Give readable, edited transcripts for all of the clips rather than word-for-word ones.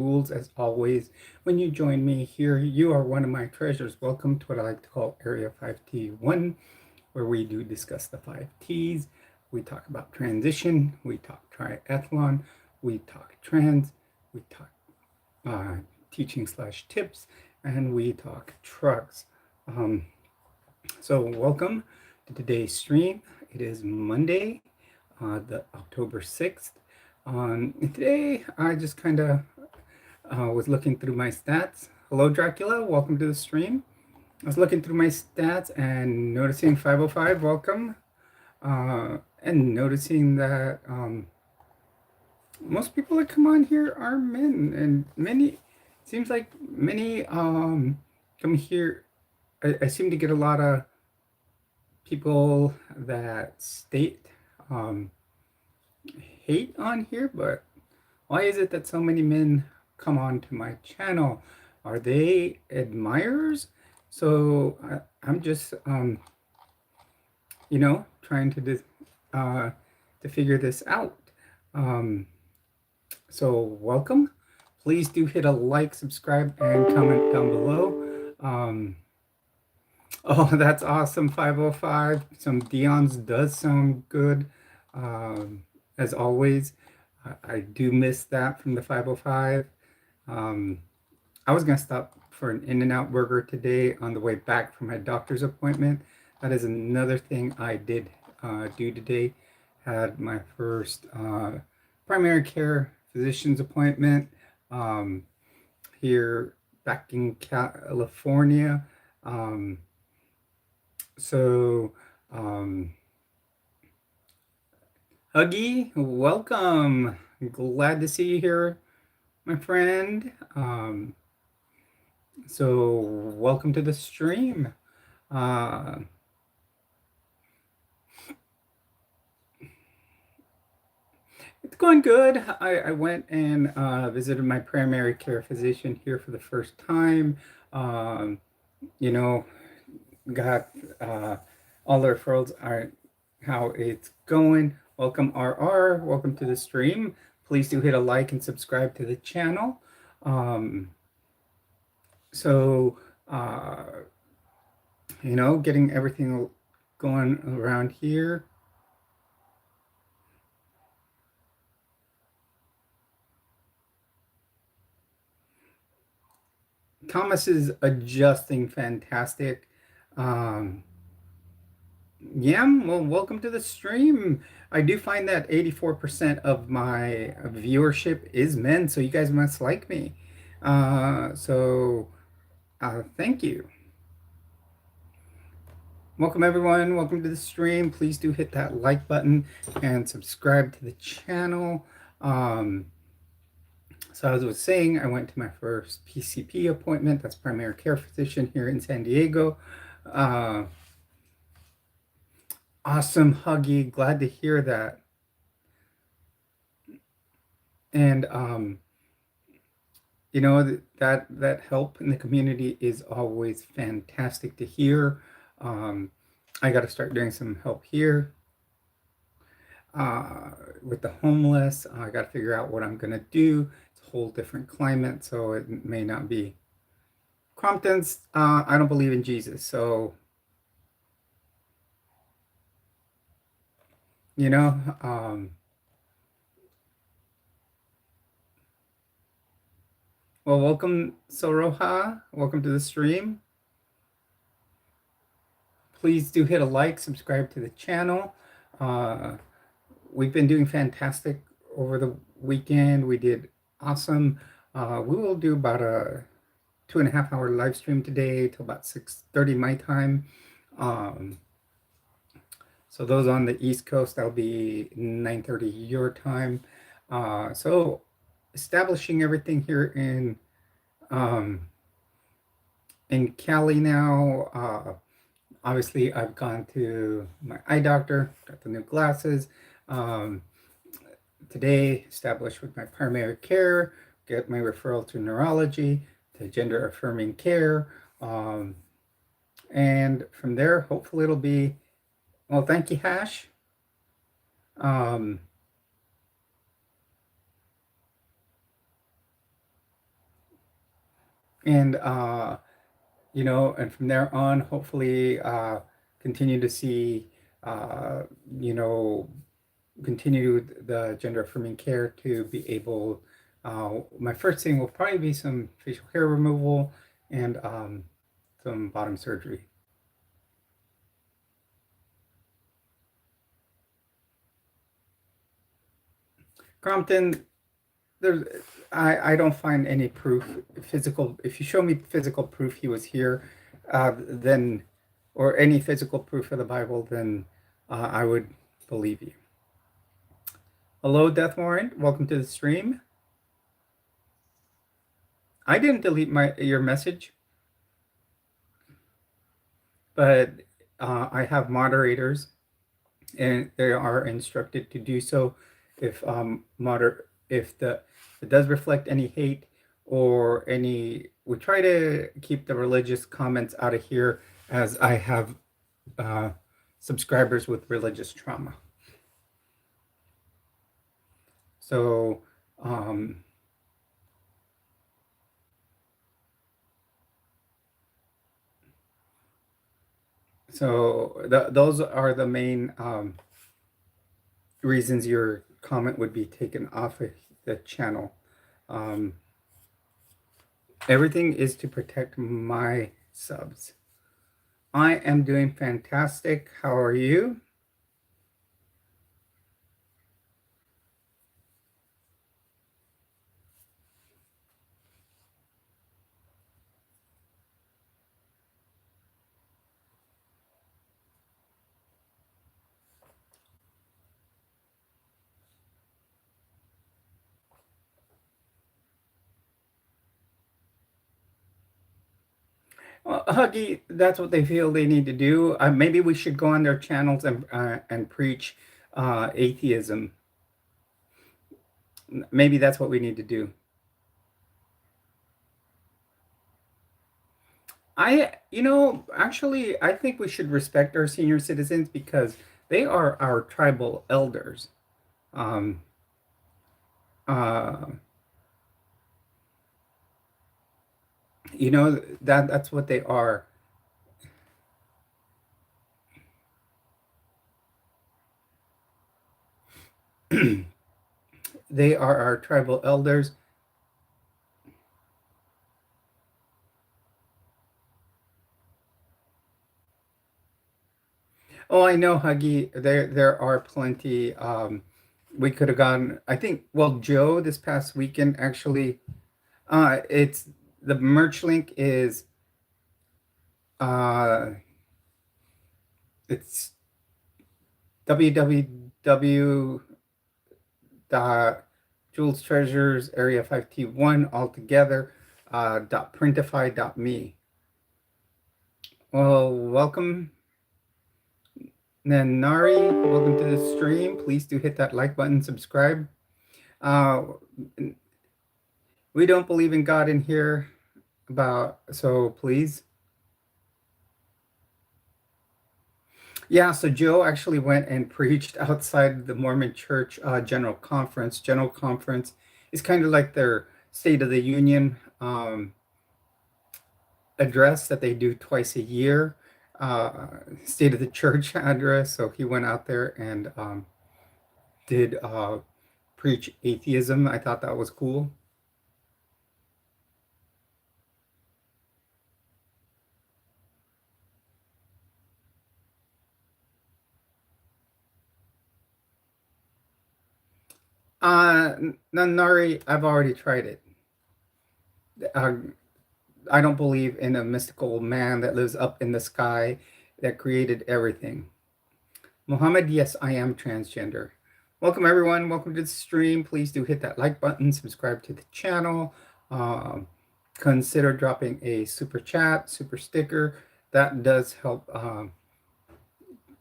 Jules, as always. When you join me here, you are one of my treasures. Welcome to what I like to call Area 5T1, where we do discuss the 5Ts. We talk about transition, we talk triathlon, we talk trans, we talk uh, teaching slash tips, and we talk trucks. So welcome to today's stream. It is Monday, the October 6th. Today, I just kind of was looking through my stats. Hello, Dracula. Welcome to the stream. I was looking through my stats and noticing 505. Welcome. And noticing that most people that come on here are men, and seems like many come here. I seem to get a lot of people that state um, hate on here, but why is it that so many men come on to my channel? Are they admirers? So I'm just, trying to figure this out. Um, so welcome. Please do hit a like, subscribe, and comment down below. Oh, that's awesome, 505. Some Dion's does sound good, as always. I do miss that from the 505. I was going to stop for an In-N-Out burger today on the way back from my doctor's appointment. That is another thing I did do today. Had my first primary care physician's appointment here back in California. So, Huggy, welcome. Glad to see you here, my friend. So welcome to the stream. It's going good. I went and visited my primary care physician here for the first time. You know, got all the referrals are how it's going. Welcome, RR. Welcome to the stream. Please do hit a like and subscribe to the channel. So, getting everything going around here. Thomas is adjusting fantastic. Yeah, well, welcome to the stream. I do find that 84% of my viewership is men, so you guys must like me. Thank you. Welcome, everyone. Welcome to the stream. Please do hit that like button and subscribe to the channel. So as I was saying, I went to my first PCP appointment. That's primary care physician here in San Diego. Awesome, Huggy. Glad to hear that. And that help in the community is always fantastic to hear. I got to start doing some help here with the homeless. I got to figure out what I'm going to do. It's a whole different climate, so it may not be Crompton's. I don't believe in Jesus, so well, welcome, Soroha. Welcome to the stream. Please do hit a like, subscribe to the channel. We've been doing fantastic over the weekend. We did awesome. We will do about a 2.5 hour live stream today till about 6:30 my time. So those on the East Coast, that'll be 9:30 your time. So establishing everything here in Cali now. Obviously, I've gone to my eye doctor, got the new glasses. Today, established with my primary care, get my referral to neurology, to gender affirming care. And from there, hopefully it'll be, well, thank you, Hash. And and from there on, hopefully, continue to see, uh, you know, continue the gender affirming care to be able. My first thing will probably be some facial hair removal and some bottom surgery. Compton, there's, I don't find any proof, physical. If you show me physical proof he was here, then, or any physical proof of the Bible, then I would believe you. Hello, Death Warrant. Welcome to the stream. I didn't delete your message, but I have moderators, and they are instructed to do so if if it does reflect any hate or any. We try to keep the religious comments out of here, as I have uh, subscribers with religious trauma. So um, those are the main reasons your comment would be taken off of the channel. Um, Everything is to protect my subs. I am doing fantastic. How are you? Well, Huggy, that's what they feel they need to do. Maybe we should go on their channels and preach atheism. Maybe that's what we need to do. Actually, I think we should respect our senior citizens because they are our tribal elders. Um, uh, that's what they are. They are our tribal elders. Oh, I know, Huggy. There are plenty. We could have gone. I think. Well, Joe, this past weekend actually. It's the merch link is. Uh, it's www dot Jules Treasures Area 5T1 altogether dot printify dot me. Well, welcome, Nanari. Welcome to the stream. Please do hit that like button, subscribe. Uh, we don't believe in God in here, so please. Yeah, so Joe actually went and preached outside the Mormon Church General Conference. General Conference is kind of like their State of the Union address that they do twice a year, State of the Church address. So he went out there and did preach atheism. I thought that was cool. Uh, Nari, I've already tried it. Uh, I don't believe in a mystical man that lives up in the sky that created everything. Mohammed, yes, I am transgender. Welcome, everyone. Welcome to the stream. Please do hit that like button, subscribe to the channel. Um, Consider dropping a super chat, super sticker. That does help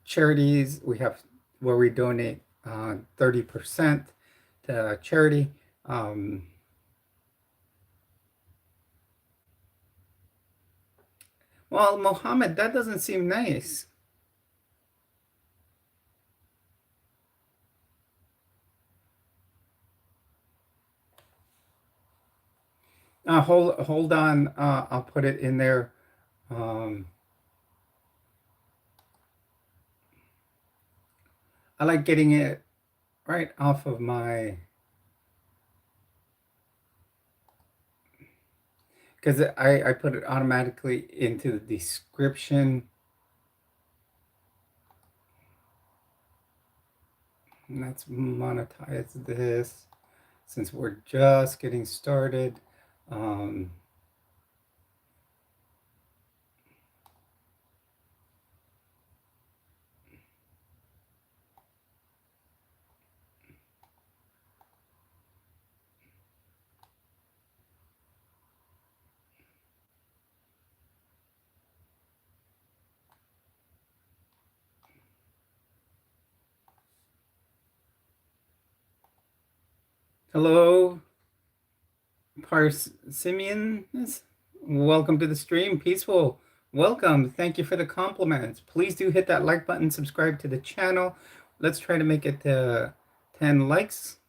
charities. We have where we donate 30% to charity. Um, well, Mohammed, that doesn't seem nice. Hold on. I'll put it in there. Um, I like getting it right off of my, because I put it automatically into the description. And let's monetize this since we're just getting started. Um, Hello, Parsimians. Welcome to the stream. Peaceful. Welcome. Thank you for the compliments. Please do hit that like button, subscribe to the channel. Let's try to make it to 10 likes.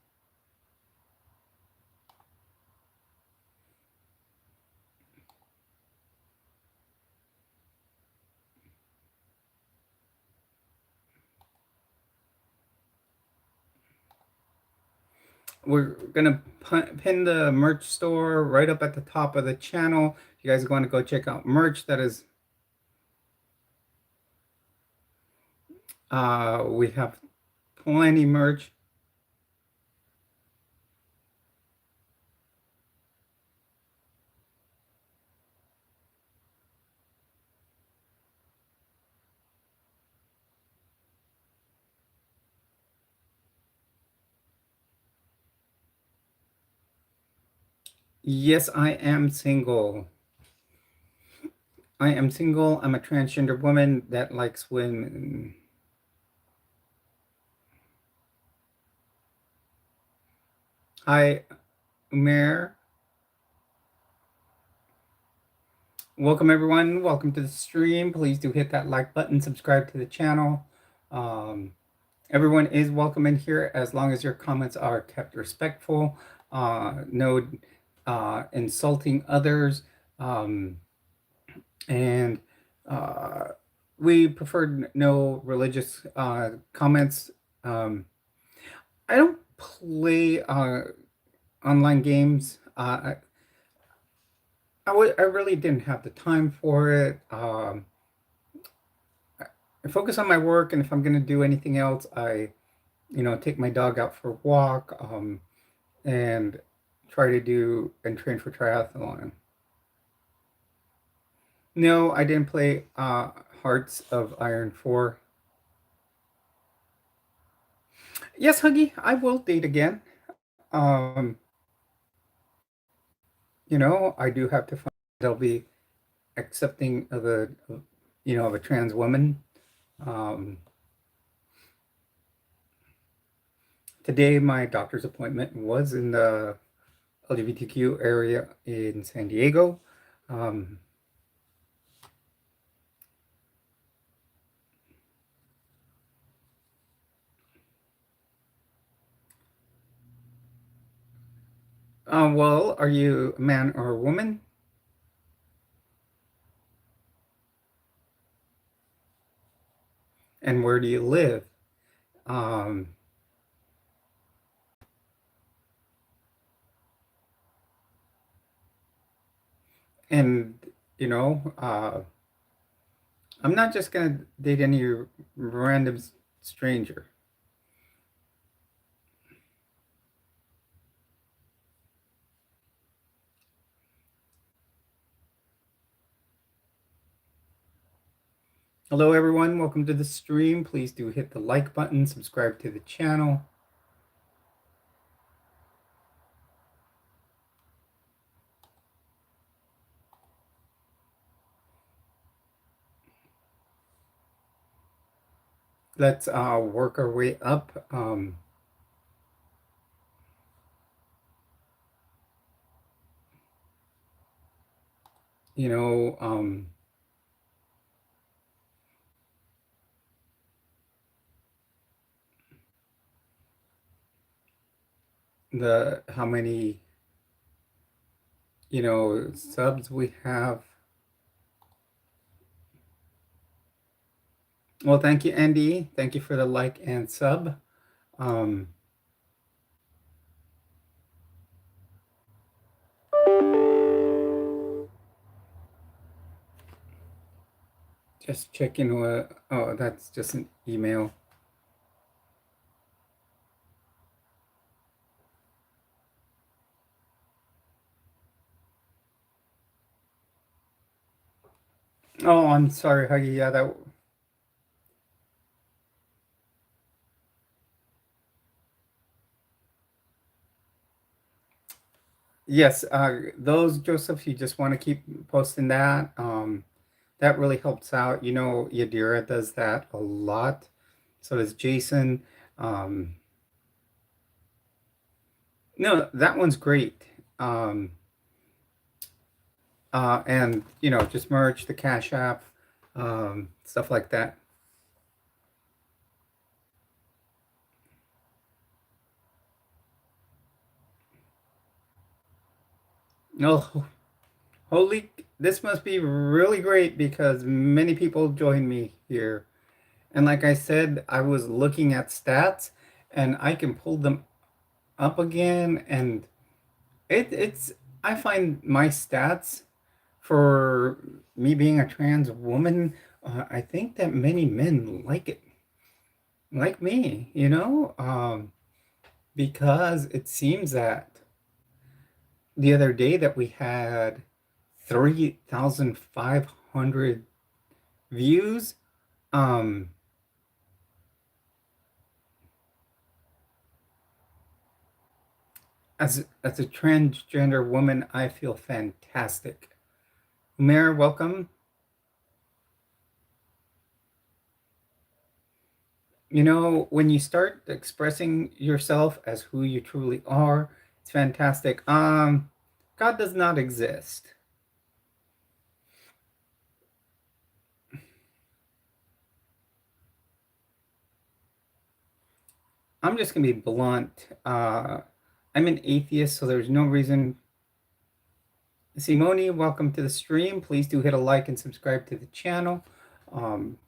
We're gonna pin the merch store right up at the top of the channel. If you guys want to go check out merch, that is, we have plenty merch. Yes, I am single. I am single. I'm a transgender woman that likes women. Hi, Umair. Welcome, everyone. Welcome to the stream. Please do hit that like button, subscribe to the channel. Um, Everyone is welcome in here as long as your comments are kept respectful, no insulting others, and uh, we prefer no religious comments. Um, I don't play online games. I really didn't have the time for it. I focus on my work, and if I'm going to do anything else, take my dog out for a walk, and try to do and train for triathlon. No, I didn't play Hearts of Iron 4. Yes, Huggy, I will date again. Um, I do have to find they'll be accepting of a trans woman. Um, Today, my doctor's appointment was in the LGBTQ area in San Diego. Um, well, are you a man or a woman? And where do you live? Um, and, you know, I'm not just gonna date any random stranger. Hello, everyone. Welcome to the stream. Please do hit the like button, subscribe to the channel. Let's work our way up. You know, the how many subs we have. Well, thank you, Andy. Thank you for the like and sub. Um, just checking what, oh, that's just an email. Oh, I'm sorry, Huggy. Yeah, that, yes, those, Joseph, you just want to keep posting that. That really helps out. Yadira does that a lot. So does Jason. Um, no, that one's great. Um, and just merge the Cash App, stuff like that. No, holy, this must be really great because many people join me here. And like I said, I was looking at stats and I can pull them up again. And it's, I find my stats for me being a trans woman, I think that many men like it, like me, because it seems that the other day that we had 3,500 views. Um, as a transgender woman, I feel fantastic. Umair, welcome. When you start expressing yourself as who you truly are, it's fantastic. God does not exist. I'm just gonna be blunt. I'm an atheist, so there's no reason. Simone, welcome to the stream. Please do hit a like and subscribe to the channel. Um,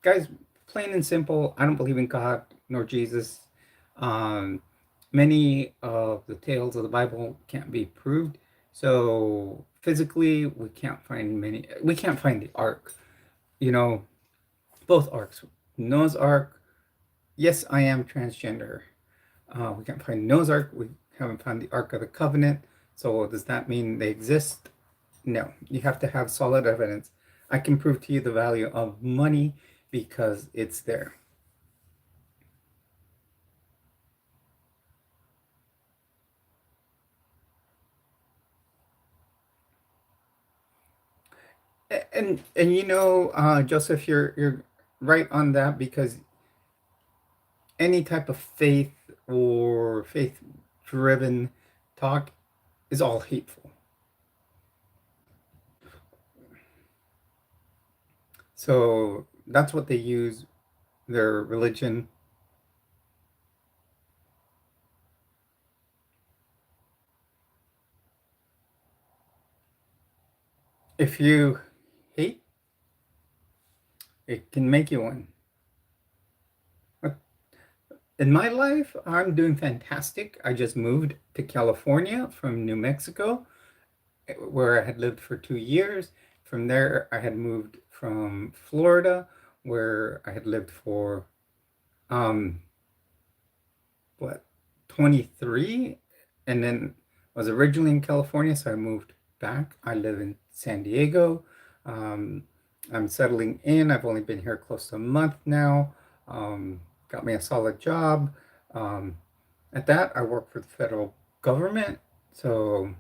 Guys, plain and simple, I don't believe in God nor Jesus. Um, Many of the tales of the Bible can't be proved. So physically, we can't find the ark. You know, both arks. Noah's Ark, yes, I am transgender. We can't find Noah's Ark. We haven't found the Ark of the Covenant. So does that mean they exist? No. You have to have solid evidence. I can prove to you the value of money because it's there. And Joseph, you're right on that because any type of faith or faith driven talk is all hateful. So that's what they use their religion. If you hate, it can make you one. But in my life, I'm doing fantastic. I just moved to California from New Mexico, where I had lived for 2 years. From there, I had moved from Florida, where I had lived for um, what, 23, and then was originally in California, so I moved back. I live in San Diego. Um, I'm settling in. I've only been here close to a month now. Got me a solid job. Um, at that, I work for the federal government. So,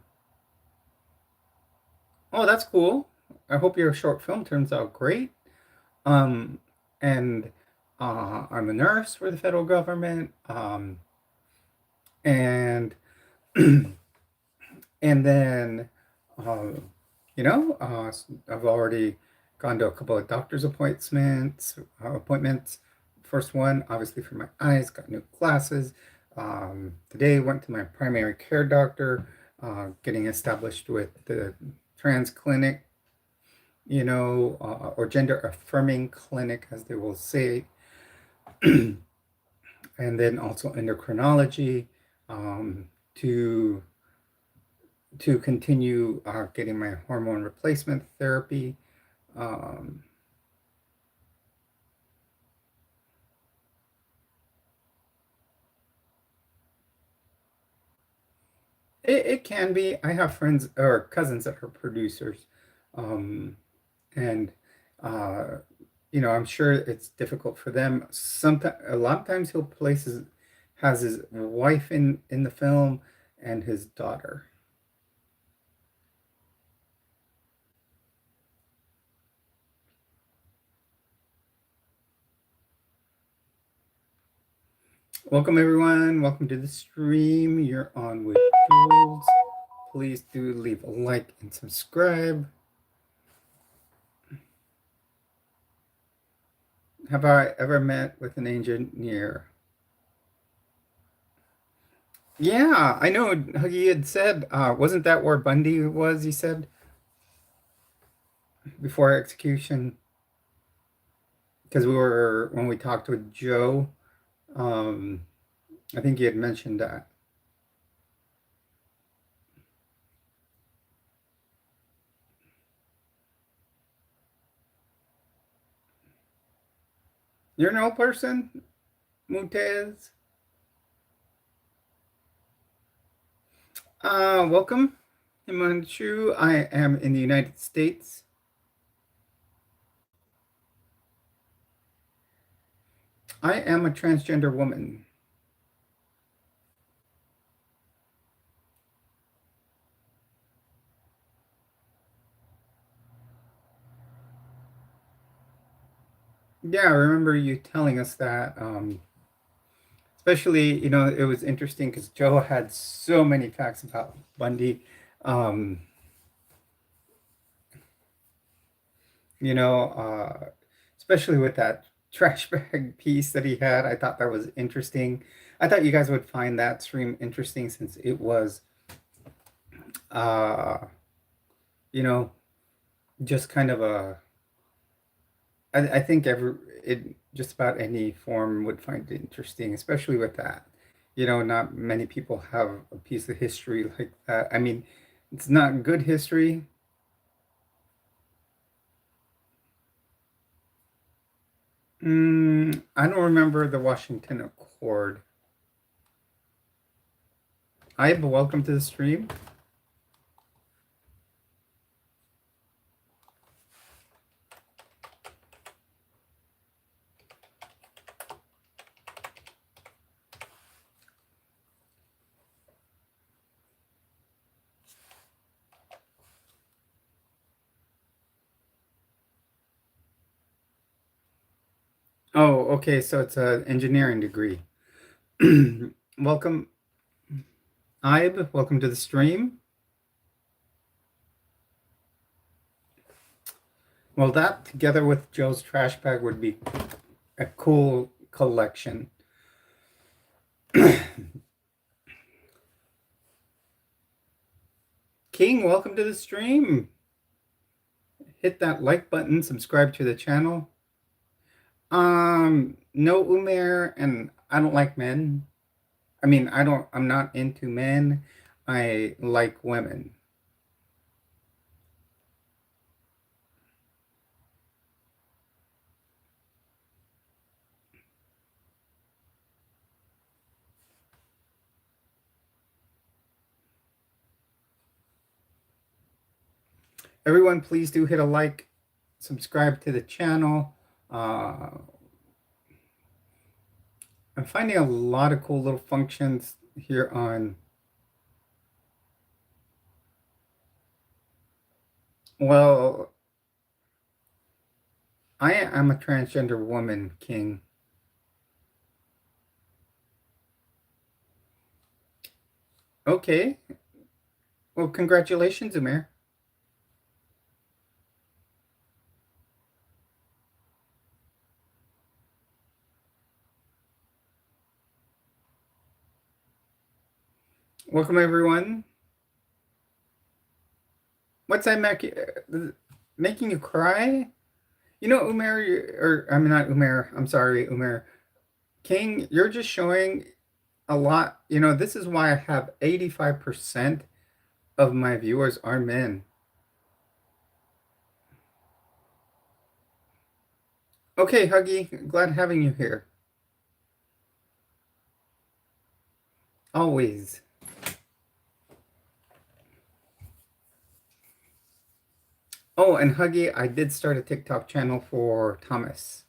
oh, that's cool. I hope your short film turns out great. Um, and I'm a nurse for the federal government. And And then, um, I've already gone to a couple of doctor's appointments. First one, obviously for my eyes, got new glasses. Today went to my primary care doctor. getting established with the trans clinic, or gender affirming clinic, as they will say, and then also endocrinology, to continue getting my hormone replacement therapy. Um, it can be. I have friends or cousins that are producers, um, and uh, I'm sure it's difficult for them. Sometimes, a lot of times, he'll has his wife in the film and his daughter. Welcome everyone. Welcome to the stream. You're on with Jules. Please do leave a like and subscribe. Have I ever met with an engineer? Yeah, I know. He had said, wasn't that where Bundy was? He said before execution, because when we talked with Joe, um, I think he had mentioned that. You're an old person, Mutez. Welcome, Himanshu. I am in the United States. I am a transgender woman. Yeah, I remember you telling us that. Especially, it was interesting because Joe had so many facts about Bundy. Um, you know, especially with that trash bag piece that he had. I thought that was interesting. I thought you guys would find that stream interesting since it was, uh, you know, just kind of I think just about any form would find it interesting, especially with that. Not many people have a piece of history like that. I mean, it's not good history. I don't remember the Washington Accord. Hi, welcome to the stream. Oh, okay, so it's an engineering degree. Welcome, Ibe. Welcome to the stream. Well, that together with Joe's trash bag would be a cool collection. King, welcome to the stream. Hit that like button, subscribe to the channel. No Umair, and I don't like men. I mean, I'm not into men. I like women. Everyone, please do hit a like, subscribe to the channel. I'm finding a lot of cool little functions here on. Well, I am a transgender woman, King. Okay. Well, congratulations, Amir. Welcome, everyone. What's that making you cry? You know, Umair, or I mean, not Umair. I'm sorry, Umair King. You're just showing a lot. You know, this is why I have 85% of my viewers are men. Okay, Huggy, glad having you here. Always. Oh, and Huggy, I did start a TikTok channel for Thomas.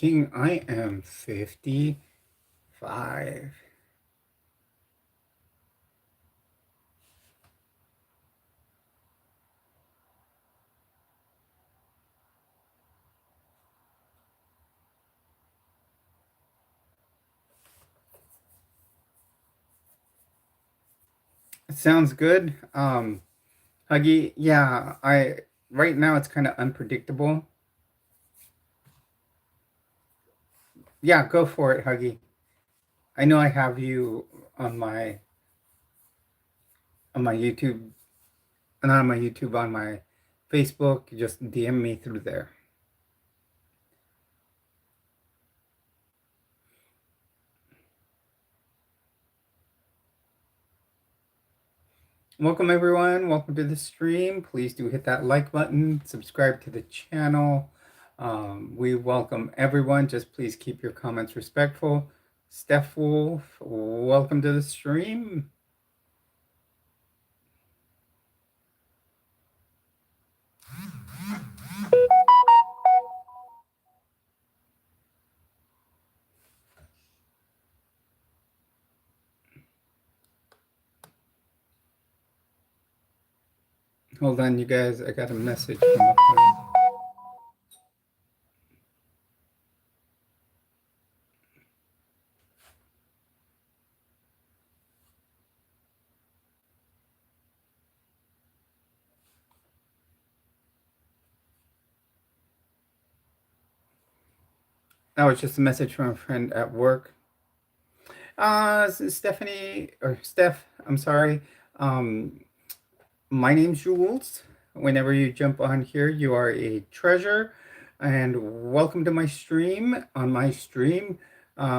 King, I am 55. Sounds good. Huggy, yeah, I right now it's kind of unpredictable. Yeah, go for it, Huggy. I know I have you on my YouTube, not on my YouTube, on my Facebook. Just DM me through there. Welcome everyone. Welcome to the stream. Please do hit that like button, subscribe to the channel. We welcome everyone. Just please keep your comments respectful. Steph Wolf, welcome to the stream. Hold on, you guys. I got a message from a friend. That was just a message from a friend at work. Stephanie or Steph, I'm sorry. Um, my name's Jules. Whenever you jump on here, you are a treasure. And welcome to my stream. On my stream,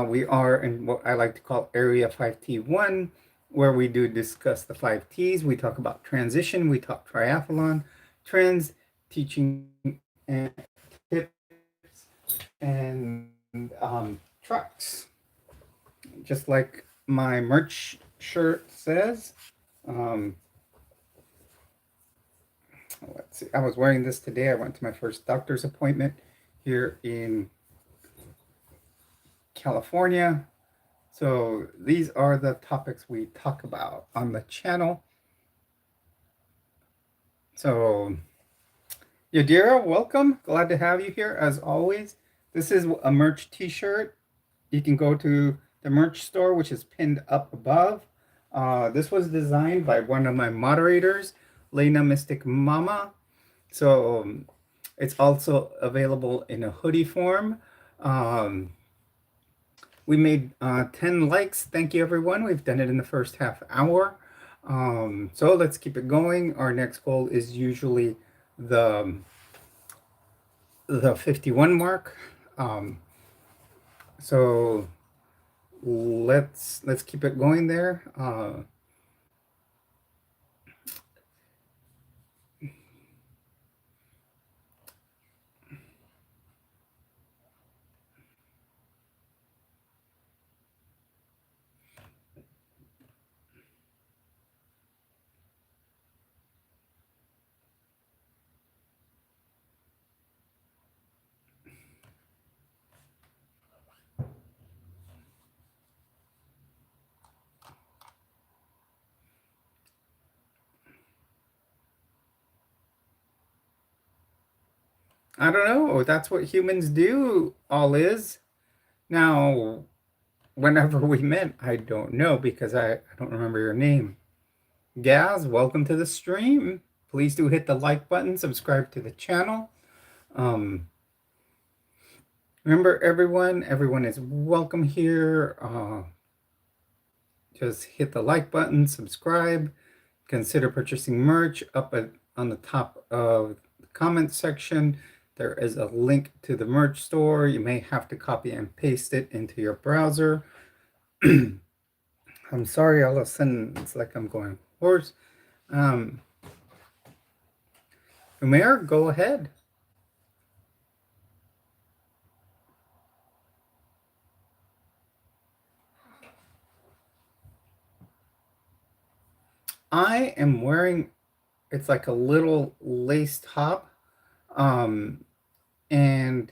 we are in what I like to call Area 5T1, where we do discuss the 5Ts. We talk about transition, we talk triathlon, trends, teaching, and tips, and trucks. Just like my merch shirt says. Um, let's see. I was wearing this today. I went to my first doctor's appointment here in California. So these are the topics we talk about on the channel. So Yadira, welcome. Glad to have you here as always. This is a merch t-shirt. You can go to the merch store, which is pinned up above. This was designed by one of my moderators, Lena Mystic Mama. So it's also available in a hoodie form. We made 10 likes. Thank you, everyone. We've done it in the first half hour. So let's keep it going. Our next goal is usually the 51 mark. So let's keep it going there. I don't know. That's what humans do, all is. Now, whenever we met, I don't know because I don't remember your name. Gaz, welcome to the stream. Please do hit the like button, subscribe to the channel. Um, Remember, everyone is welcome here. Just hit the like button, subscribe, consider purchasing merch on the top of the comment section. There is a link to the merch store. You may have to copy and paste it into your browser. I'm sorry, all of a sudden it's like I'm going hoarse. Umair, go ahead. I am wearing, it's like a little lace top, um, and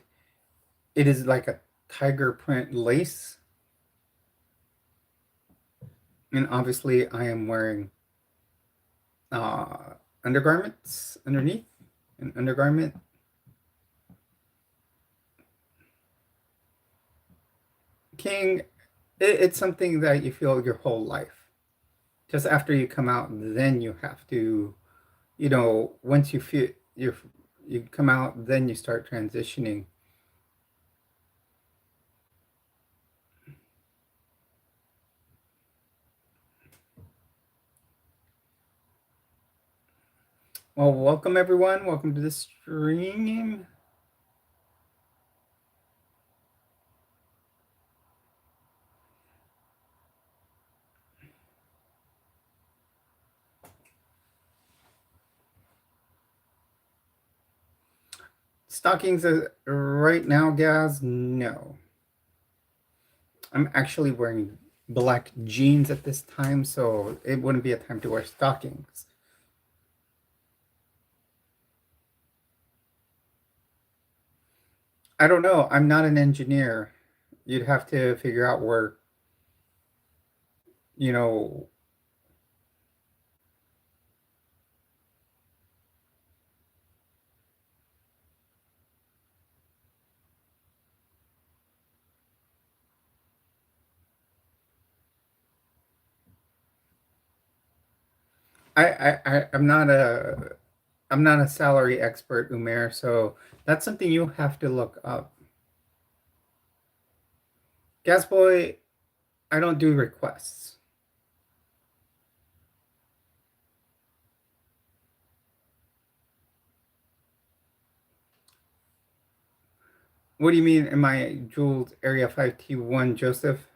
it is like a tiger print lace. And obviously, I am wearing undergarments underneath, an undergarment. King, it's something that you feel your whole life. Just after you come out, then you have to, once you feel you come out, then you start transitioning. Well, welcome everyone. Welcome to the stream. Stockings right now, guys? No. I'm actually wearing black jeans at this time, so it wouldn't be a time to wear stockings. I don't know. I'm not an engineer. You'd have to figure out where, you know, I'm not a salary expert, Umair, so that's something you have to look up. Gasboy, I don't do requests. What do you mean, am I Jules Area 5T1 Joseph?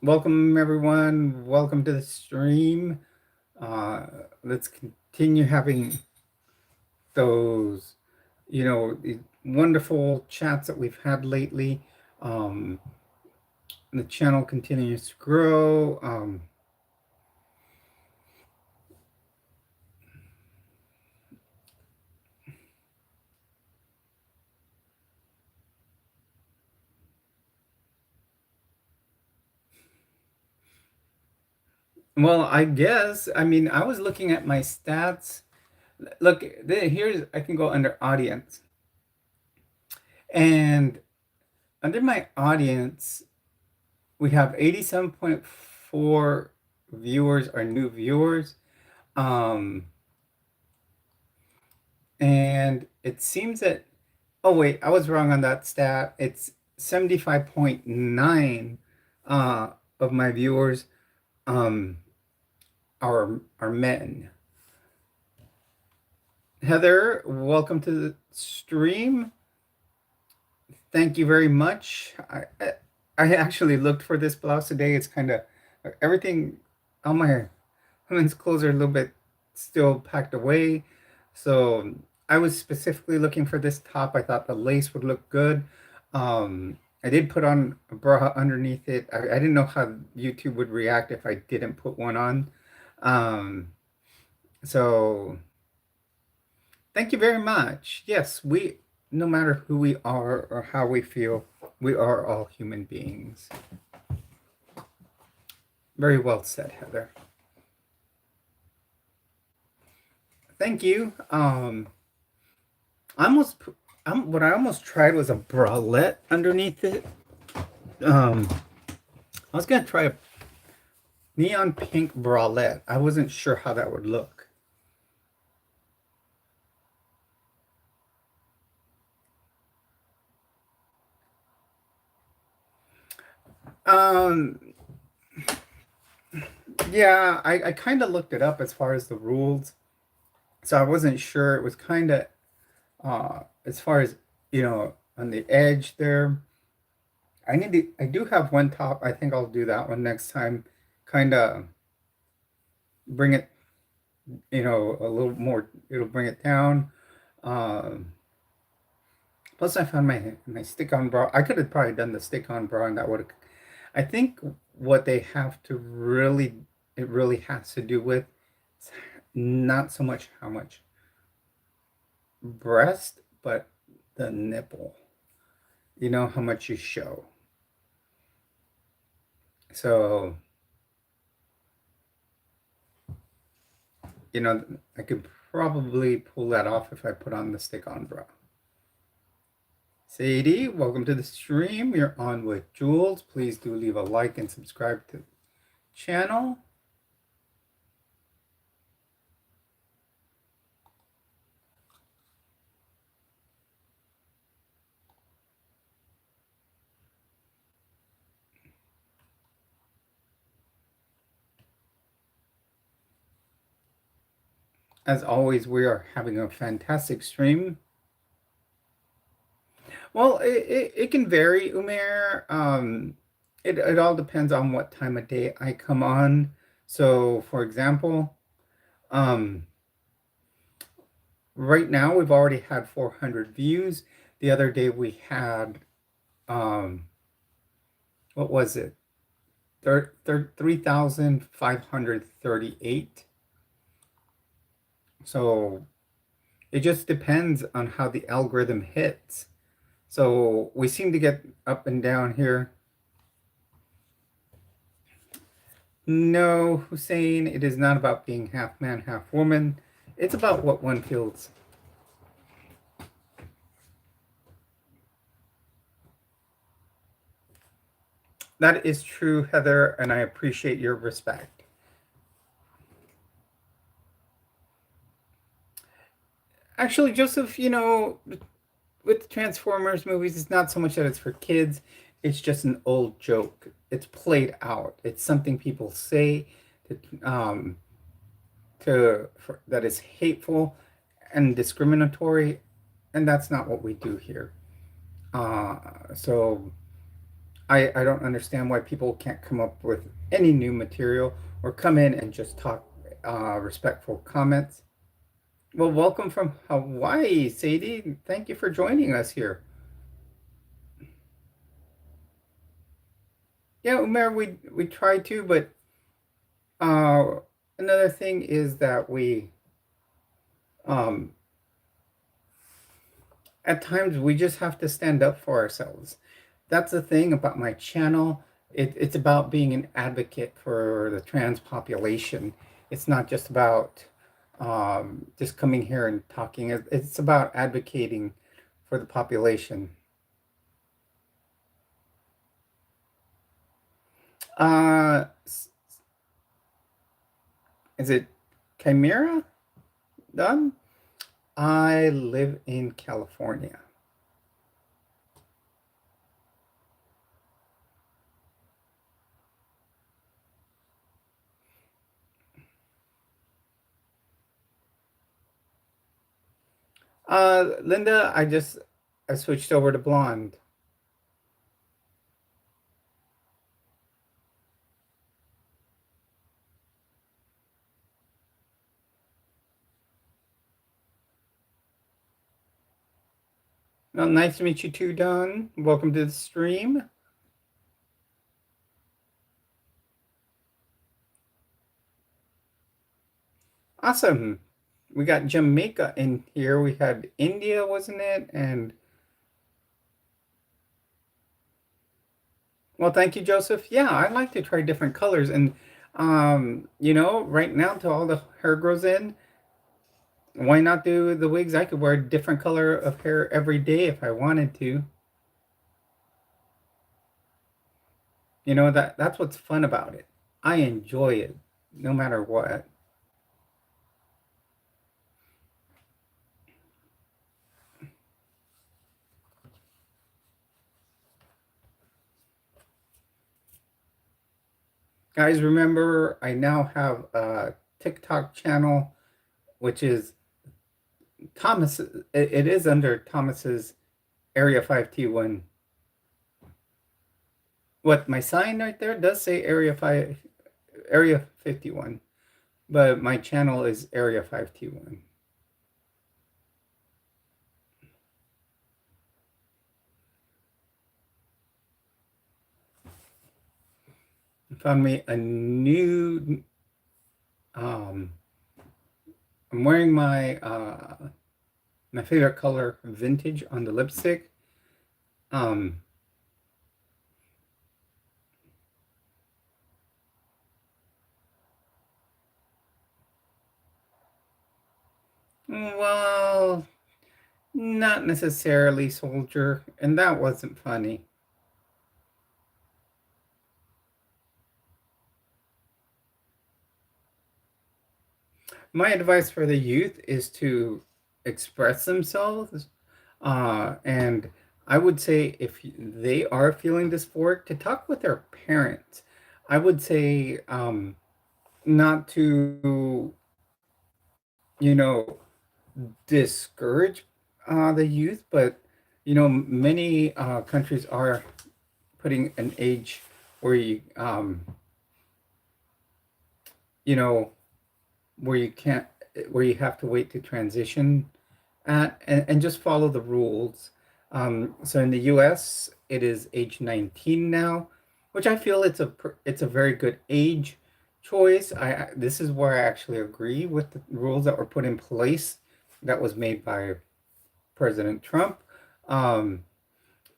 Welcome, everyone. Welcome to the stream. Let's continue having those, the wonderful chats that we've had lately. The channel continues to grow. Well, I guess, I mean, I was looking at my stats. Look, here's, I can go under audience. And under my audience, we have 87.4 viewers are new viewers. And it seems that, oh wait, I was wrong on that stat. It's 75.9 of my viewers are men. Heather, welcome to the stream. Thank you very much. I actually looked for this blouse today. It's kind of everything, all my women's clothes are a little bit still packed away. So I was specifically looking for this top. I thought the lace would look good. I did put on a bra underneath it. I didn't know how YouTube would react if I didn't put one on. So thank you very much. Yes, no matter who we are or how we feel, we are all human beings. Very well said, Heather. Thank you. I almost, what I almost tried was a bralette underneath it. Um, I was gonna try a neon pink bralette. I wasn't sure how that would look. Um, yeah, I kind of looked it up as far as the rules, so I wasn't sure. It was kind of as far as on the edge there. I do have one top. I think I'll do that one next time. Kind of bring it, a little more. It'll bring it down. Um, Plus, I found my stick-on bra. I could have probably done the stick-on bra, and that would have. I think what they have to really, it really has to do with not so much how much breast, but the nipple. You know how much you show. So, I could probably pull that off if I put on the stick-on bra. Sadie, welcome to the stream. You're on with Jules. Please do leave a like and subscribe to the channel. As always, we are having a fantastic stream. Well, it can vary, Umair. It all depends on what time of day I come on. So, for example, um, right now we've already had 400 views. The other day we had, um, what was it? 3,538. So it just depends on how the algorithm hits. So we seem to get up and down here. No, Hussein, it is not about being half man, half woman. It's about what one feels. That is true, Heather, and I appreciate your respect. Actually, Joseph, with the Transformers movies, it's not so much that it's for kids, it's just an old joke. It's played out. It's something people say that is hateful and discriminatory, and that's not what we do here. So I don't understand why people can't come up with any new material or come in and just talk respectful comments. Well, welcome from Hawaii, Sadie. Thank you for joining us here. Yeah, Umair, we try to, but uh, another thing is that we um, at times we just have to stand up for ourselves. That's the thing about my channel. It's about being an advocate for the trans population. It's not just about just coming here and talking. It's about advocating for the population. Uh, is it Chimera? Done? I live in California. Linda, I switched over to blonde. Well, nice to meet you too, Don. Welcome to the stream. Awesome. We got Jamaica in here. We had India, wasn't it? And well, thank you, Joseph. Yeah, I like to try different colors. And right now till all the hair grows in, why not do the wigs? I could wear a different color of hair every day if I wanted to. That's what's fun about it. I enjoy it no matter what. Guys, remember I now have a TikTok channel which is Thomas. It is under Thomas's Area 5T1. What my sign right there does say Area 51, but my channel is Area 5T1. Found me a new um I'm wearing my favorite color vintage on the lipstick. Um well, not necessarily soldier, and that wasn't funny. My advice for the youth is to express themselves. And I would say if they are feeling dysphoric, to talk with their parents. I would say not to, you know, discourage the youth, but, many countries are putting an age where you know, where you can't, where you have to wait to transition and just follow the rules. So in the US, it is age 19 now, which I feel it's a very good age choice. This is where I actually agree with the rules that were put in place that was made by President Trump. Um,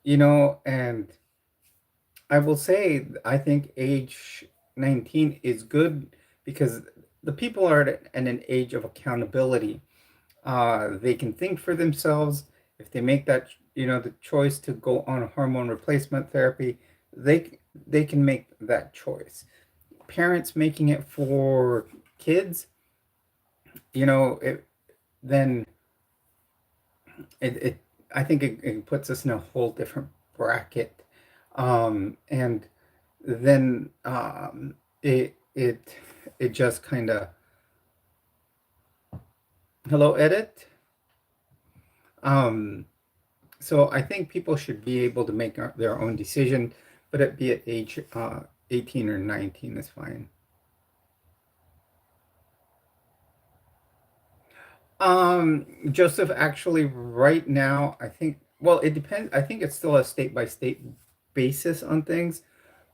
and I will say I think age 19 is good because the people are at an age of accountability. They can think for themselves. If they make that, the choice to go on hormone replacement therapy, they can make that choice. Parents making it for kids, then it I think it puts us in a whole different bracket. And then it just kind of hello edit. Um, So I think people should be able to make their own decision, but it be at age 18 or 19 is fine. Joseph, actually, right now, I think, well, it depends. I think it's still a state by state basis on things,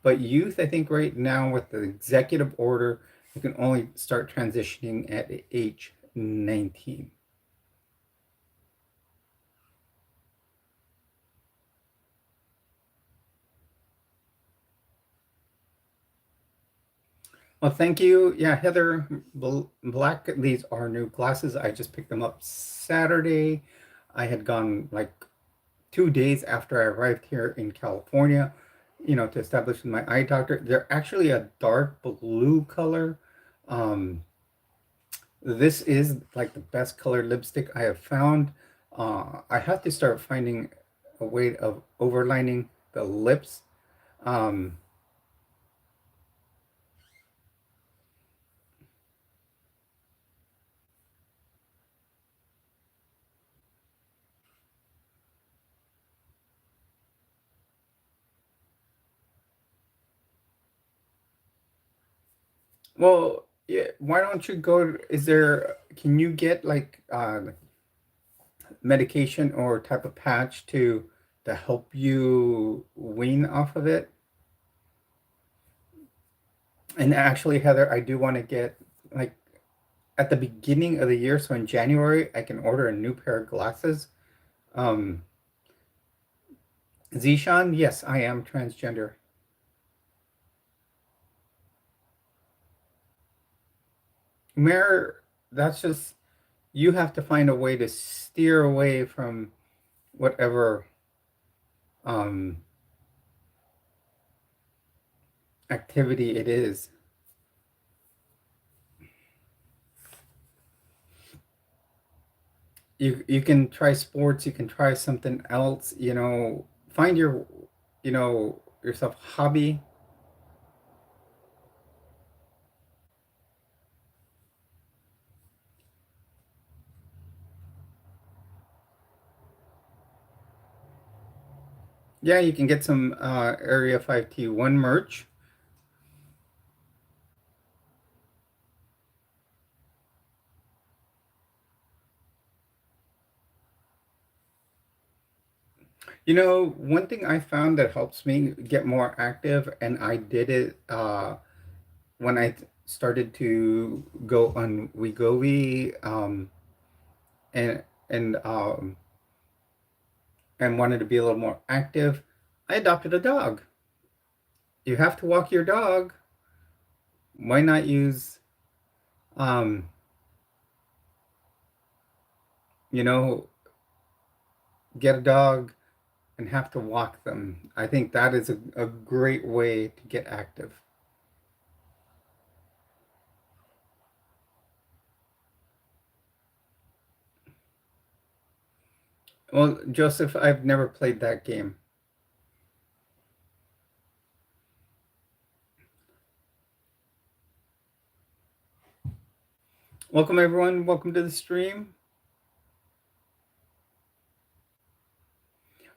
but youth, I think right now with the executive order, you can only start transitioning at age 19. Well, thank you. Yeah, Heather Black, these are new glasses. I just picked them up Saturday. I had gone like 2 days after I arrived here in California, to establish with my eye doctor. They're actually a dark blue color. Um, this is like the best colored lipstick I have found. I have to start finding a way of overlining the lips. Um, well, yeah, why don't you go? Can you get like medication or type of patch to help you wean off of it? And actually, Heather, I do want to get like at the beginning of the year, so in January, I can order a new pair of glasses. Um, Zishan, yes, I am transgender. Mayor, that's just, you have to find a way to steer away from whatever um, activity it is. You can try sports, you can try something else, find your, yourself hobby. Yeah, you can get some Area 5T1 merch. One thing I found that helps me get more active, and I did it when I started to go on Wegovy, and and um, and wanted to be a little more active. I adopted a dog. You have to walk your dog. Why not use, um, you know, get a dog and have to walk them? I think that is a great way to get active. Well, Joseph, I've never played that game. Welcome, everyone. Welcome to the stream.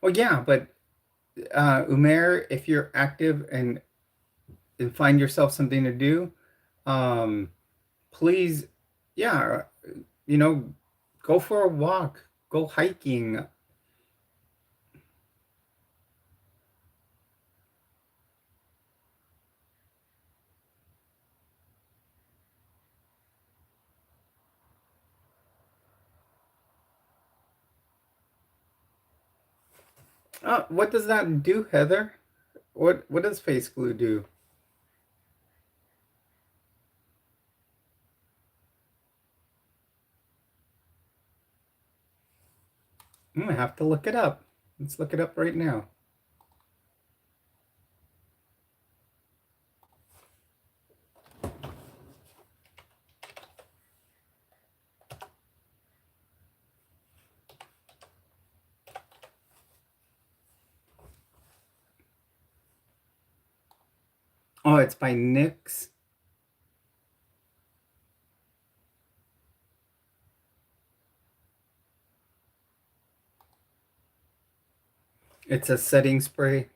Well, yeah, but Umair, if you're active and find yourself something to do, um, please, yeah, you know, go for a walk, go hiking. What does that do, Heather? What does face glue do? I'm gonna have to look it up. Let's look it up right now. Oh, it's by NYX. It's a setting spray.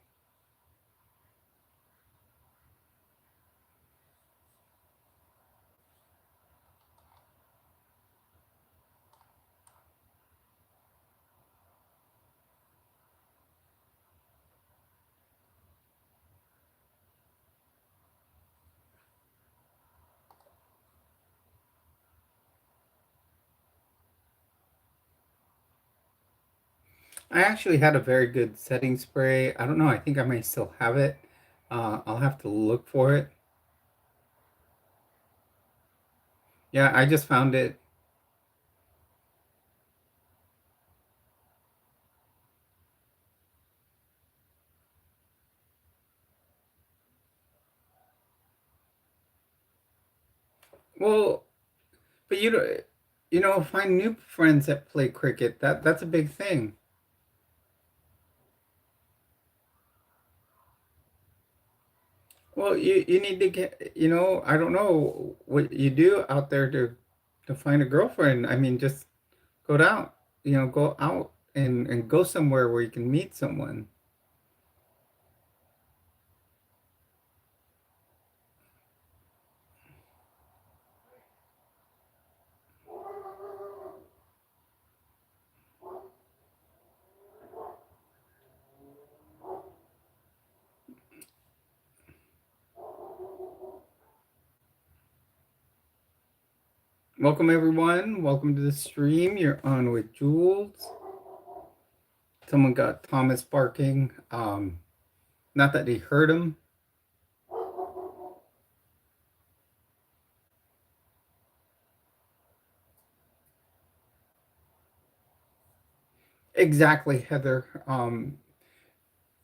I actually had a very good setting spray. I don't know. I think I may still have it. I'll have to look for it. Yeah, I just found it. Well, but find new friends that play cricket. That's a big thing. Well, you need to get, I don't know what you do out there to find a girlfriend. I mean, just go out and go somewhere where you can meet someone. Welcome, everyone. Welcome to the stream. You're on with Jules. Someone got Thomas barking. Not that he heard him. Exactly, Heather.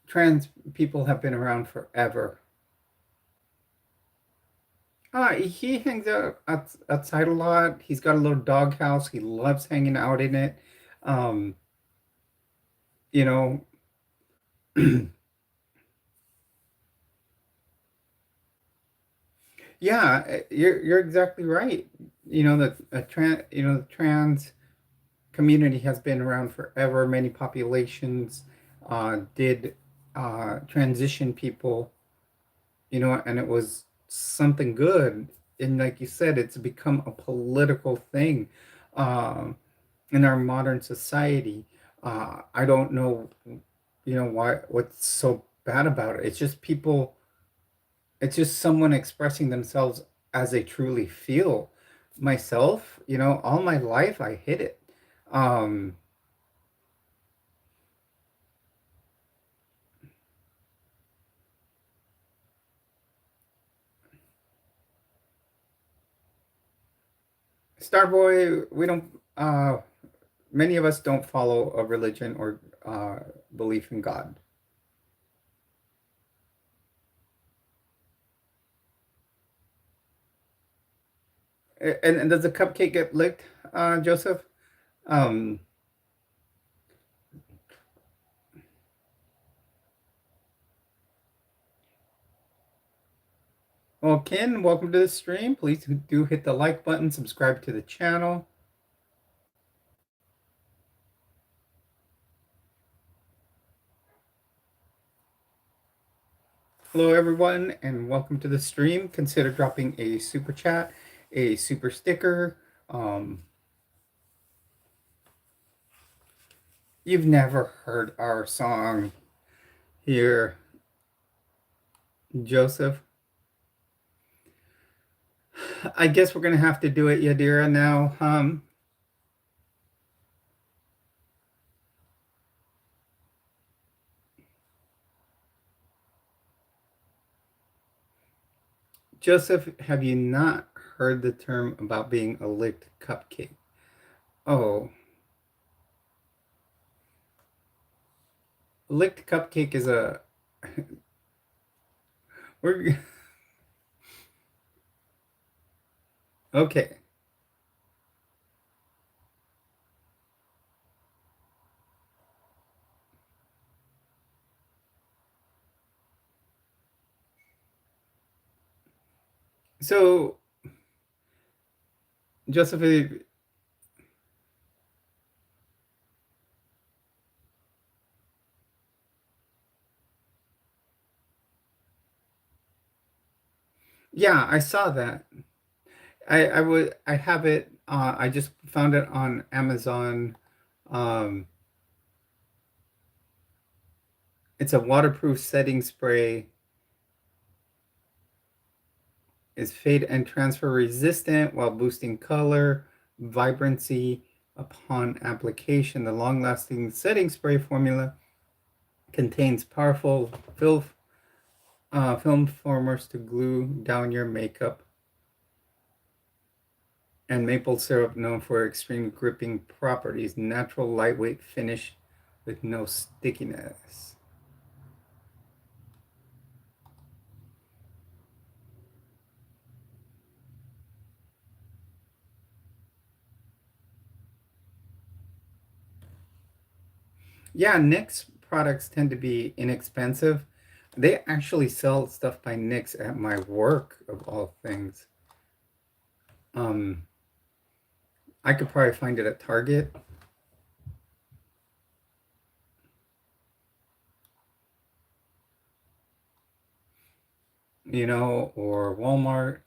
Trans people have been around forever. He hangs outside a lot. He's got a little doghouse. He loves hanging out in it. Um, you know, yeah, you're exactly right. The trans community has been around forever. Many populations did transition people, and it was something good. And like you said, it's become a political thing in our modern society. I don't know, what's so bad about it. It's just someone expressing themselves as they truly feel. Myself, all my life I hid it. Um, Starboy, we don't, many of us don't follow a religion or belief in God. And does the cupcake get licked, Joseph? Um, well, Ken, welcome to the stream. Please do hit the like button, subscribe to the channel. Hello, everyone, and welcome to the stream. Consider dropping a super chat, a super sticker. Um, you've never heard our song here, Joseph. I guess we're gonna have to do it, Yadira, now. Joseph, have you not heard the term about being a licked cupcake? Oh, licked cupcake is a we're okay. So, Joseph, yeah, I saw that. I have it. I just found it on Amazon. Um, it's a waterproof setting spray. Is fade and transfer resistant while boosting color, vibrancy upon application. The long-lasting setting spray formula contains powerful film formers to glue down your makeup, and maple syrup known for extreme gripping properties, natural lightweight finish with no stickiness. Yeah, NYX products tend to be inexpensive. They actually sell stuff by NYX at my work, of all things. Um, I could probably find it at Target, or Walmart.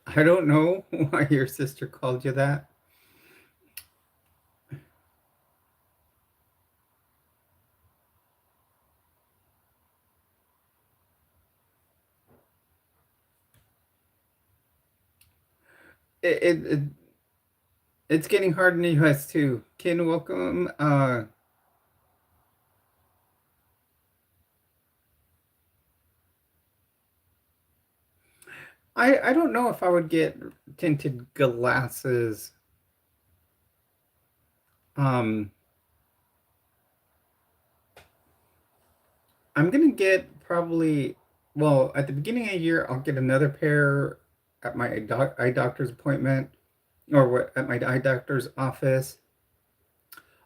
I don't know why your sister called you that. it it's getting hard in the US too. Ken, welcome. I don't know if I would get tinted glasses. Um, I'm gonna get probably, well, at the beginning of the year, I'll get another pair at my eye doctor's appointment, or what, at my eye doctor's office.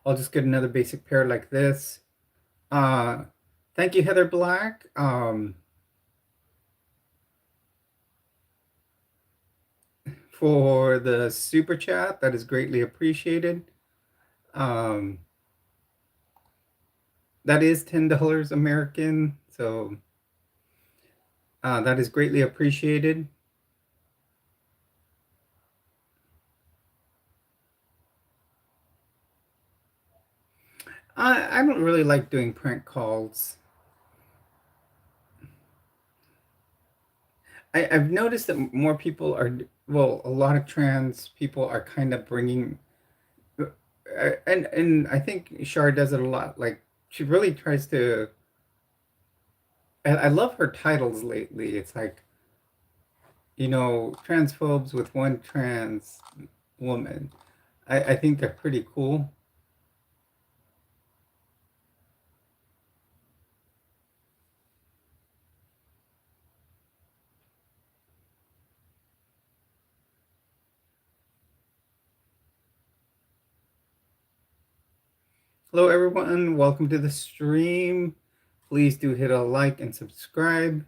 I'll just get another basic pair like this. Uh, Thank you, Heather Black, for the super chat. That is greatly appreciated. Um, that is $10 American, so that is greatly appreciated. I don't really like doing prank calls. I've noticed that more people are, well, a lot of trans people are kind of bringing, and I think Shar does it a lot. Like she really tries to. And I love her titles lately. It's like, transphobes with one trans woman. I think they're pretty cool. Hello, everyone. Welcome to the stream. Please do hit a like and subscribe.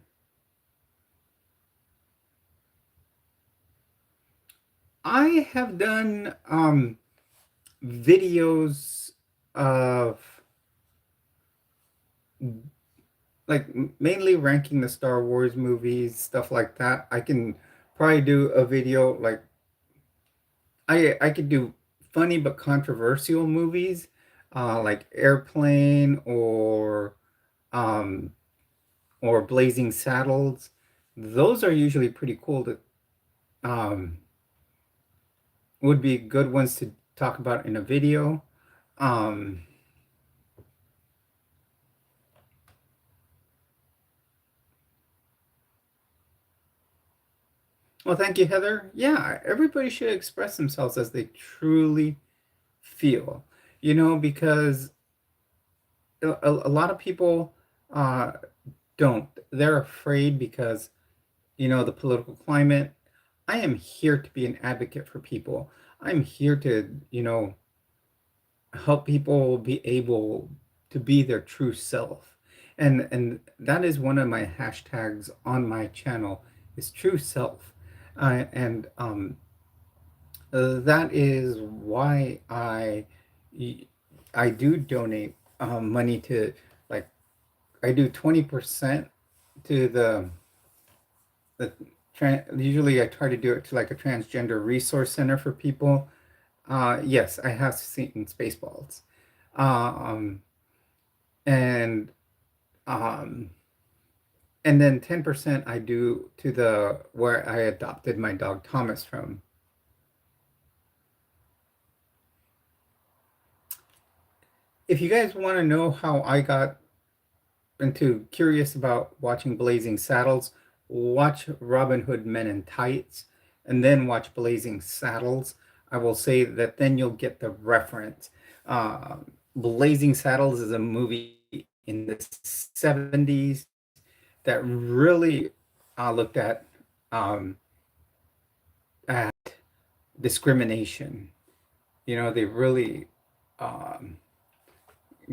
I have done videos of like mainly ranking the Star Wars movies, stuff like that. I can probably do a video like I could do funny but controversial movies, like Airplane um or Blazing Saddles. Those are usually pretty cool to um would be good ones to talk about in a video. Um well, thank you, Heather. Yeah, everybody should express themselves as they truly feel, because a lot of people uh, don't. They're afraid because, the political climate. I am here to be an advocate for people. I'm here to, help people be able to be their true self. And that is one of my hashtags on my channel is true self. And that is why I do donate money to, like, I do 20% to the usually I try to do it to like a transgender resource center for people. Yes, I have seen Spaceballs. Um, and um, and then 10% I do to the where I adopted my dog Thomas from. If you guys want to know how I got into curious about watching Blazing Saddles, watch Robin Hood Men in Tights, and then watch Blazing Saddles. I will say that then you'll get the reference. Uh, Blazing Saddles is a movie in the 70s that really looked um, at discrimination. They really um,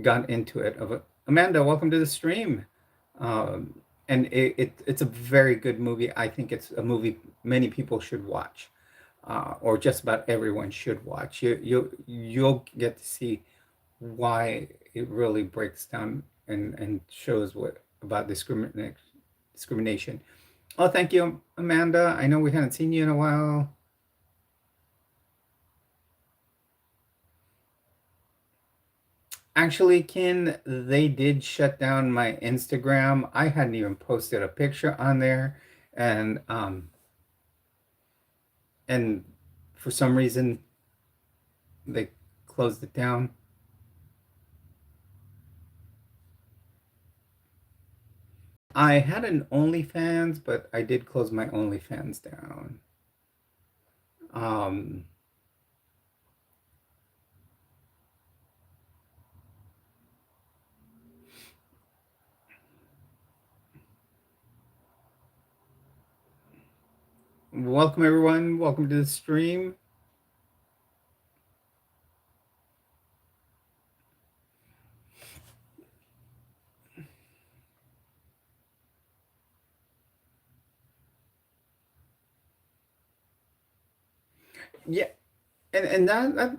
got into it. Amanda, welcome to the stream. And it's a very good movie. I think it's a movie many people should watch, or just about everyone should watch. You'll get to see why it really breaks down and shows what about discrimination. Oh, thank you, Amanda. I know we haven't seen you in a while. Actually, Ken, they did shut down my Instagram. I hadn't even posted a picture on there, and and For some reason, they closed it down. I had an OnlyFans, but I did close my OnlyFans down. Um, Welcome, everyone. Welcome to the stream. Yeah, and that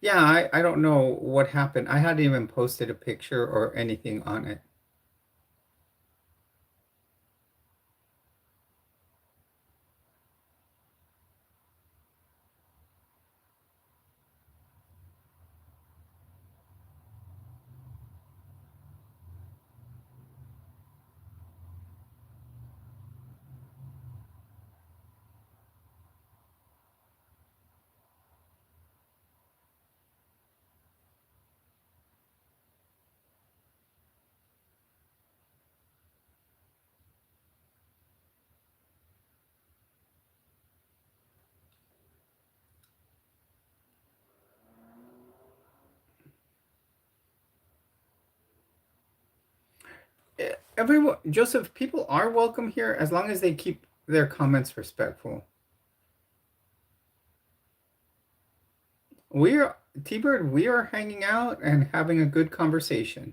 yeah, I don't know what happened. I hadn't even posted a picture or anything on it. Everyone, Joseph, people are welcome here as long as they keep their comments respectful. We are T-Bird, we are hanging out and having a good conversation.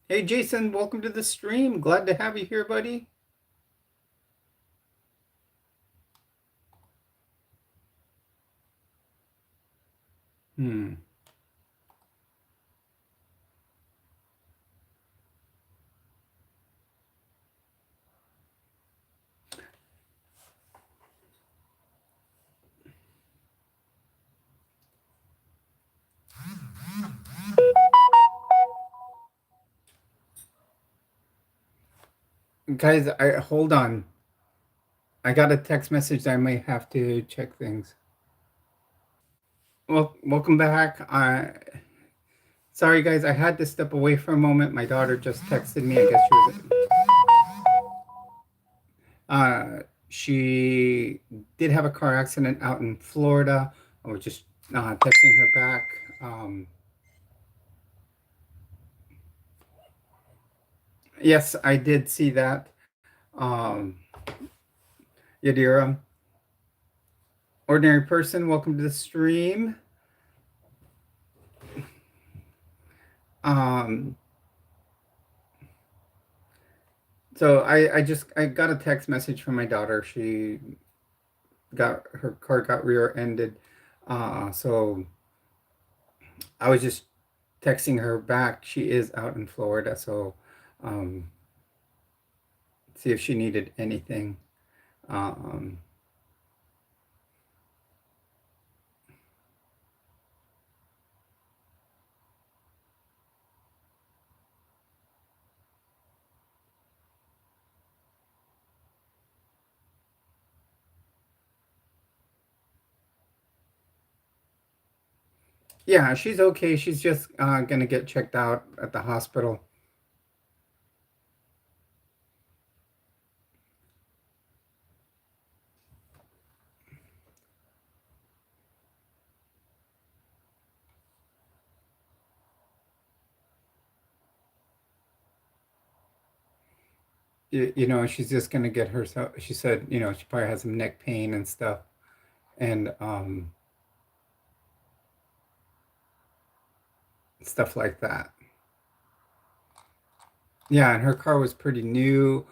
Hey Jason, welcome to the stream. Glad to have you here, buddy. Hmm. Guys, I hold on. I got a text message. I may have to check things. Well, welcome back. Sorry, guys, I had to step away for a moment. My daughter just texted me. I guess she did have a car accident out in Florida. I was just texting her back. Yes, I did see that. Um, Yadira, ordinary person, welcome to the stream. Um, so I got a text message from my daughter. She got her car got rear-ended. So I was just texting her back. She is out in Florida, so um, see if she needed anything. Um, yeah, she's okay. She's just gonna get checked out at the hospital. She's just gonna get herself. She said, she probably has some neck pain and stuff, and stuff like that. Yeah, and her car was pretty new.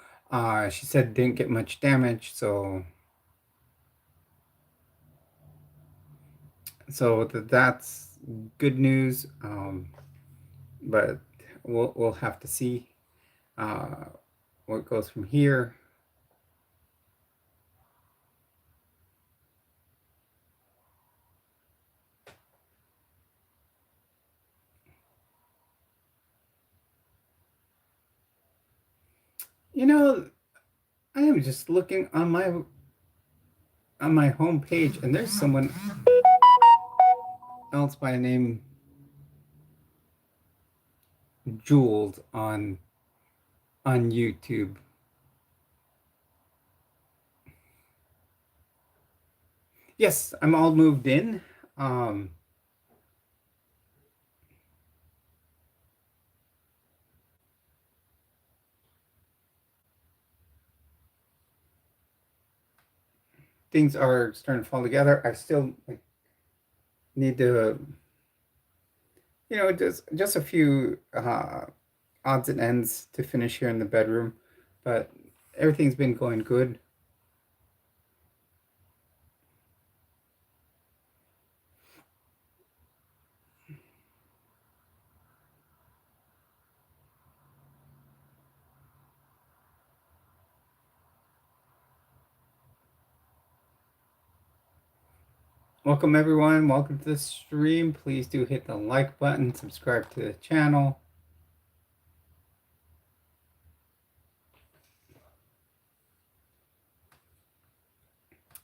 She said it didn't get much damage, so that's good news. But we'll have to see uh, what goes from here. You know, I am just looking on my home page, and there's someone else by the name Jules on YouTube. Yes, I'm all moved in. Um, Things are starting to fall together. I still like need to, just a few odds and ends to finish here in the bedroom, but everything's been going good. Welcome everyone. Welcome to the stream. Please do hit the like button, subscribe to the channel.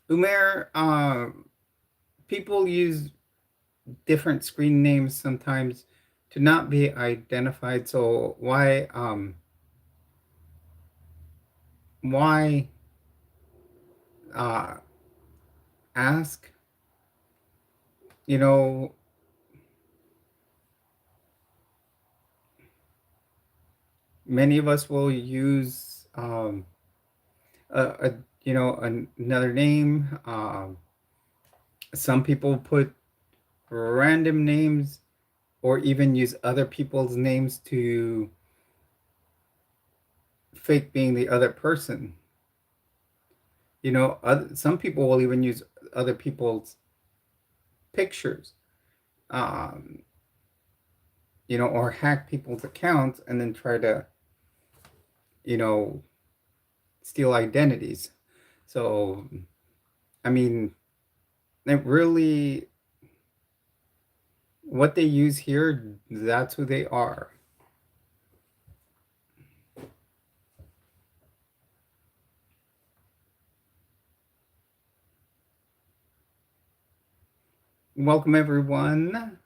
Umair, people use different screen names sometimes to not be identified. So why uh, ask? You know, many of us will use a another name. Some people put random names or even use other people's names to fake being the other person. Some people will even use other people's pictures, um, or hack people's accounts and then try to, you know, steal identities. So, I mean, it really, what they use here, that's who they are. Welcome, everyone.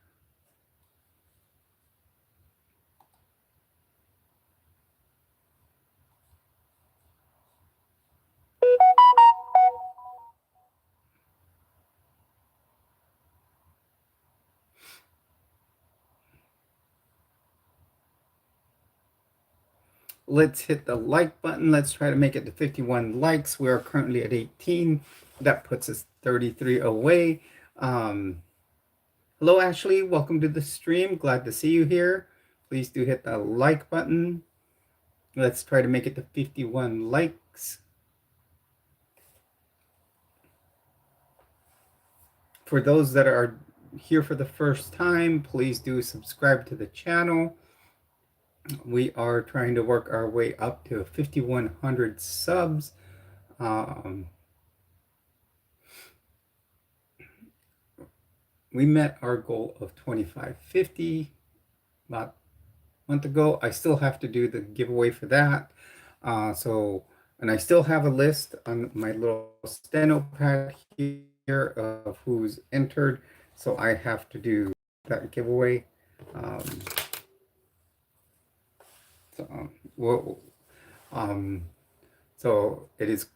Let's hit the like button. Let's try to make it to 51 likes. We are currently at 18. That puts us 33 away. Hello, Ashley. Welcome to the stream. Glad to see you here. Please do hit the like button. Let's try to make it to 51 likes. For those that are here for the first time, please do subscribe to the channel. We are trying to work our way up to 5,100 subs. We met our goal of 2,550 about a month ago. I still have to do the giveaway for that. And I still have a list on my little steno pad here of who's entered. So I have to do that giveaway. Um, so, well, so it is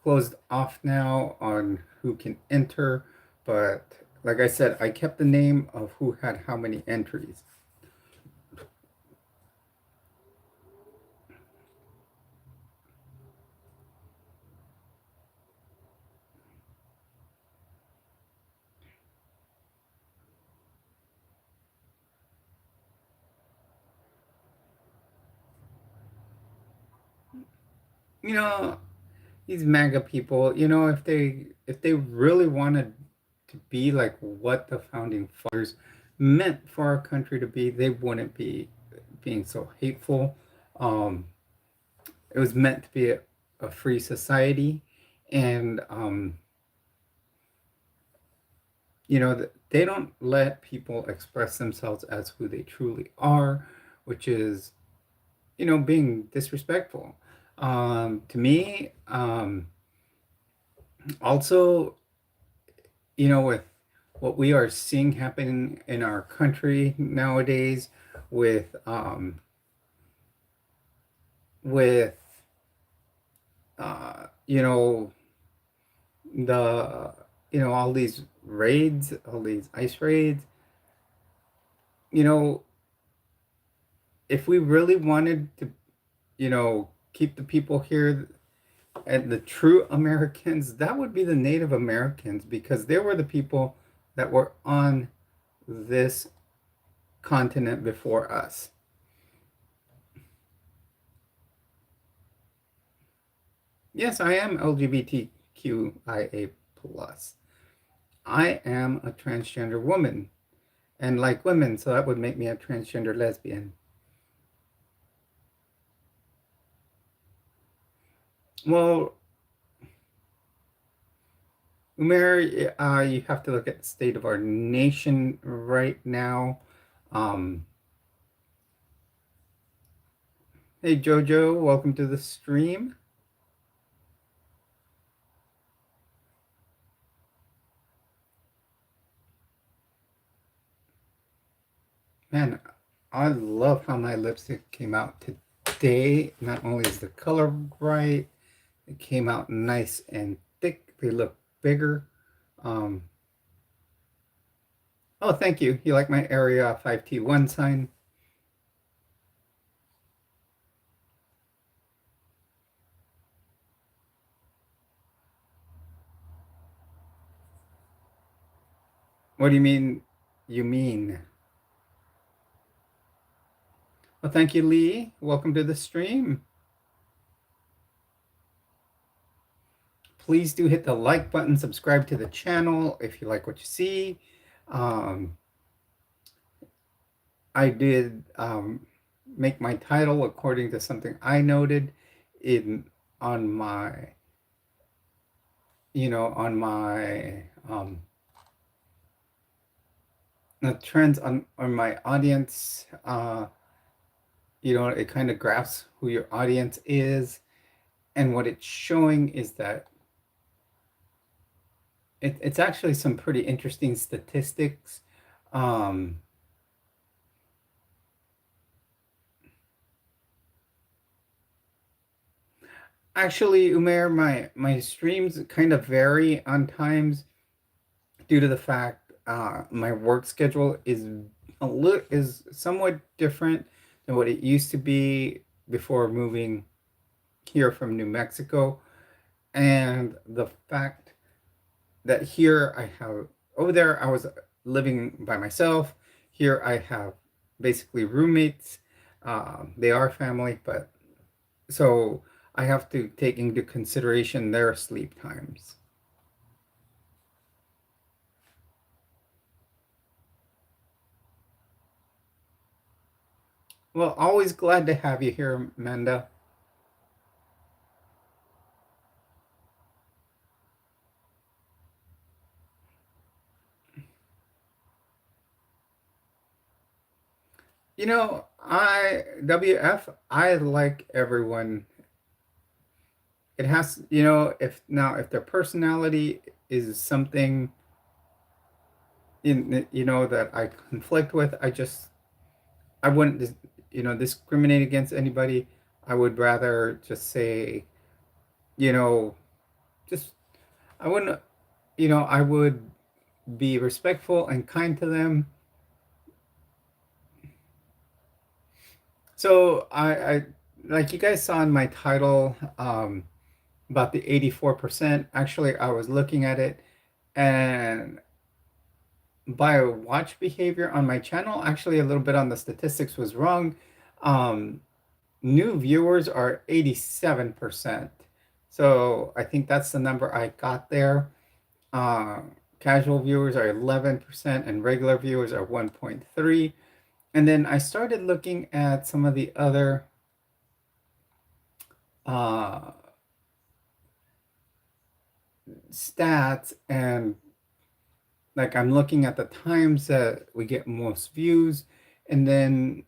closed off now on who can enter, but like I said, I kept the name of who had how many entries. You know, these MAGA people, if they really wanted to be like what the founding fathers meant for our country to be, they wouldn't be being so hateful. Um, it was meant to be a free society, and they don't let people express themselves as who they truly are, which is being disrespectful. To me, also, with what we are seeing happen in our country nowadays, with with you know the all these raids, all these ice raids, you know, if we really wanted to, keep the people here and the true Americans, that would be the Native Americans because they were the people that were on this continent before us. Yes, I am LGBTQIA plus. I am a transgender woman and like women, so that would make me a transgender lesbian. Well, Umair, you have to look at the state of our nation right now. Um, hey Jojo, welcome to the stream. Man, I love how my lipstick came out today. Not only is the color bright, it came out nice and thick. They look bigger. Um, oh, thank you. You like my Area 5T1 sign? What do you mean? You mean? Well, thank you, Lee. Welcome to the stream. Please do hit the like button, subscribe to the channel if you like what you see. Um, I did make my title according to something I noted in on my, on my the trends on my audience. It kind of graphs who your audience is, and what it's showing is that it's actually some pretty interesting statistics. Um, Actually, Umair, my streams kind of vary on times due to the fact my work schedule is somewhat different than what it used to be before moving here from New Mexico, and the fact that here I have over there I was living by myself. Here I have basically roommates. They are family, but so I have to take into consideration their sleep times. Well, always glad to have you here, Amanda. I like everyone. It has, if their personality is something that I conflict with, I wouldn't discriminate against anybody. I would rather just say, you know, just I wouldn't, I would be respectful and kind to them. So I like you guys saw in my title about the 84%. Actually, I was looking at it and by watch behavior on my channel, actually a little bit on the statistics was wrong. Um, New viewers are 87%. So I think that's the number I got there. Uh, Casual viewers are 11% and regular viewers are 1.3. And then I started looking at some of the other uh, stats, and like I'm looking at the times that we get most views, and then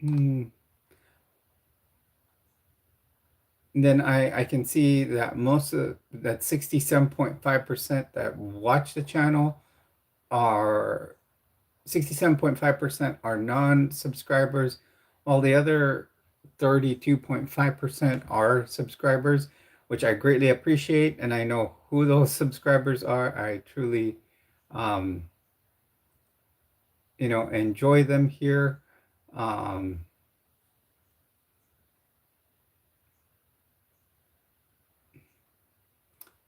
mm, then I can see that most of that 67.5% that watch the channel are 67.5% are non-subscribers, while the other 32.5% are subscribers, which I greatly appreciate, and I know who those subscribers are. I truly, um, enjoy them here. Um,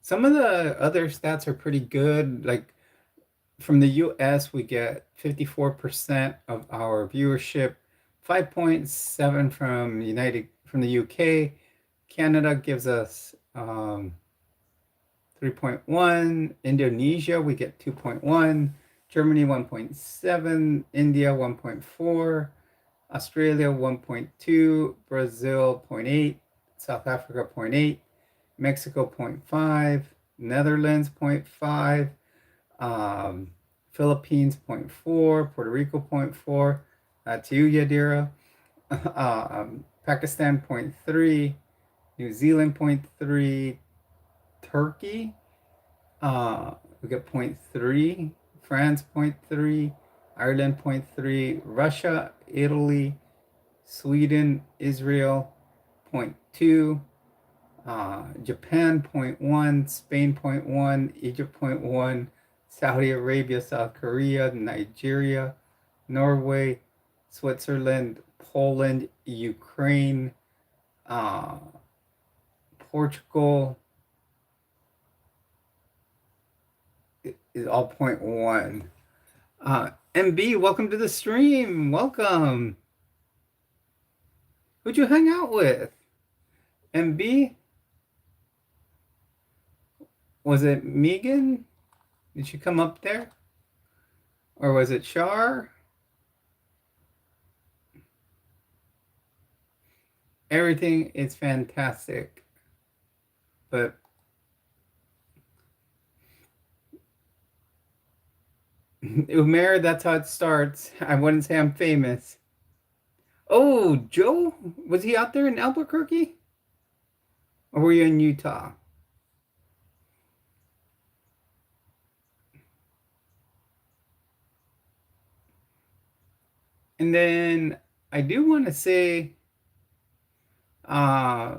some of the other stats are pretty good. Like from the US, we get 54% of our viewership, 5.7 from the UK. Canada gives us 3.1. Indonesia, we get 2.1. Germany, 1.7. India, 1.4. Australia, 1.2. Brazil, zero point 0.8. South Africa, zero point 0.8. Mexico, zero point 0.5. Netherlands, zero point 0.5. Philippines, zero point 0.4. Puerto Rico, zero point 0.4. To you, Yadira. Pakistan, zero point 0.3. New Zealand, zero point 0.3. Turkey, we get zero point 0.3, France 0.3, Ireland 0.3, Russia, Italy, Sweden, Israel 0.2, Japan 0.1, Spain 0.1, Egypt 0.1, Saudi Arabia, South Korea, Nigeria, Norway, Switzerland, Poland, Ukraine, uh, Portugal is all 0.1. MB, welcome to the stream. Welcome. Who'd you hang out with? MB? Was it Megan? Did she come up there? Or was it Shar? Everything is fantastic. But Umair, that's how it starts. I wouldn't say I'm famous. Oh, Joe? Was he out there in Albuquerque? Or were you in Utah? And then I do want to say, uh,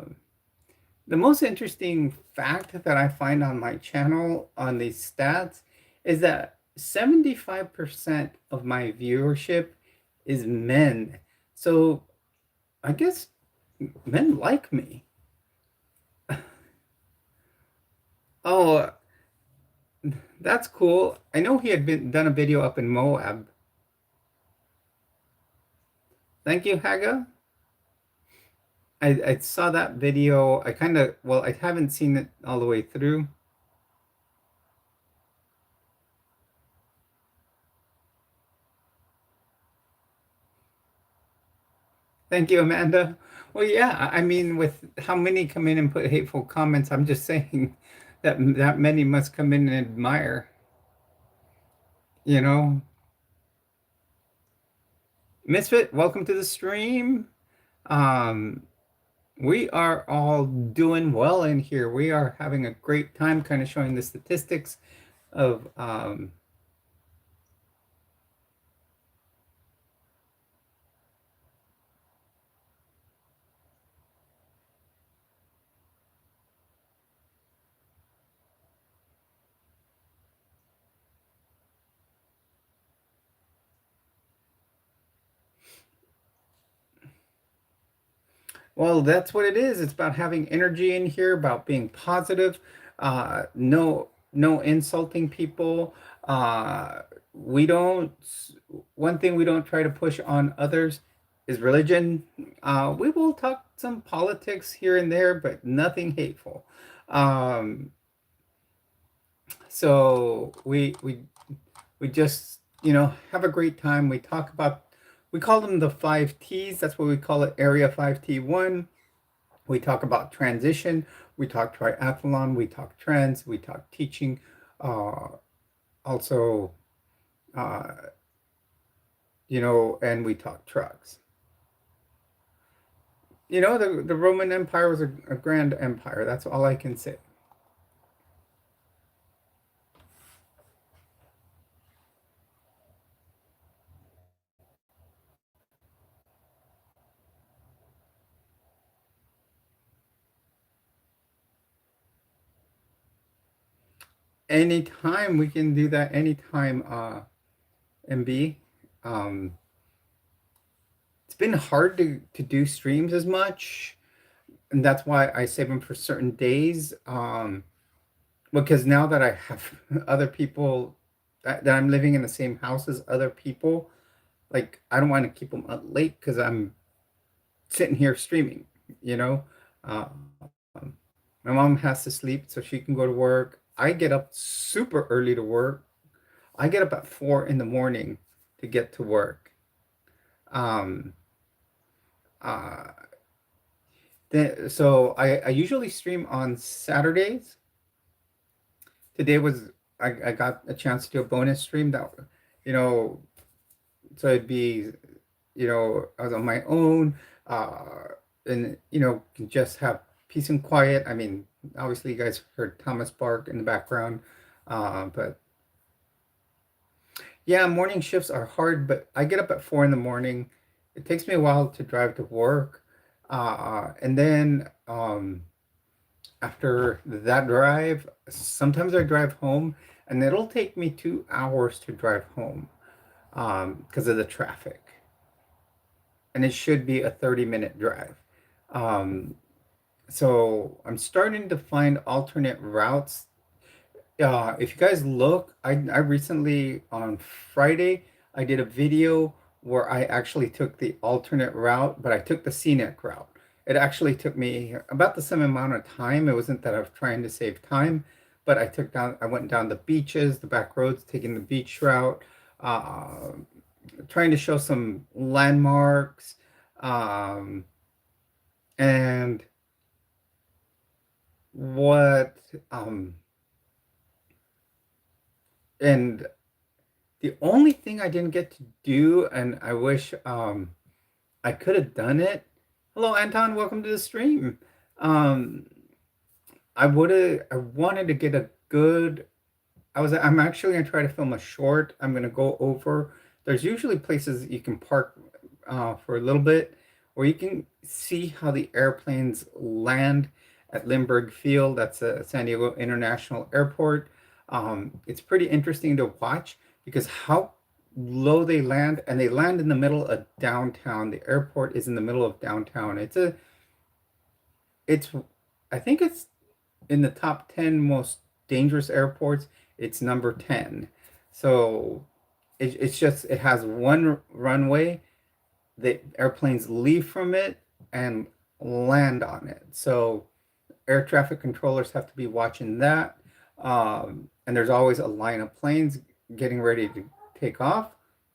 the most interesting fact that I find on my channel on these stats is that 75% of my viewership is men. So I guess men like me. Oh, that's cool. I know he had been done a video up in Moab. Thank you, Haga. I saw that video. Well, I haven't seen it all the way through. Thank you, Amanda. Well, yeah, I mean, with how many come in and put hateful comments, I'm just saying that many must come in and admire, you know. Misfit, welcome to the stream. Um, we are all doing well in here. We are having a great time kind of showing the statistics of well, that's what it is. It's about having energy in here, about being positive, no insulting people. We don't, one thing we don't try to push on others is religion. We will talk some politics here and there, but nothing hateful. Um, so we just, have a great time. We call them the five T's. That's what we call it, Area 5T1. We talk about transition, we talk triathlon, we talk trends, we talk teaching, uh, also, uh, and we talk trucks. the Roman Empire was a grand empire. That's all I can say. Anytime we can do that. Anytime, MB. Um, it's been hard to do streams as much, and that's why I save them for certain days. Because now that I have other people that I'm living in the same house as other people, like I don't want to keep them up late because I'm sitting here streaming, you know. Um, my mom has to sleep so she can go to work. I get up super early to work. I get up at 4 in the morning to get to work. Um, uh, so I usually stream on Saturdays. Today was I got a chance to do a bonus stream that, you know, so it'd be, I was on my own, uh, and can just have peace and quiet. I mean, obviously, you guys heard Thomas bark in the background, but yeah, morning shifts are hard. But I get up at 4 in the morning. It takes me a while to drive to work, and then after that drive, sometimes I drive home, and it'll take me 2 hours to drive home because of the traffic. And it should be a 30-minute drive. Um, so I'm starting to find alternate routes. If you guys look, I recently on Friday I did a video where I actually took the alternate route, but I took the scenic route. It actually took me about the same amount of time. It wasn't that I was trying to save time, but I went down the beaches, the back roads, taking the beach route, uh, trying to show some landmarks, um, and what, and the only thing I didn't get to do, and I wish I could have done it. Hello, Anton. Welcome to the stream. Um, I wanted to get a good. I'm actually gonna try to film a short. I'm gonna go over. There's usually places that you can park for a little bit, or you can see how the airplanes land at Lindbergh Field. That's a San Diego International Airport. It's pretty interesting to watch because how low they land, and they land in the middle of downtown. The airport is in the middle of downtown. It's, I think it's in the top 10 most dangerous airports. It's number 10. So it's just, it has one runway. The airplanes leave from it and land on it. So air traffic controllers have to be watching that. And there's always a line of planes getting ready to take off.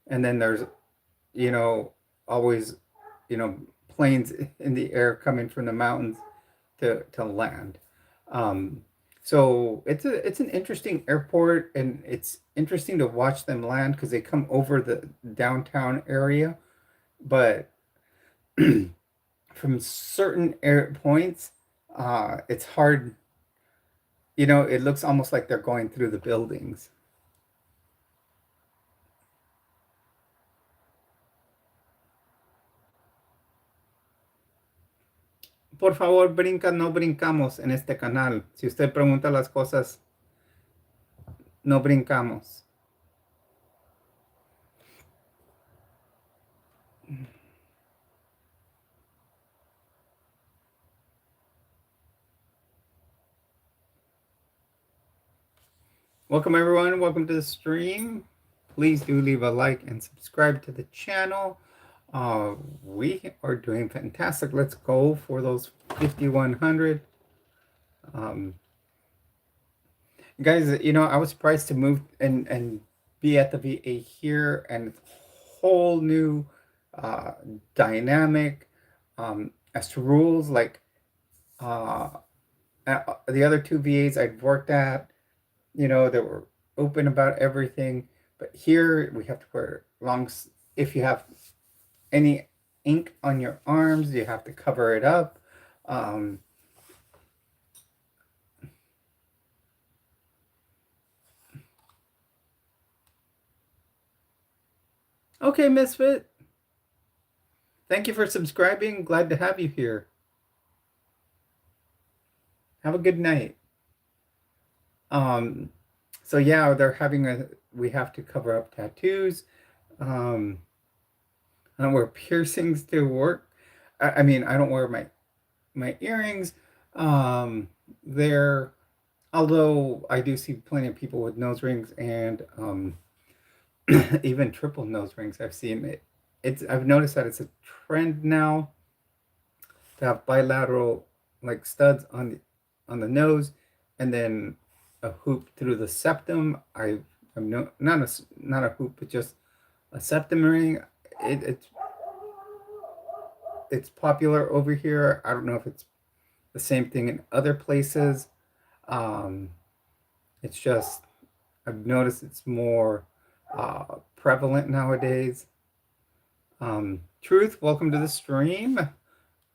And then there's, you know, always, you know, planes in the air coming from the mountains to land. Um, so it's an interesting airport, and it's interesting to watch them land because they come over the downtown area, but from certain air points, it's hard. It looks almost like they're going through the buildings. Por favor, brinca, no brincamos en este canal. Si usted pregunta las cosas, no brincamos. Welcome everyone. Welcome to the stream. Please do leave a like and subscribe to the channel. We are doing fantastic. Let's go for those 5,100. Guys, I was surprised to move and be at the VA here, and whole new uh, dynamic as to rules. Like the other two VAs I'd worked at, they were open about everything. But here we have to wear if you have any ink on your arms, you have to cover it up. Um, okay, Misfit. Thank you for subscribing. Glad to have you here. Have a good night. Um, so yeah, they're having a. We have to cover up tattoos. Um, I don't wear piercings to work. I mean, I don't wear my earrings. They're although I do see plenty of people with nose rings and even triple nose rings. I've seen it. I've noticed that it's a trend now to have bilateral like studs on the nose, and then a hoop through the septum. I'm no not a hoop, but just a septum ring. It, it's it's popular over here. I don't know if it's the same thing in other places. Um, it's just I've noticed it's more prevalent nowadays. Truth, welcome to the stream.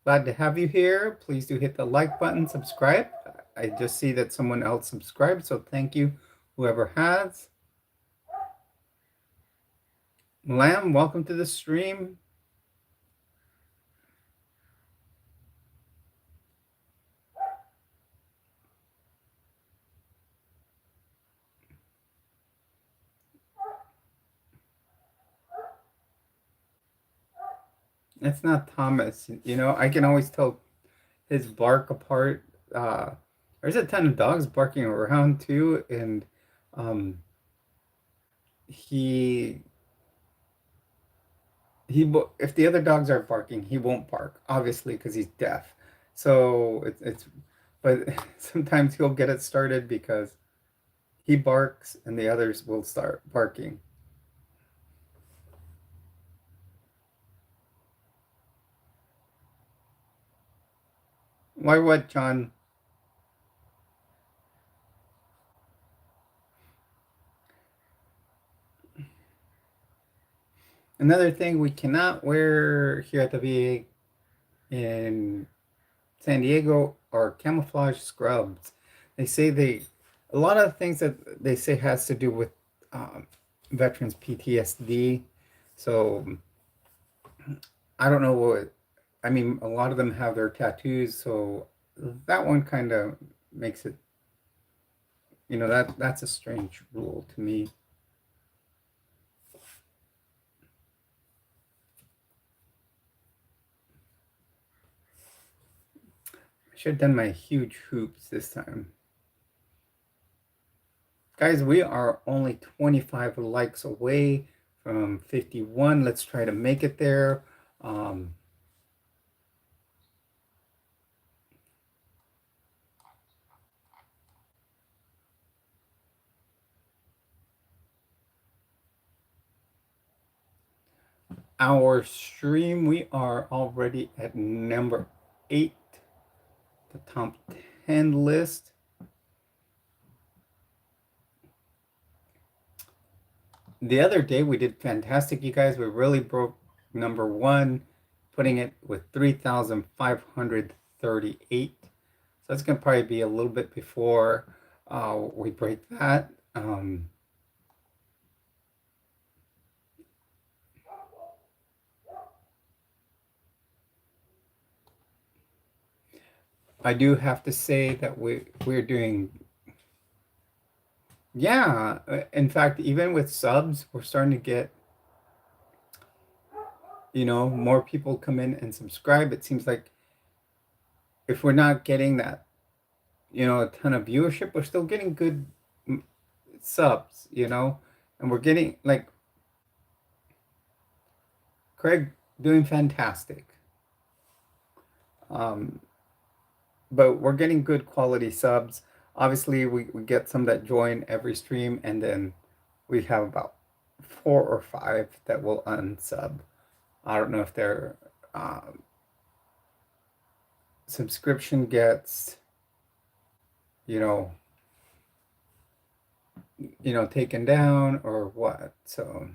Glad to have you here. Please do hit the like button, subscribe. I just see that someone else subscribed, so thank you, whoever has. Lamb, welcome to the stream. It's not Thomas. You know, I can always tell his bark apart. There's a ton of dogs barking around too, and um, he if the other dogs are barking, he won't bark, obviously, because he's deaf. So it's but sometimes he'll get it started because he barks and the others will start barking. Why what, John? Another thing we cannot wear here at the VA in San Diego are camouflage scrubs. They say a lot of things that they say has to do with um, veterans PTSD. So I don't know what, I mean, a lot of them have their tattoos, so that one kind of makes it, that's a strange rule to me. I should have done my huge hoops this time. Guys, we are only 25 likes away from 51. Let's try to make it there. Um, our stream, we are already at number 8, the top 10 list. The other day we did fantastic, you guys. We really broke number 1, putting it with 3,538. So that's going to probably be a little bit before we break that. I do have to say that we're doing, yeah. In fact, even with subs, we're starting to get, more people come in and subscribe. It seems like if we're not getting that, a ton of viewership, we're still getting good subs, and we're getting like Craig doing fantastic. Um, but we're getting good quality subs. Obviously, we get some that join every stream, and then we have about 4 or 5 that will unsub. I don't know if their subscription gets, you know, taken down or what. So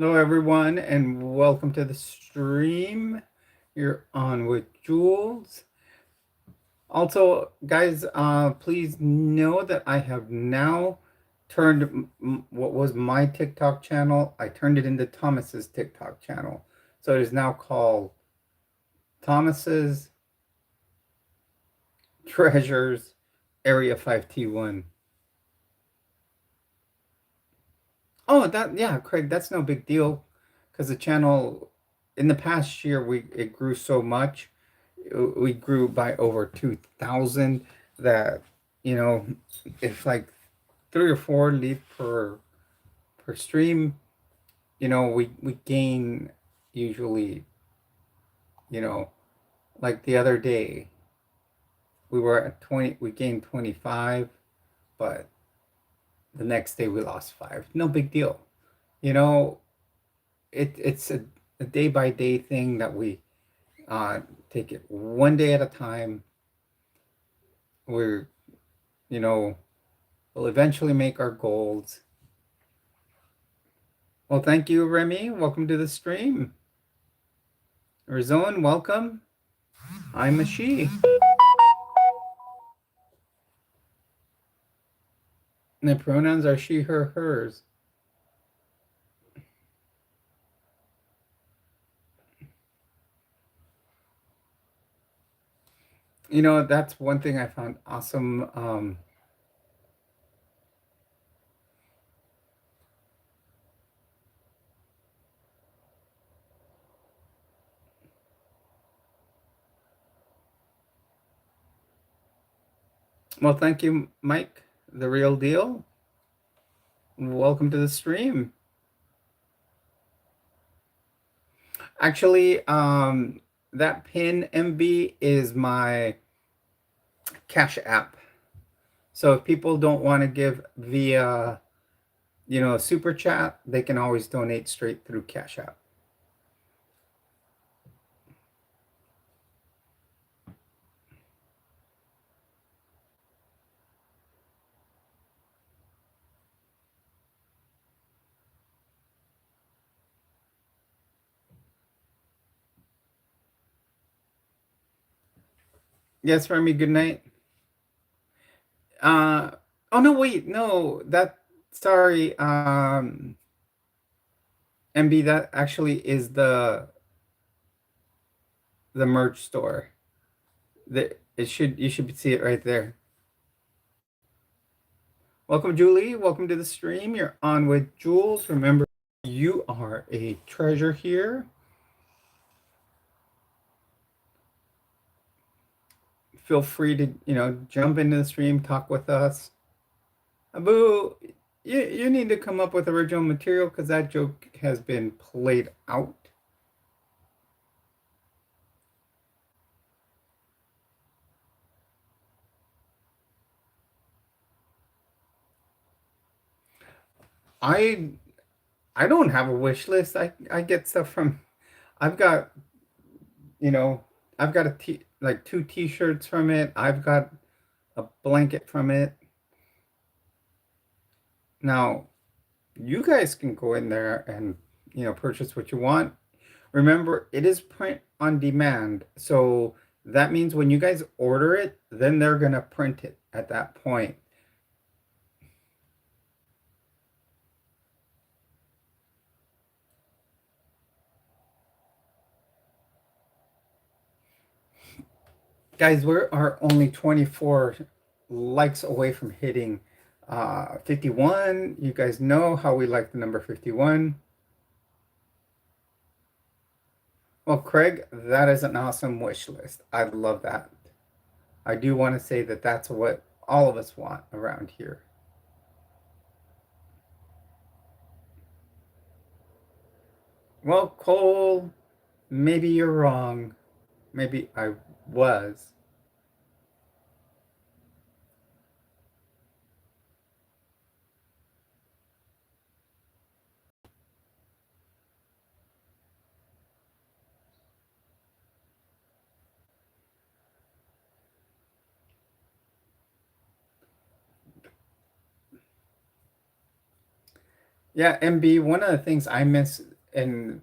Hello, everyone, and welcome to the stream. You're on with Jules. Also, guys, please know that I have now turned what was my TikTok channel, I turned it into Thomas's TikTok channel. So it is now called Thomas's Treasures Area 5T1. Oh, yeah, Craig, that's no big deal because the channel in the past year it grew so much. We grew by over 2,000 that, you know, if like three or four leave per stream, we gain usually, you know, like the other day we were at 20, we gained 25, but the next day we lost five. No big deal. You know, it's a day by day thing that we uh, take it one day at a time. We're, you know, we'll eventually make our goals. Well, thank you, Remy. Welcome to the stream. Rizone, welcome. I'm a she. And the pronouns are she, her, hers. You know, that's one thing I found awesome. Well, thank you, Mike, the real deal. Welcome to the stream. Actually, that pin MB is my Cash App. So if people don't want to give via, super chat, they can always donate straight through Cash App. Yes, Remy, good night. Uh, oh no, wait, no, sorry, MB, that actually is the merch store. You should see it right there. Welcome, Julie. Welcome to the stream. You're on with Jules. Remember, you are a treasure here. Feel free to, jump into the stream, talk with us. Abu, you need to come up with original material because that joke has been played out. I I don't have a wish list. I get stuff from I've got, you know, I've got like two t-shirts from it. I've got a blanket from it. Now, you guys can go in there and, purchase what you want. Remember, it is print on demand. So that means when you guys order it, then they're going to print it at that point. Guys, we are only 24 likes away from hitting 51. You guys know how we like the number 51. Well, Craig, that is an awesome wish list. I love that. I do want to say that that's what all of us want around here. Well, Cole, maybe you're wrong. Maybe I was. Yeah, MB, one of the things I miss, and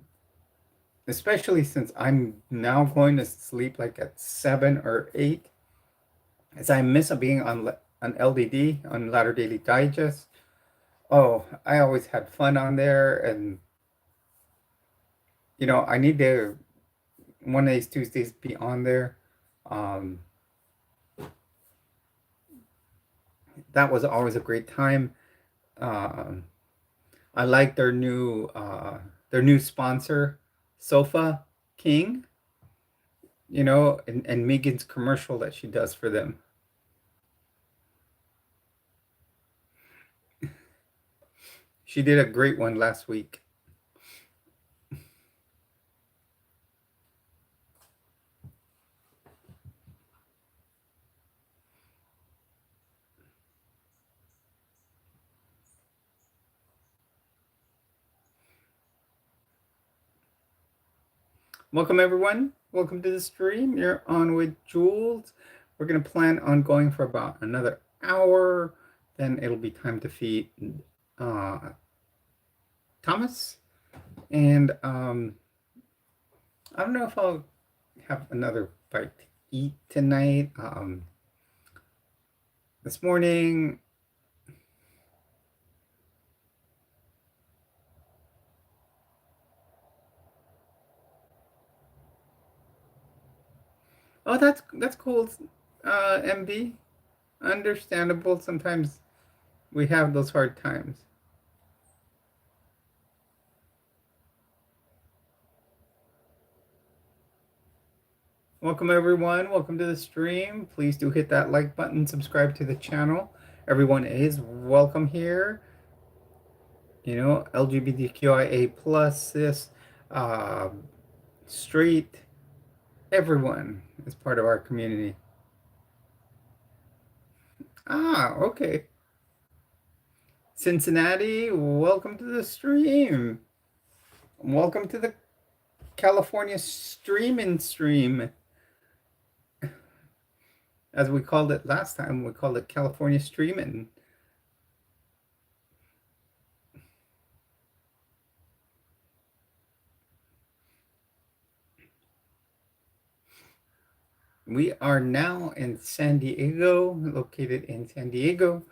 especially since I'm now going to sleep like at 7 or 8, is I miss being on LDD, on Latter Daily Digest. Oh, I always had fun on there, and I need to one of these Tuesdays be on there. Um, that was always a great time. Um, I like their new sponsor, Sofa King, and Megan's commercial that she does for them. She did a great one last week. Welcome everyone. Welcome to the stream. You're on with Jules. We're gonna plan on going for about another hour. Then it'll be time to feed uh, Thomas. And I don't know if I'll have another bite to eat tonight. This morning, oh, that's cool. MB, understandable. Sometimes we have those hard times. Welcome everyone. Welcome to the stream. Please do hit that like button, subscribe to the channel. Everyone is welcome here. LGBTQIA plus, cis, uh, straight, everyone is part of our community. Ah, okay. Cincinnati, welcome to the stream. Welcome to the California stream. As we called it last time, we called it California Streamin'. We are now in San Diego, located in San Diego,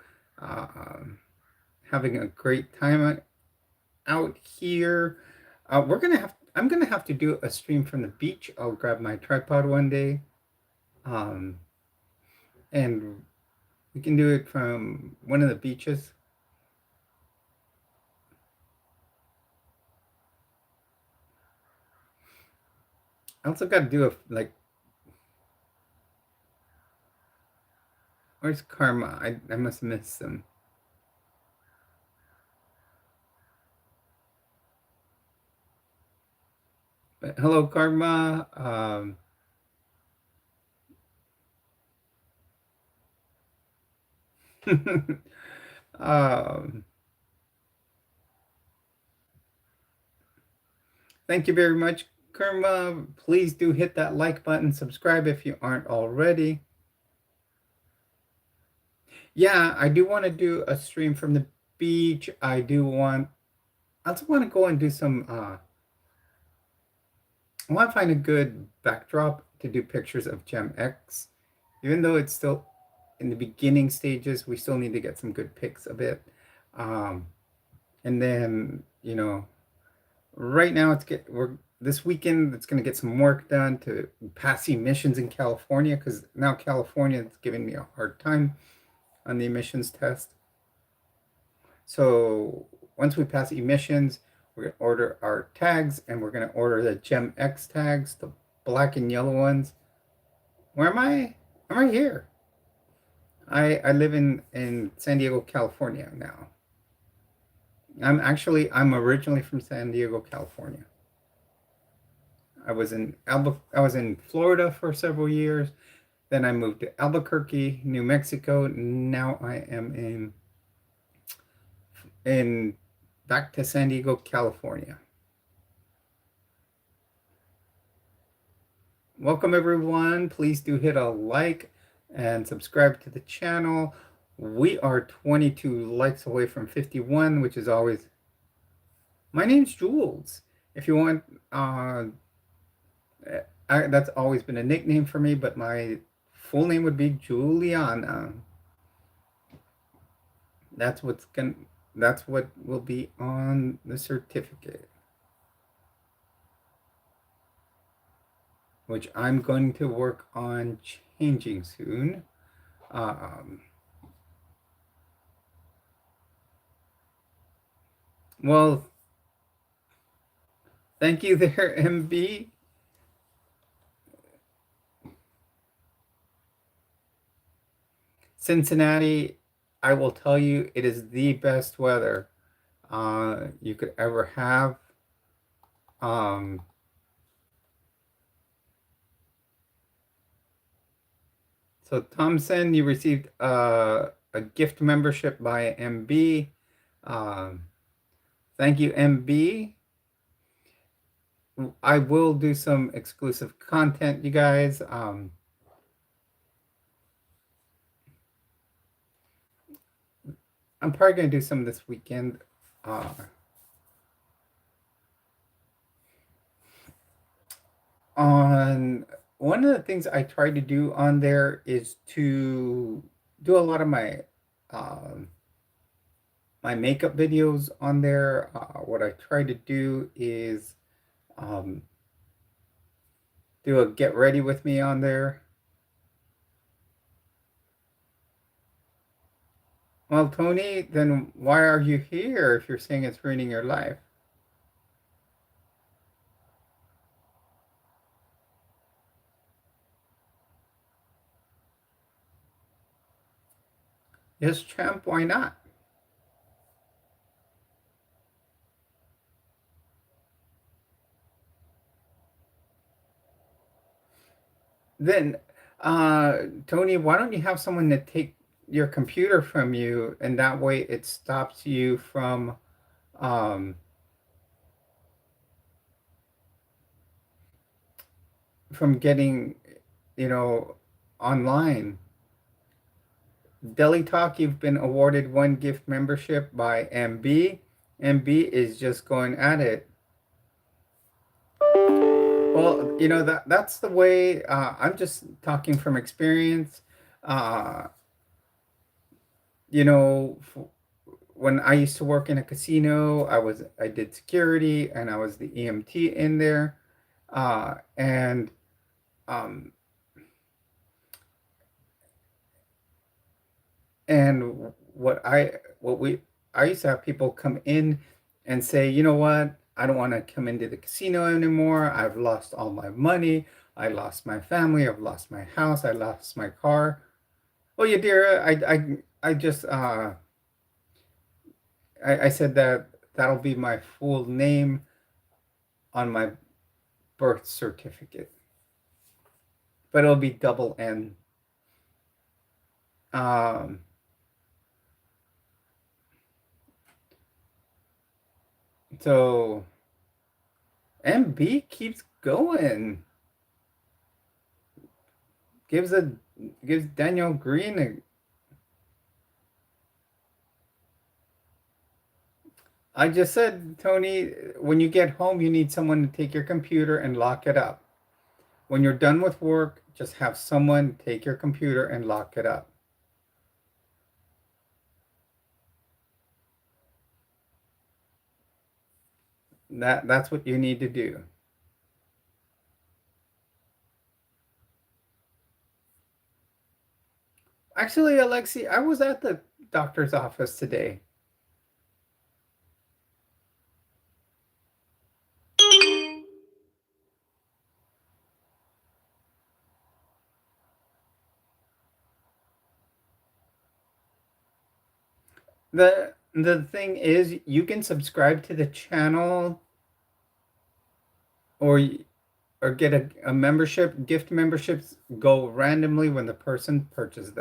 having a great time out here. I'm gonna have to do a stream from the beach. I'll grab my tripod one day, um, and we can do it from one of the beaches. I also got to do where's Karma? I must have missed them. But hello, Karma. um, Thank you very much, Karma. Please do hit that like button, subscribe if you aren't already. Yeah, I do want to do a stream from the beach. I also want to go and do some, I want to find a good backdrop to do pictures of Gem X. Even though it's still in the beginning stages, we still need to get some good pics of it. Um, and then, right now we're this weekend it's going to get some work done to pass emissions in California, because now California is giving me a hard time on the emissions test. So once we pass emissions, we're going to order our tags, and we're going to order the Gem X tags, the black and yellow ones. Where am I? I'm right here. I live in San Diego, California now. I'm originally from San Diego, California. I was in Florida for several years. Then I moved to Albuquerque, New Mexico. Now I am in back to San Diego, California. Welcome everyone. Please do hit a like and subscribe to the channel. We are 22 likes away from 51, which is always My name's Jules. If you want, that's always been a nickname for me, but my full name would be Juliana. That's what's going that's what will be on the certificate, which I'm going to work on changing soon. Um, well, thank you there, MB. Cincinnati, I will tell you, it is the best weather you could ever have. Um, so Thompson, you received a gift membership by MB. Um, thank you, MB. I will do some exclusive content, you guys. I'm probably going to do some this weekend. Uh, on one of the things I try to do on there is to do a lot of um, my makeup videos on there. What I try to do is um, do a get ready with me on there. Well, Tony, then why are you here if you're saying it's ruining your life? Yes, champ, why not? Then, Tony, why don't you have someone to take your computer from you, and that way it stops you um, from getting, you know, online. Deli Talk, you've been awarded one gift membership by MB. MB is just going at it. Well, that's the way. I'm just talking from experience. Uh, you know, when I used to work in a casino, I did security and I was the EMT in there. And um, and what we I used to have people come in and say, you know what, I don't want to come into the casino anymore. I've lost all my money. I lost my family. I've lost my house. I lost my car. Well, you dear, I just I said that that'll be my full name on my birth certificate, but it'll be double N. Um, so MB keeps going. Gives a gives Daniel Green a. I just said, Tony, when you get home, you need someone to take your computer and lock it up. When you're done with work, just have someone take your computer and lock it up. That's what you need to do. Actually, Alexi, I was at the doctor's office today. The thing is, you can subscribe to the channel or or get a membership. Gift memberships go randomly when the person purchases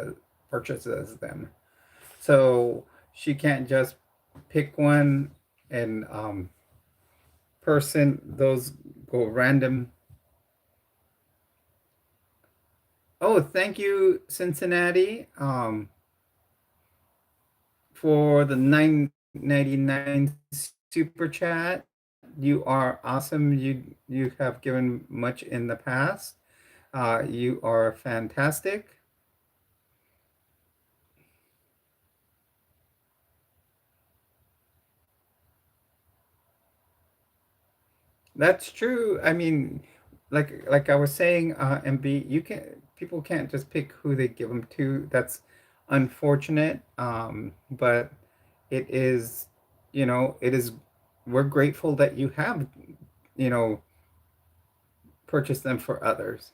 them. So she can't just pick one and person, those go random. Oh, thank you, Cincinnati, for the 9.99 super chat. You are awesome. You have given much in the past. You are fantastic. That's true. I mean, like I was saying, MB, you can people can't just pick who they give them to. That's unfortunate. But it is, it is. We're grateful that you have, you know, purchased them for others.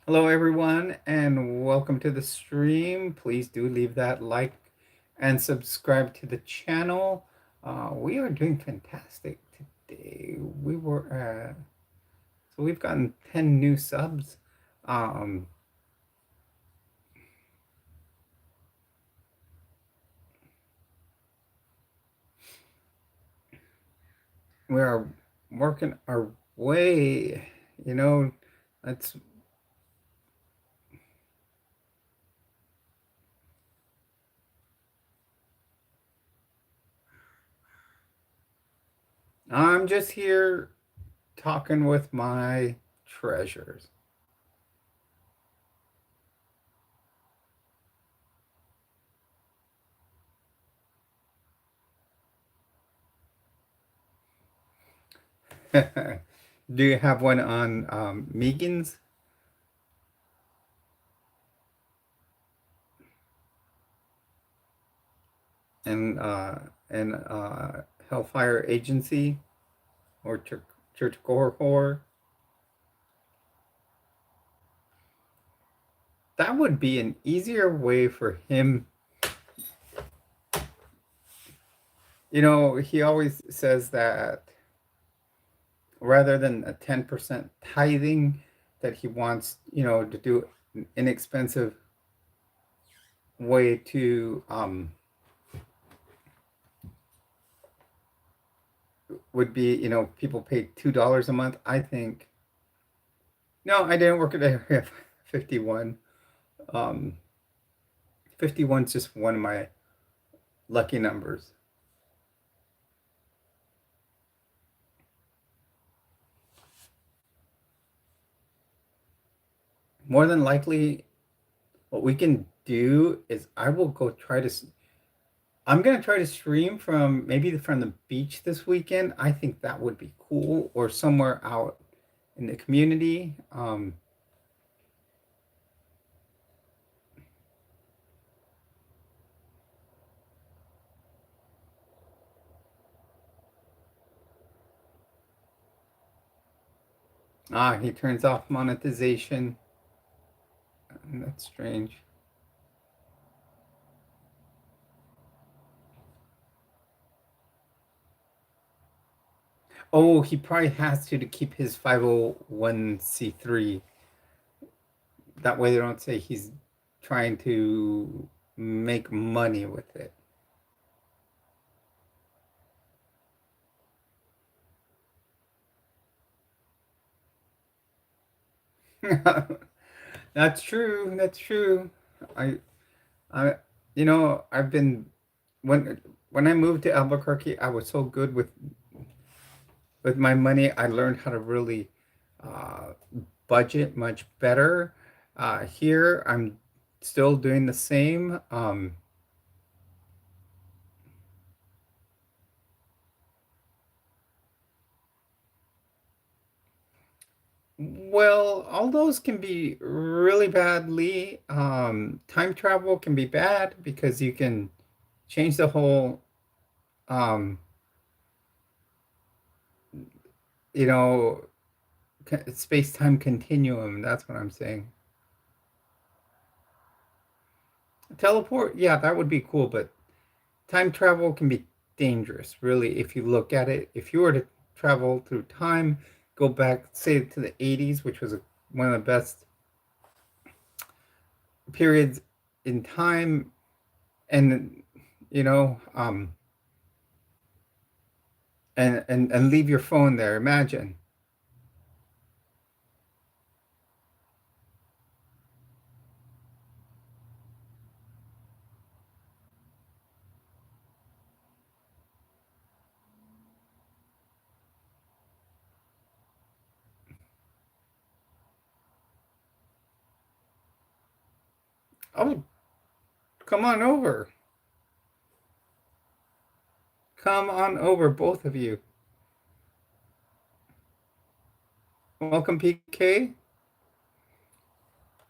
Hello, everyone, and welcome to the stream. Please do leave that like and subscribe to the channel. We are doing fantastic today. So we've gotten 10 new subs. Um, we are working our way, you know, that's I'm just here talking with my treasures. Do you have one on Megan's and Hellfire Agency or Church Horror? That would be an easier way for him. He always says that rather than a 10% tithing, that he wants, to do an inexpensive way to would be, people pay $2 a month. I think no, I didn't work at Area 51. Um 51's just one of my lucky numbers. More than likely, what we can do is I will go try to. I'm gonna try to stream from maybe from the beach this weekend. I think that would be cool, or somewhere out in the community. He turns off monetization. That's strange. Oh, he probably has to keep his 501c3. That way they don't say he's trying to make money with it. That's true. That's true. I, I, I've been when I moved to Albuquerque, I was so good with my money. I learned how to really uh, budget much better. Here, I'm still doing the same. Well, all those can be really badly. Time travel can be bad because you can change the whole, um, you know, space-time continuum. That's what I'm saying. Teleport, yeah, that would be cool, but time travel can be dangerous, really, if you look at it. If you were to travel through time, go back, say, to the 80s, which was one of the best periods in time, and, you know, um, and leave your phone there. Imagine. Oh, come on over. Come on over, both of you. Welcome, PK.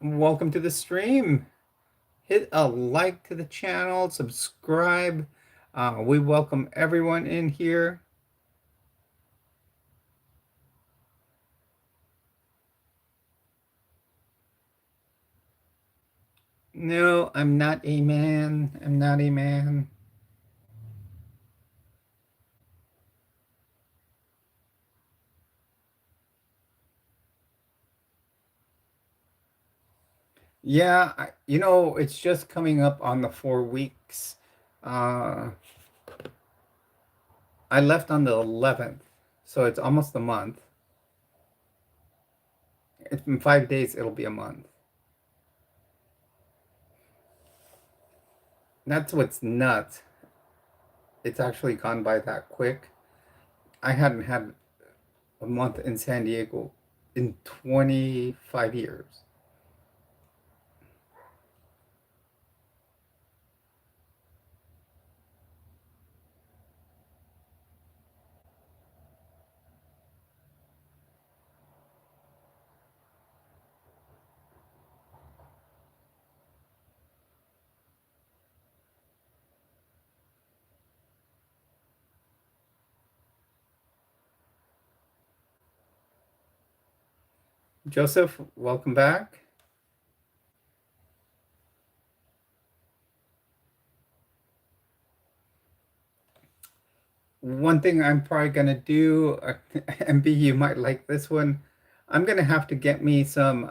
Welcome to the stream. Hit a like to the channel, subscribe. We welcome everyone in here. No, I'm not a man. I'm not a man. Yeah, it's just coming up on the 4 weeks. Uh, I left on the 11th, so it's almost a month. In 5 days, it'll be a month. That's what's nuts. It's actually gone by that quick. I hadn't had a month in San Diego in 25 years. Joseph, welcome back. One thing I'm probably gonna do, MB, you might like this one. I'm gonna have to get me some,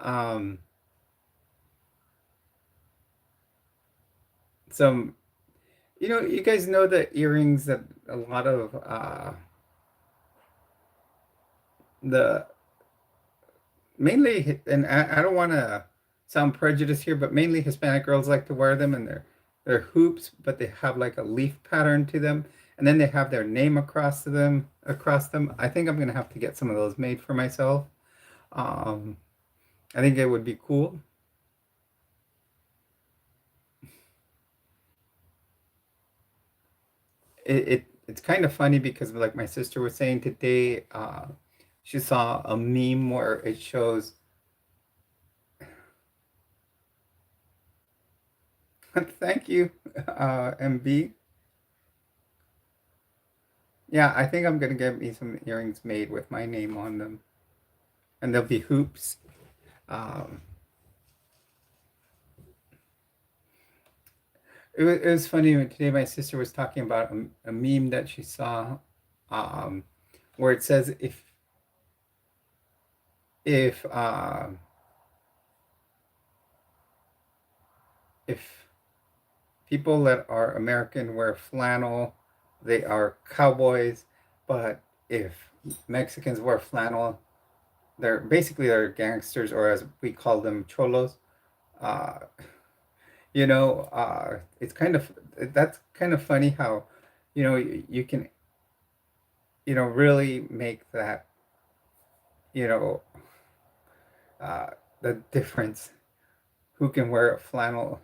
you guys know the earrings that a lot of the mainly, and I don't want to sound prejudiced here, but mainly Hispanic girls like to wear them, and they're hoops, but they have like a leaf pattern to them, and then they have their name across them. I think I'm gonna have to get some of those made for myself. Um, I think it would be cool. It's kind of funny because like my sister was saying today, she saw a meme where it shows. Thank you, MB. Yeah, I think I'm gonna get me some earrings made with my name on them, and they'll be hoops. Um, it was funny when today my sister was talking about a meme that she saw, um, where it says if people that are American wear flannel, they are cowboys, but if Mexicans wear flannel, they're gangsters, or as we call them, cholos. Uh, it's kind of that's kind of funny how, you can, really make that, you know, uh, the difference. Who can wear a flannel,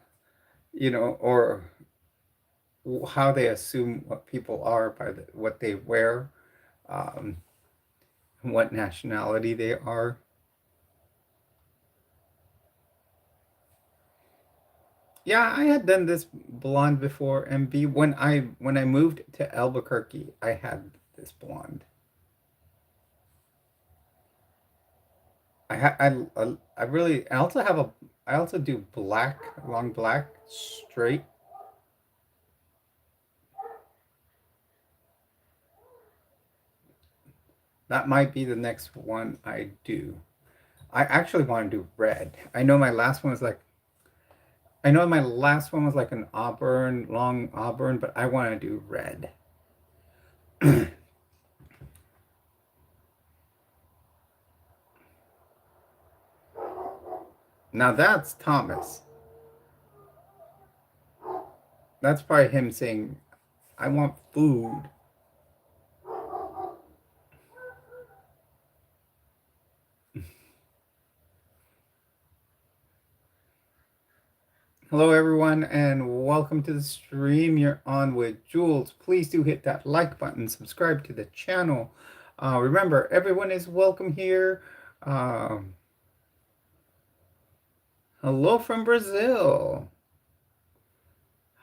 or how they assume what people are by what they wear, um, what nationality they are. Yeah, I had done this blonde before, MB. When I moved to Albuquerque, I had this blonde. I really I also do black, long black, straight. That might be the next one I do. I actually want to do red. I know my last one was like an auburn, long auburn, but I want to do red. Now that's Thomas. That's probably him saying, I want food. Hello, everyone, and welcome to the stream. You're on with Jules. Please do hit that like button, subscribe to the channel. Remember, everyone is welcome here. Um, Hello from Brazil.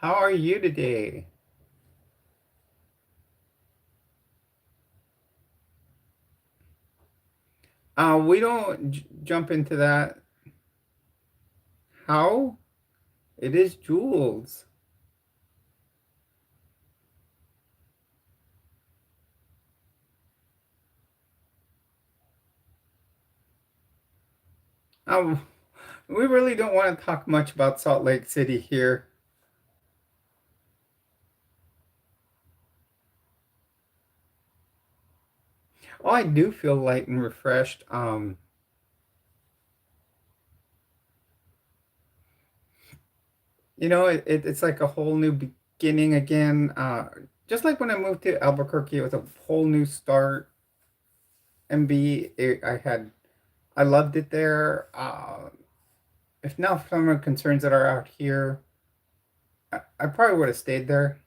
How are you today? We don't jump into that. How? It is Jules. Um, we really don't want to talk much about Salt Lake City here. Oh, I do feel light and refreshed. It's like a whole new beginning again. Just like when I moved to Albuquerque, it was a whole new start. MB, I loved it there. If not for some of the concerns that are out here, I probably would have stayed there.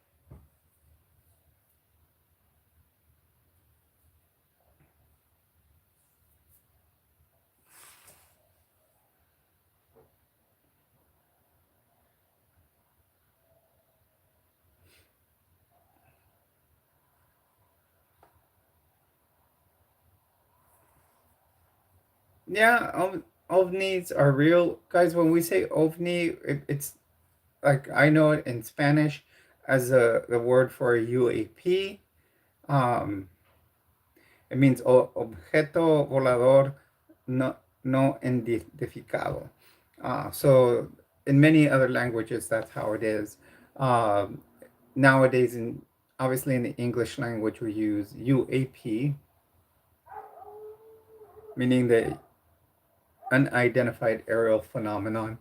Yeah, ovnis are real, guys. When we say ovni, it's like I know it in Spanish as the word for a UAP. Um, it means objeto volador no identificado. So in many other languages, that's how it is. Um, Nowadays, obviously in the English language, we use UAP, meaning the unidentified aerial phenomenon.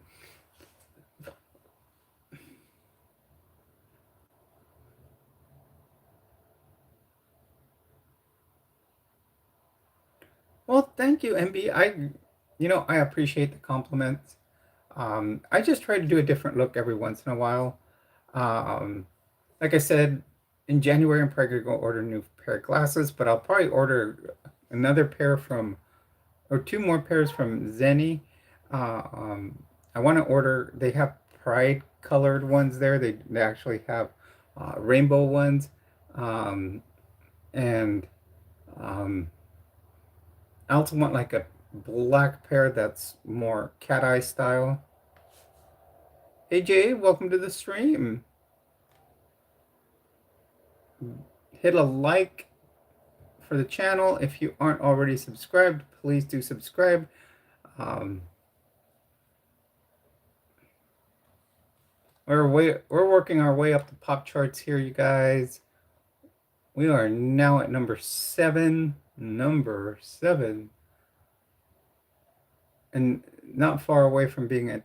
Well, thank you, MB. I appreciate the compliments. I just try to do a different look every once in a while. Um, like I said, in January, I'm probably gonna go order a new pair of glasses, but I'll probably order another pair from, or two more pairs from Zenny. I want to order. They have pride colored ones there. They actually have rainbow ones, um, and um, I also want like a black pair that's more cat eye style. Hey Jay, welcome to the stream. Hit a like for the channel. If you aren't already subscribed, please do subscribe. Um, we're working our way up the pop charts here, you guys. We are now at number seven. Number seven. And not far away from being at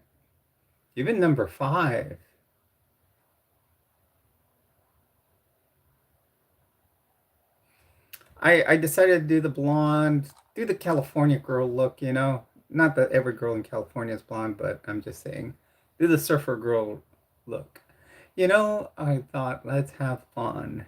even number five. I decided to do the blonde, do the California girl look, you know. Not that every girl in California is blonde, but I'm just saying, do the surfer girl look. I thought, let's have fun.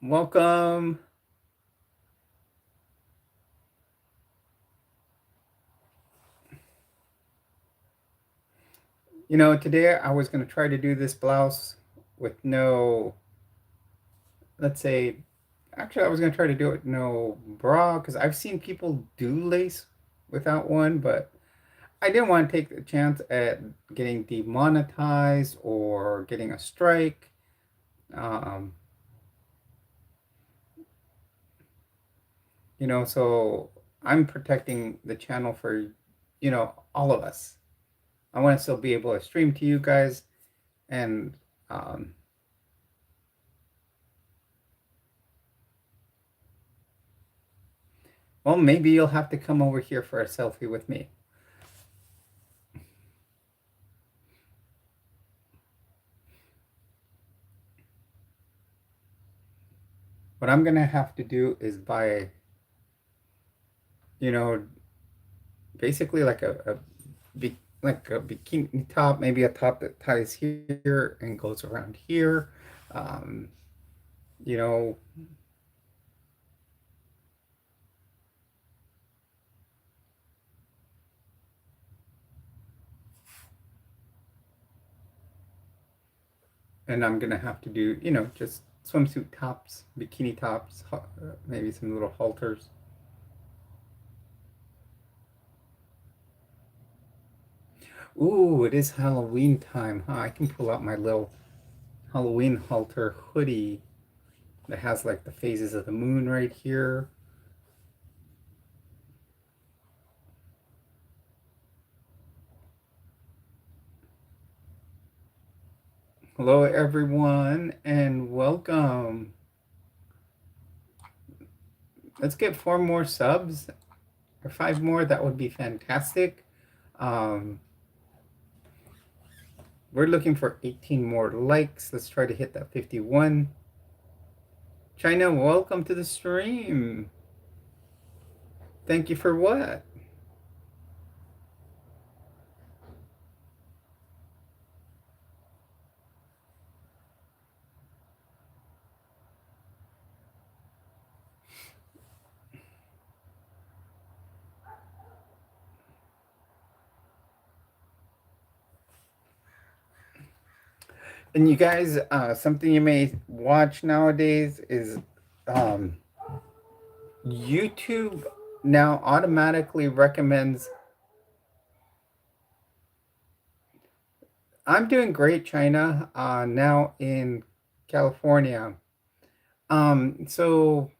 Welcome. Today I was going to try to do this blouse with no, let's say, actually, I was going to try to do it no bra because I've seen people do lace without one, but I didn't want to take the chance at getting demonetized or getting a strike. Um, so I'm protecting the channel for, all of us. I want to still be able to stream to you guys, and um, well, maybe you'll have to come over here for a selfie with me. What I'm gonna have to do is buy, you know, basically like a bikini top, maybe a top that ties here and goes around here. Um, you know, and I'm gonna have to do, just swimsuit tops, bikini tops, maybe some little halters. Ooh, it is Halloween time, huh? I can pull out my little Halloween halter hoodie that has like the phases of the moon right here. Hello, everyone, and welcome. Let's get 4 more subs or 5 more. That would be fantastic. Um, we're looking for 18 more likes. Let's try to hit that 51. China, welcome to the stream. Thank you for what? And you guys, something you may watch nowadays is YouTube now automatically recommends. I'm doing great, China, now in California. So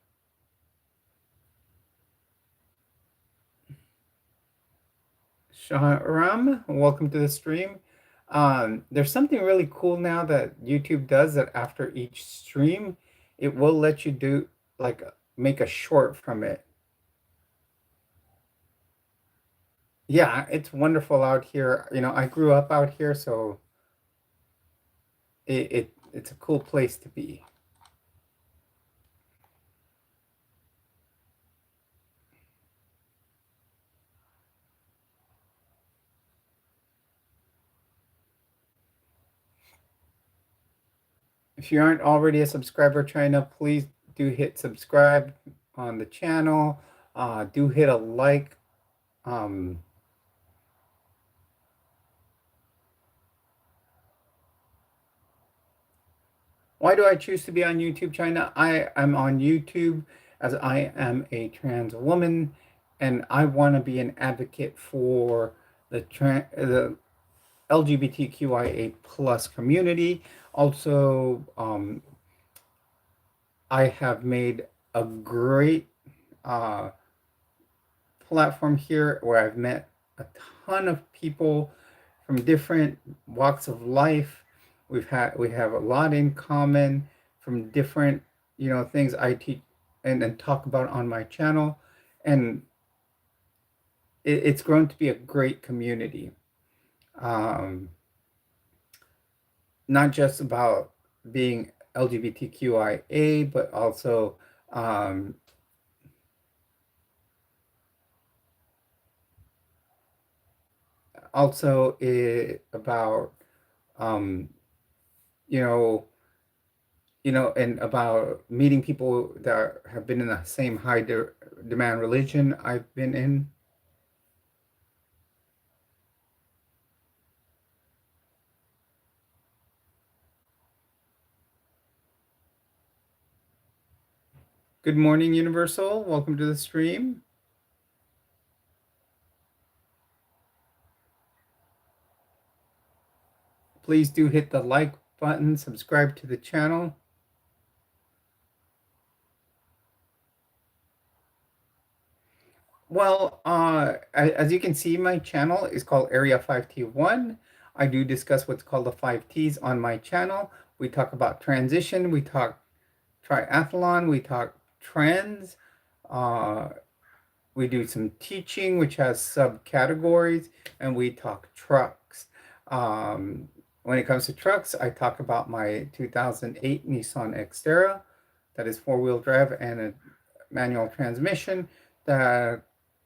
Shahram, welcome to the stream. There's something really cool now that YouTube does that after each stream, it will let you do like make a short from it. Yeah, it's wonderful out here. I grew up out here, so it's a cool place to be. If you aren't already a subscriber, China, please do hit subscribe on the channel. Do hit a like. Um, why do I choose to be on YouTube, China? I am on YouTube as I am a trans woman, and I want to be an advocate for the LGBTQIA plus community. Also, I have made a great uh, platform here where I've met a ton of people from different walks of life. We have a lot in common from different things I teach and talk about on my channel, and it's grown to be a great community. Um, Not just about being LGBTQIA, but um, also about um, you know and about meeting people that have been in the same demand religion I've been in. Good morning, Universal. Welcome to the stream. Please do hit the like button, subscribe to the channel. Well, as you can see, my channel is called Area 5T1. I do discuss what's called the 5Ts on my channel. We talk about transition, we talk triathlon, we talk trends, uh, we do some teaching, which has subcategories, and we talk trucks. Um, when it comes to trucks, I talk about my 2008 Nissan Xterra that is four-wheel drive and a manual transmission that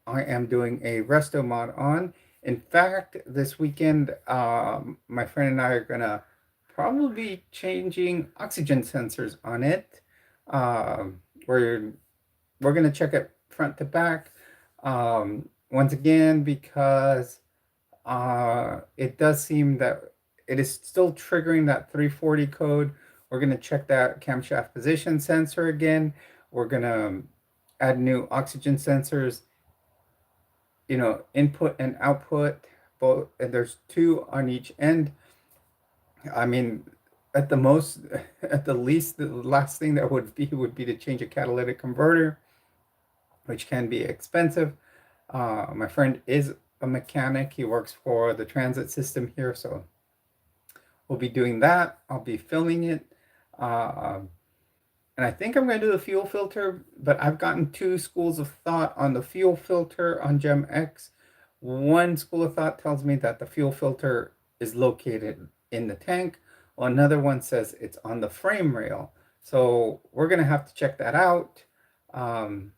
I am doing a resto mod on. In fact, this weekend, my friend and I are gonna probably be changing oxygen sensors on it. Um, we're we're gonna check it front to back. Once again, because it does seem that it is still triggering that 340 code. We're going to check that camshaft position sensor again. We're going to add new oxygen sensors, input and output, both, and there's two on each end. I mean, at the most, at the least, the last thing that would be to change a catalytic converter, which can be expensive. My friend is a mechanic. He works for the transit system here, so we'll be doing that. I'll be filming it. Uh, and I think I'm going to do the fuel filter, but I've gotten two schools of thought on the fuel filter on Gem X. One school of thought tells me that the fuel filter is located in the tank, while another one says it's on the frame rail. So we're going to have to check that out. Um,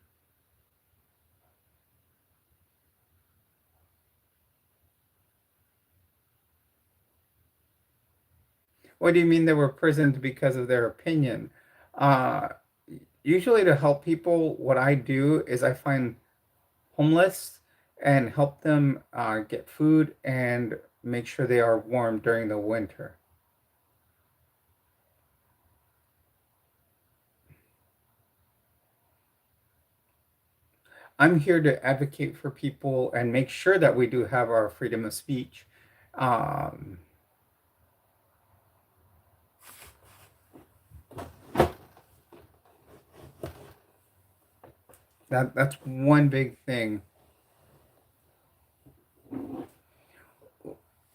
What do you mean they were prisoned because of their opinion? Uh, Usually to help people, what I do is I find homeless and help them get food and make sure they are warm during the winter. I'm here to advocate for people and make sure that we do have our freedom of speech. Um, that's one big thing.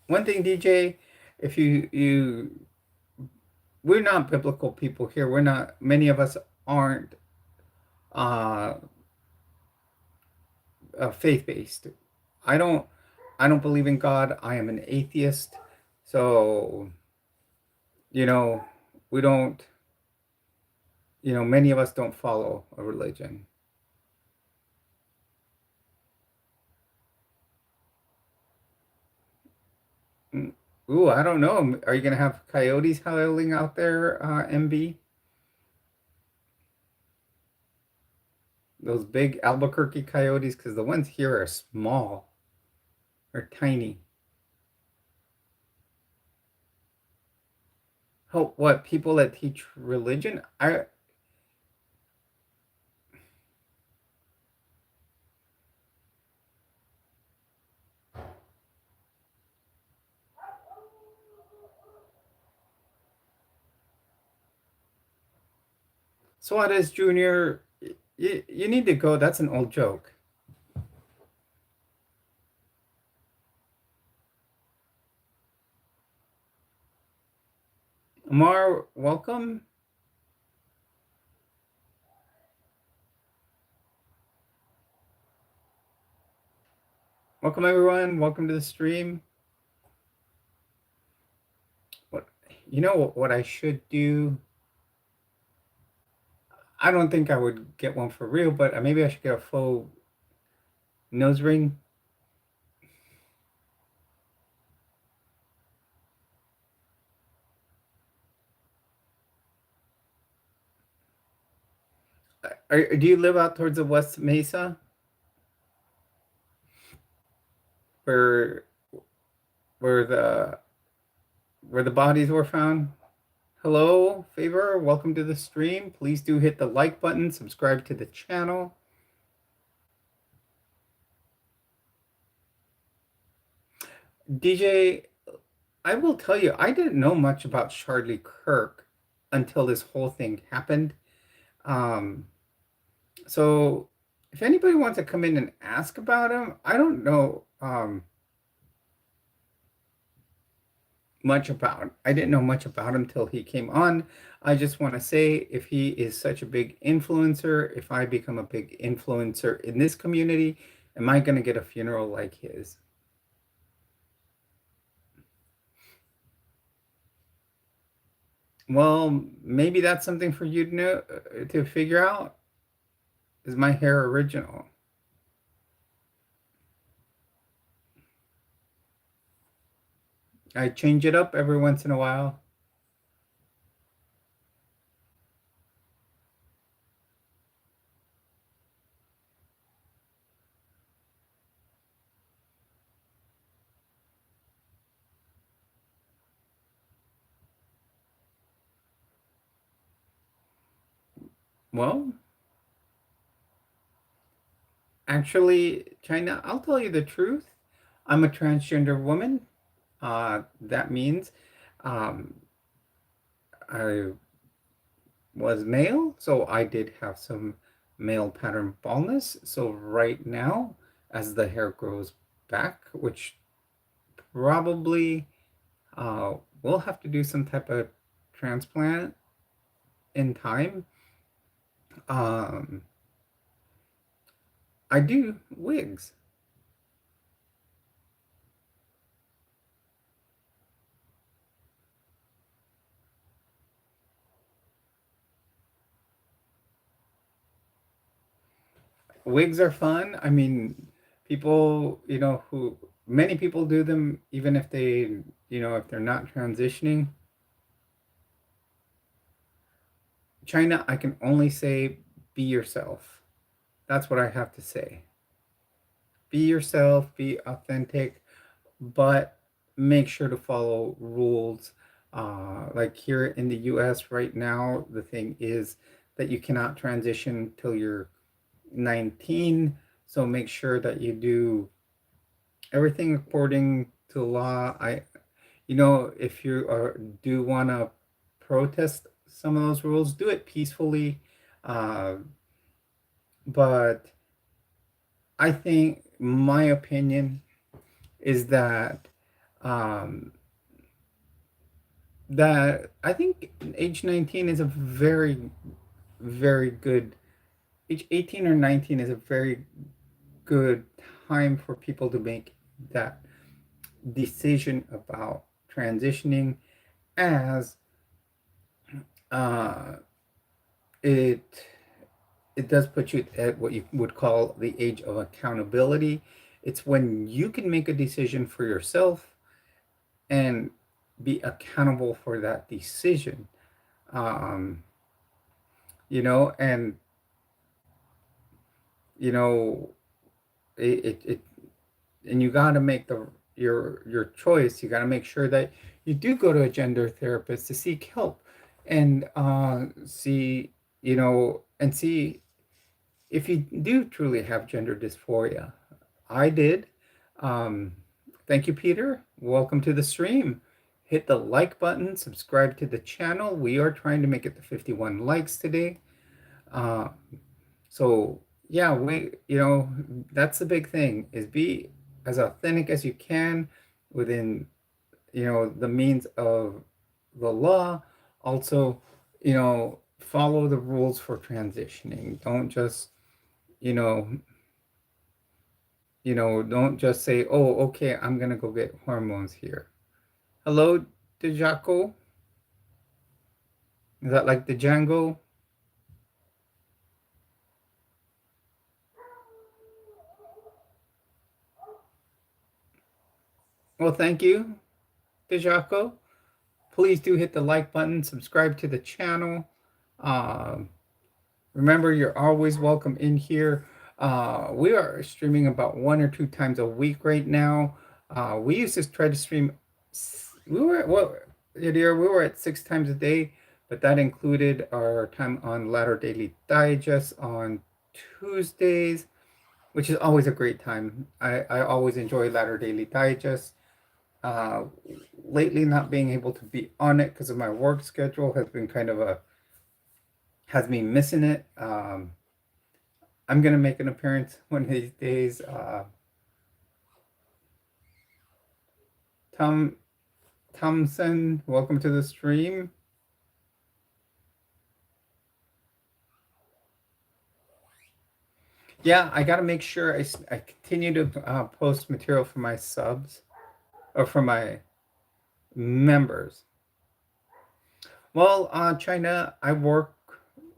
One thing, DJ, if we're not biblical people here. We're not. Many of us aren't uh, faith-based. I don't. I don't believe in God. I am an atheist. So you know, we don't. Many of us don't follow a religion. Mm, ooh, I don't know. Are you gonna have coyotes howling out there, MB? Those big Albuquerque coyotes, because the ones here are small. They're tiny. Oh, what, people that teach religion? I Suarez Jr., you need to go. That's an old joke. Amar, welcome. Welcome, everyone. Welcome to the stream. What what I should do? I don't think I would get one for real, but maybe I should get a faux nose ring. Do you live out towards the West Mesa, where where the where the bodies were found? Hello, Favor. Welcome to the stream. Please do hit the like button, subscribe to the channel. DJ, I will tell you, I didn't know much about Charlie Kirk until this whole thing happened. Um, so if anybody wants to come in and ask about him, I don't know much about. I didn't know much about him till he came on. I just want to say if he is such a big influencer, if I become a big influencer in this community, am I going to get a funeral like his? Well, maybe that's something for you to know to figure out. Is my hair original? I change it up every once in a while. Well, actually, China, I'll tell you the truth. I'm a transgender woman. That means um, I was male, so I did have some male pattern baldness. So right now, as the hair grows back, which probably we'll have to do some type of transplant in time. Um, I do wigs. Wigs are fun. I mean, people, who many people do them even if they, if they're not transitioning. China, I can only say be yourself. That's what I have to say. Be yourself, be authentic, but make sure to follow rules. Like here in the US right now, the thing is that you cannot transition till you're 19. So make sure that you do everything according to law. If you do want to protest some of those rules, do it peacefully. Uh, but I think my opinion is um, that I think age 19 is a very, very good age. 18 or 19 is a very good time for people to make that decision about transitioning, as uh, it it does put you at what you would call the age of accountability. It's when you can make a decision for yourself and be accountable for that decision. Um, and you know, it and you got to make your choice. You got to make sure that you do go to a gender therapist to seek help and see if you do truly have gender dysphoria. I did. Um, Thank you, Peter. Welcome to the stream. Hit the like button, subscribe to the channel. We are trying to make it to 51 likes today. Uh, so yeah, that's the big thing, is be as authentic as you can within, the means of the law. Also, follow the rules for transitioning. Don't just, you know, don't just say, "Oh, okay, I'm gonna go get hormones here." Hello, Dejako. Is that like the Django? Well, thank you, Dejako. Please do hit the like button, subscribe to the channel. Um, Remember, you're always welcome in here. We are streaming about 1 or 2 times a week right now. We used to try to stream. We were at what, dear? We were at 6 times a day, but that included our time on Latter Daily Digest on Tuesdays, which is always a great time. I always enjoy Latter Daily Digest. Uh, Lately, not being able to be on it because of my work schedule has been kind of has me missing it. I'm gonna make an appearance one of these days. Tom Thompson, welcome to the stream. Yeah, I got to make sure I continue to post material for my subs or for my members. Well, China, I work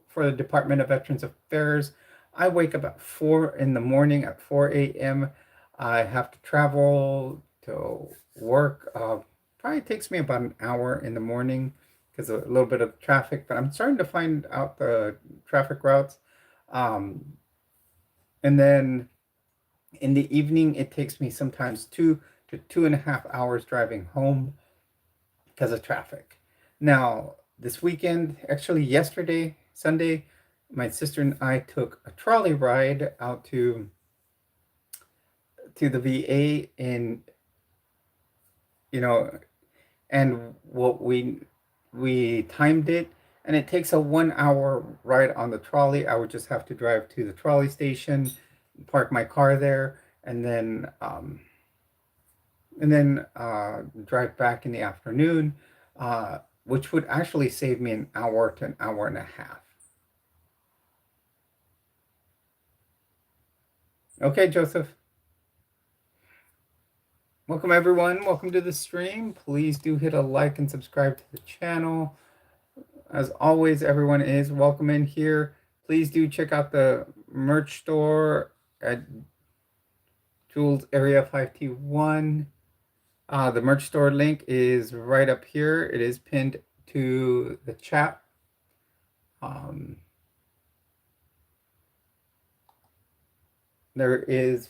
for the Department of Veterans Affairs. I wake up at 4 in the morning at 4 a.m. I have to travel to work. Probably takes me about an hour in the morning because of a little bit of traffic, but I'm starting to find out the traffic routes. Um, and then in the evening, it takes me sometimes 2 to 2.5 hours driving home because of traffic. Now, this weekend, actually yesterday, Sunday, my sister and I took a trolley ride out to the VA in, you know, and what we timed it, and it takes a 1 hour ride on the trolley. I would just have to drive to the trolley station, park my car there, and then drive back in the afternoon, which would actually save me an hour to an hour and a half. Okay, Joseph. Welcome, everyone. Welcome to the stream. Please do hit a like and subscribe to the channel. As always, everyone is welcome in here. Please do check out the merch store at Jules Area 5T1. The merch store link is right up here. It is pinned to the chat. There is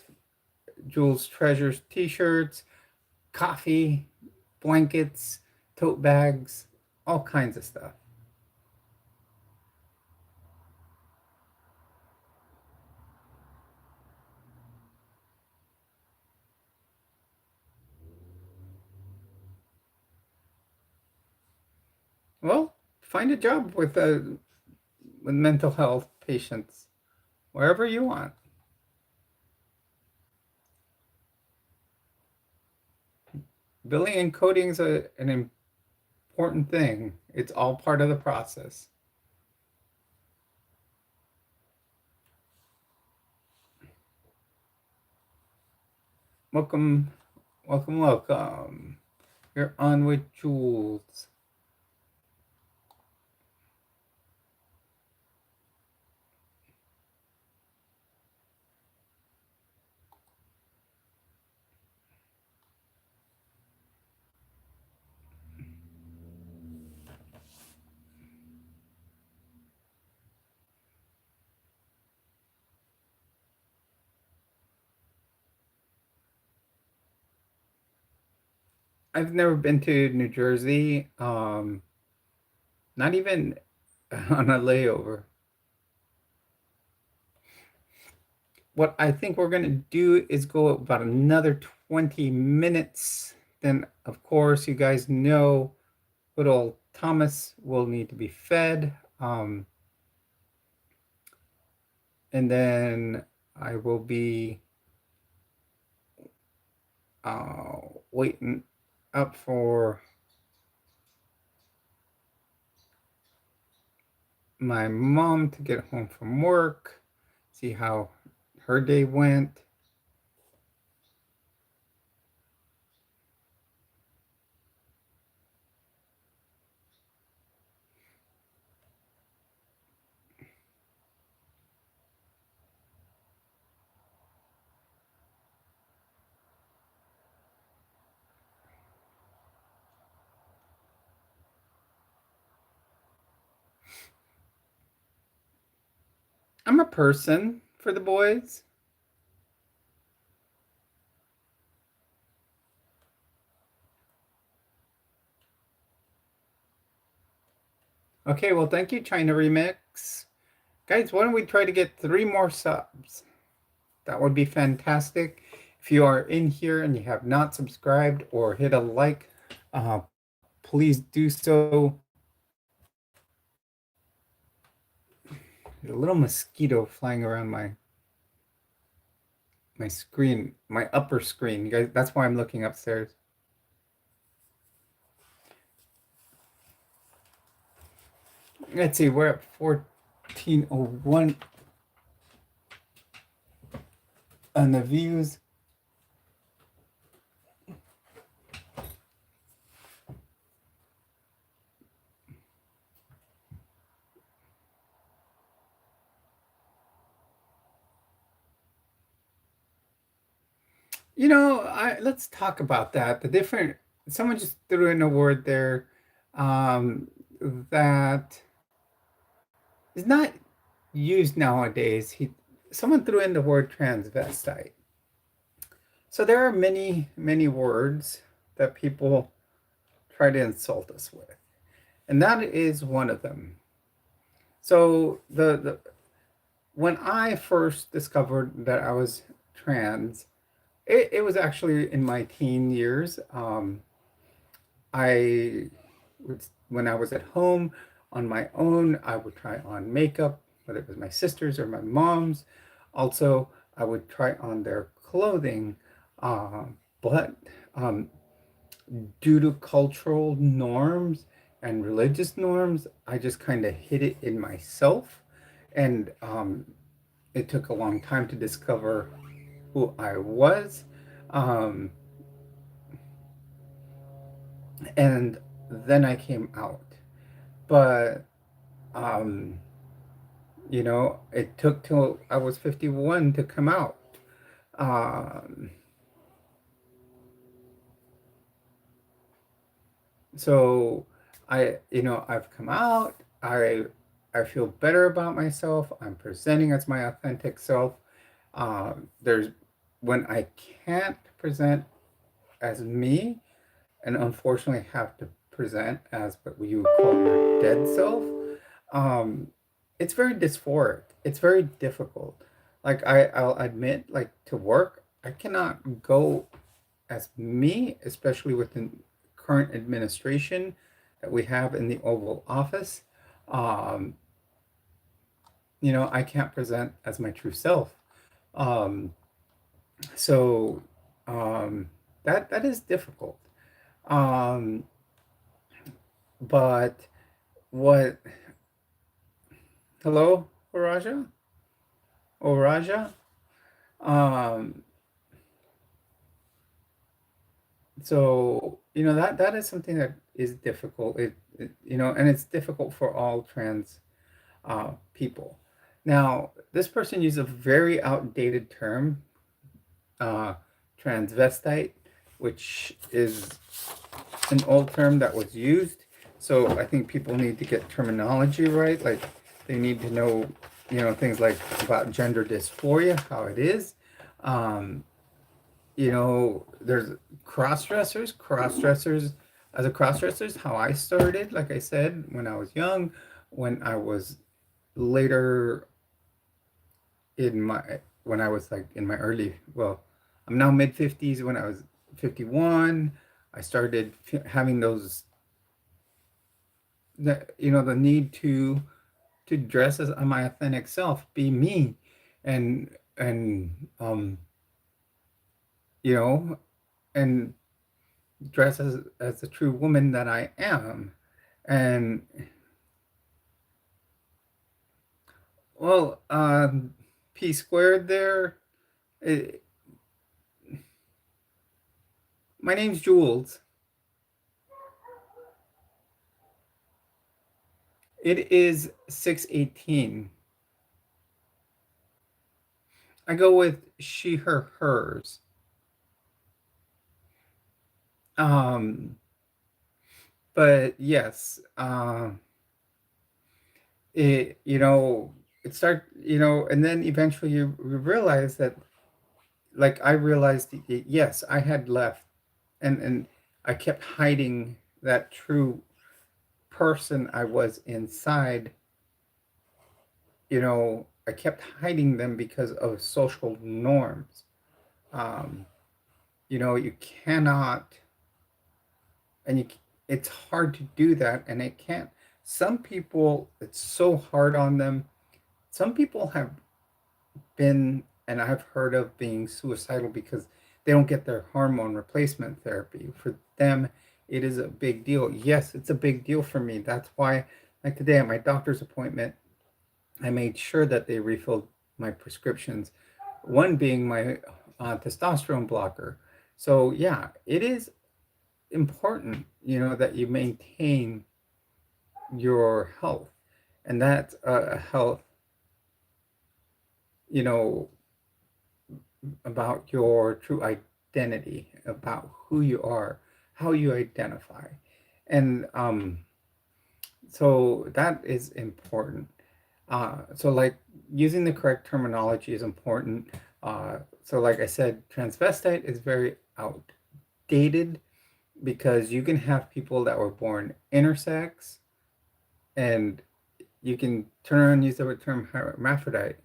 Jules Treasures t-shirts, coffee, blankets, tote bags, all kinds of stuff. Well, find a job with mental health patients wherever you want. Billing and coding is an important thing. It's all part of the process. Welcome, welcome, welcome. You're on with Jules. I've never been to New Jersey, not even on a layover. What I think we're going to do is go about another 20 minutes. Then, of course, you guys know good old Thomas will need to be fed. And then I will be waiting up for my mom to get home from work, see how her day went. I'm a person for the boys. Okay, well, thank you, China Remix. Guys, why don't we try to get 3 more subs? That would be fantastic. If you are in here and you have not subscribed or hit a like, please do so. There's a little mosquito flying around my my screen, my upper screen. You guys, that's why I'm looking upstairs. Let's see, we're at 1401 on the views. Let's talk about that. The different someone just threw in a word there um, that is not used nowadays. Someone threw in the word transvestite. So there are many, many words that people try to insult us with, and that is one of them. So the when I first discovered that I was trans, it was actually in my teen years. I when I was at home on my own, I would try on makeup, whether it was my sister's or my mom's. Also, I would try on their clothing, but um, due to cultural norms and religious norms, I just kind of hid it in myself, and it took a long time to discover who I was. Um, and then I came out. But um, it took till I was 51 to come out. Um, so I've come out. I feel better about myself. I'm presenting as my authentic self. There's when I can't present as me, and unfortunately have to present as what you would call your dead self. Um, it's very dysphoric. It's very difficult. Like I'll admit, like to work, I cannot go as me, especially with the current administration that we have in the Oval Office. Um, I can't present as my true self. Um, so that is difficult. Um, but what? Hello, Oraja? Oraja? Um, so that is something that is difficult. And it's difficult for all trans people. Now, this person used a very outdated term, uh, transvestite, which is an old term that was used. So I think people need to get terminology right. Like they need to know, things like about gender dysphoria, how it is. Um, there's cross dressers. As a cross dressers, how I started, like I said, when I was young, when I was later when I was like in my early, well, I'm now mid 50s. When I was 51, I started having those, the need to dress as my authentic self, be me, and you know, and dress as the true woman that I am. And well, P squared there. It, my name's Jules. It is 6:18. I go with she, her, hers. Um, but yes, it it start and then eventually you realize that, like I realized, yes, I had left, and I kept hiding that true person I was inside. I kept hiding them because of social norms. Um, you cannot, and it's hard to do that, and it can't. Some people, it's so hard on them. Some people have been and I've heard of being suicidal because they don't get their hormone replacement therapy. For them, it is a big deal. Yes, it's a big deal for me. That's why, like today at my doctor's appointment, I made sure that they refilled my prescriptions, one being my testosterone blocker. So, yeah, it is important, that you maintain your health. And that's a health, you know, about your true identity, about who you are, how you identify. And so that is important. So, like, using the correct terminology is important. So, like I said, transvestite is very outdated because you can have people that were born intersex, and you can turn around and use the term hermaphrodite.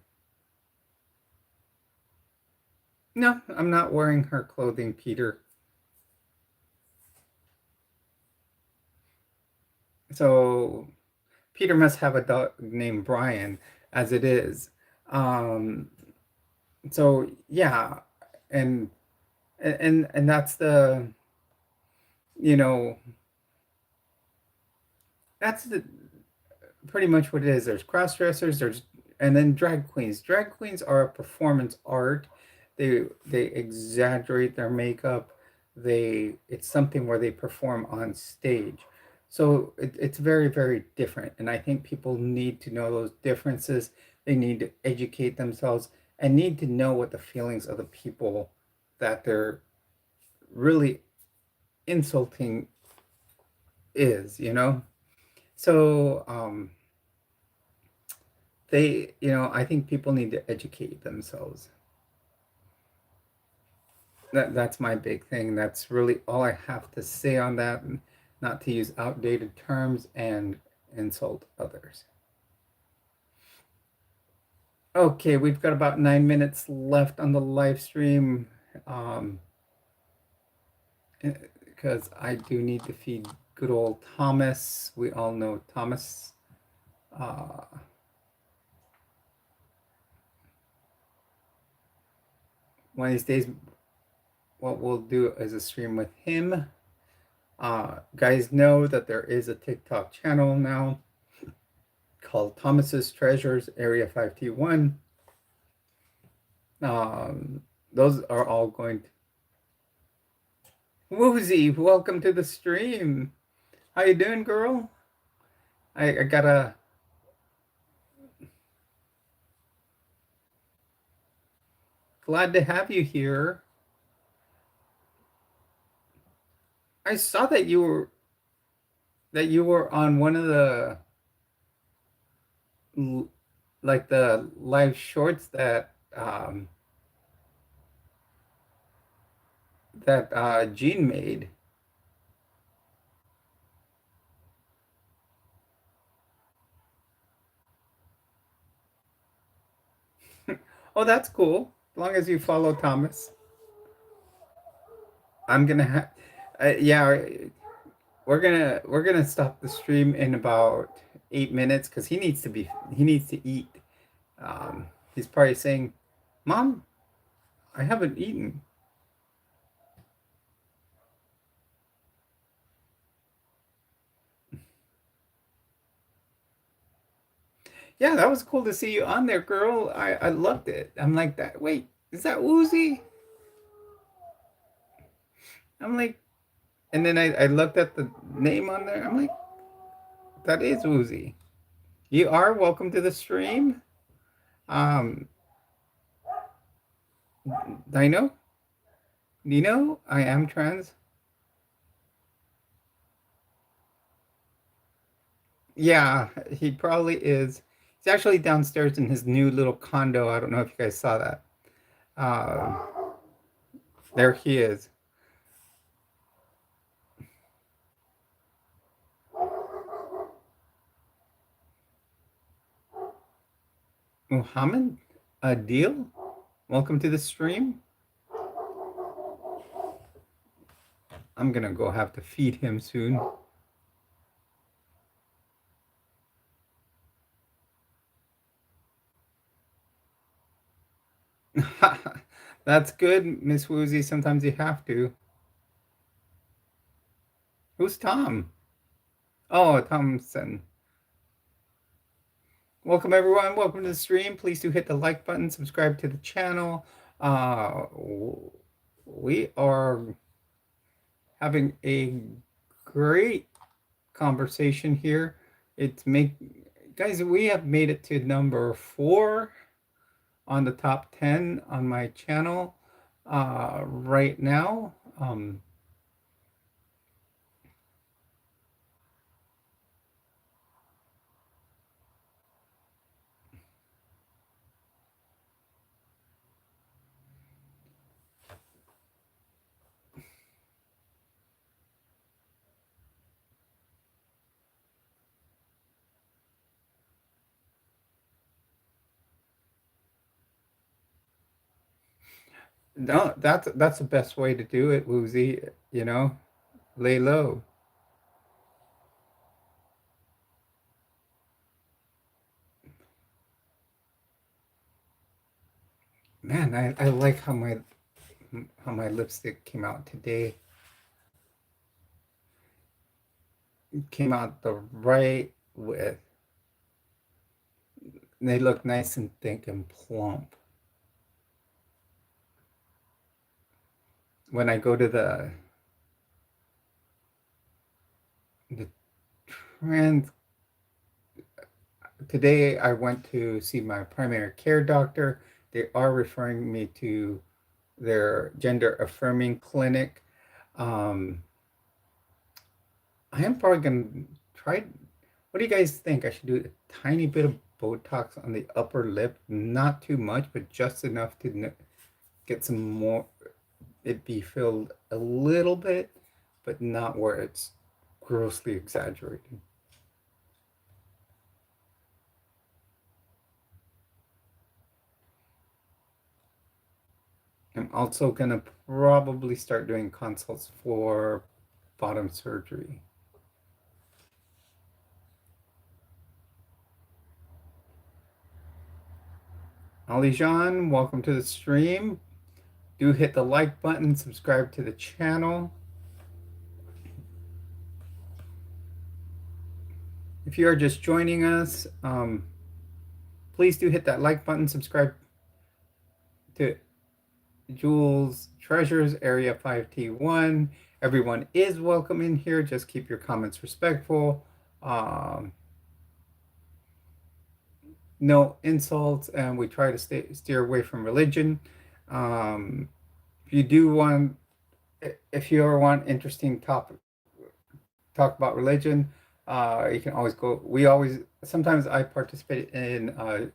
No, I'm not wearing her clothing, Peter. So Peter must have a dog named Brian, as it is. Um, so yeah, and and that's you know, that's the pretty much what it is. There's cross dressers, and then drag queens. Drag queens are a performance art. They exaggerate their makeup. It's something where they perform on stage. So it's very, very different. And I think people need to know those differences. They need to educate themselves and need to know what the feelings of the people that they're really insulting is. So I think people need to educate themselves. That's my big thing. That's really all I have to say on that, and not to use outdated terms and insult others. Okay, we've got about 9 minutes left on the live stream, because I do need to feed good old Thomas. We all know Thomas. Uh, one of these days, what we'll do is a stream with him. Guys know that there is a TikTok channel now called Thomas's Treasures Area 5T1. Those are all going to... Woozy, welcome to the stream. How you doing, girl? I gotta... Glad to have you here. I saw that you were on one of the like the live shorts that Gene made. Oh, that's cool. As long as you follow Thomas. I'm gonna have, yeah, we're gonna stop the stream in about 8 minutes because he needs to eat. He's probably saying, "Mom, I haven't eaten." Yeah, that was cool to see you on there, girl. I loved it. I'm like that. Wait, is that Woozy? I'm like, and then I looked at the name on there. I'm like, that is Woozy. You are welcome to the stream. Um, Dino, Nino, I am trans. Yeah, he probably is. He's actually downstairs in his new little condo. I don't know if you guys saw that. Uh, there he is. Muhammad Adil, welcome to the stream. I'm gonna go have to feed him soon. That's good, Miss Woozy. Sometimes you have to. Who's Tom? Oh, Thompson. Welcome, everyone. Welcome to the stream. Please do hit the like button, subscribe to the channel. We are having a great conversation here. It's make guys, we have made it to number 4 on the top 10 on my channel right now. No, that's the best way to do it, Woozy. Lay low. Man, I like how my lipstick came out today. It came out the right width. They look nice and thick and plump. When I go to the trans today, I went to see my primary care doctor. They are referring me to their gender affirming clinic. Um, I am probably gonna try. What do you guys think? I should do a tiny bit of Botox on the upper lip, not too much, but just enough to get some more. It be filled a little bit, but not where it's grossly exaggerated. I'm also gonna probably start doing consults for bottom surgery. Ali Jean, welcome to the stream. Do hit the like button, subscribe to the channel. If you are just joining us, please do hit that like button, subscribe to Jules Treasures, Area 5T1. Everyone is welcome in here. Just keep your comments respectful. Um, no insults, and we try to steer away from religion. Um, if you do want, if you ever want interesting topic, talk about religion, you can always go. We always sometimes I participate in a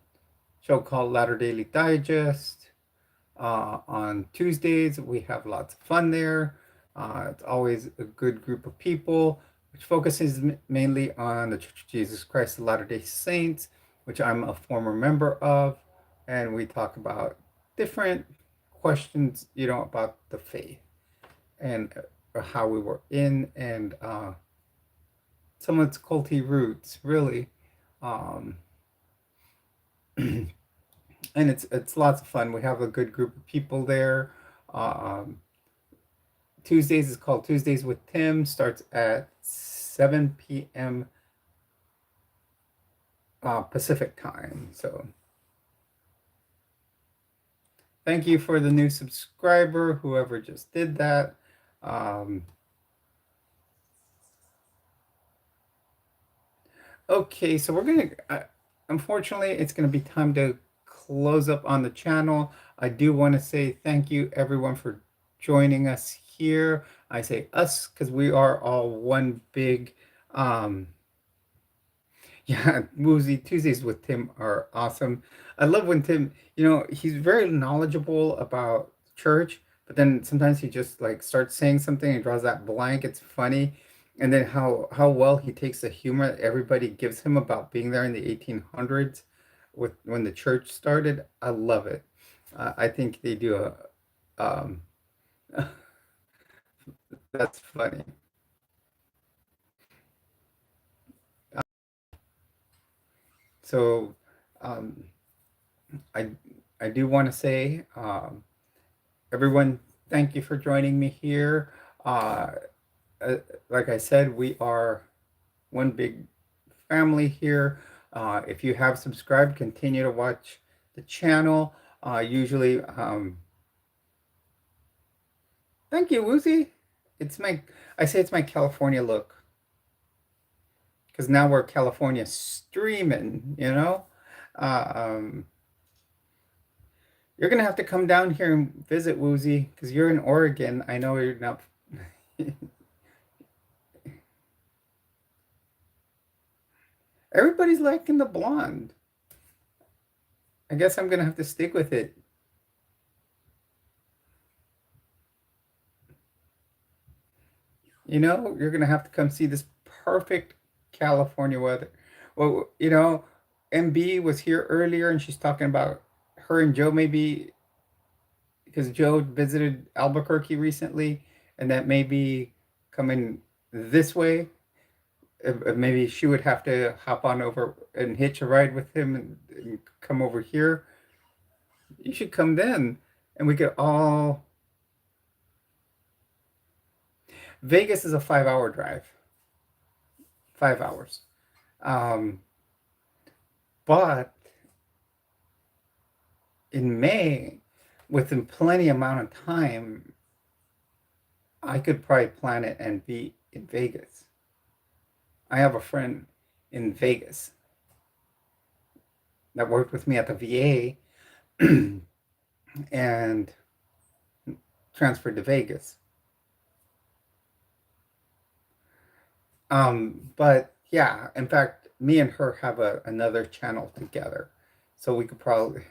show called Latter Daily Digest. On Tuesdays, we have lots of fun there. It's always a good group of people, which focuses mainly on the Church of Jesus Christ of Latter-day Saints, which I'm a former member of. And we talk about different questions, about the faith and how we were in and some of its culty roots, really. Um, and it's lots of fun. We have a good group of people there. Um, Tuesdays is called Tuesdays with Tim. Starts at 7 p.m. Pacific time. So thank you for the new subscriber, whoever just did that. Okay, so we're gonna. Unfortunately, it's gonna be time to close up on the channel. I do want to say thank you, everyone, for joining us here. I say us because we are all one big. Yeah, Woozy Tuesdays with Tim are awesome. I love when Tim, he's very knowledgeable about church, but then sometimes he just like starts saying something and draws that blank. It's funny. And then how well he takes the humor that everybody gives him about being there in the 1800s with when the church started. I love it. I think they do um that's funny. So um I I do want to say, everyone, thank you for joining me here. Uh, uh, like I said, we are one big family here. If you have subscribed, continue to watch the channel. Usually, thank you, Woozy. It's my, I say it's my California look because now we're California streaming, you know? Uh, um, you're gonna have to come down here and visit Woozy because you're in Oregon. I know you're not. Everybody's liking the blonde. I guess I'm gonna have to stick with it. You know, you're gonna have to come see this perfect California weather. Well, you know, MB was here earlier and she's talking about her and Joe maybe because Joe visited Albuquerque recently and that maybe coming this way. Maybe she would have to hop on over and hitch a ride with him and come over here. You should come then and we could all. Vegas is a 5 hour drive, 5 hours. Um, but in May, within plenty amount of time, I could probably plan it and be in Vegas. I have a friend in Vegas that worked with me at the VA and transferred to Vegas. But yeah, in fact, me and her have another channel together. So we could probably.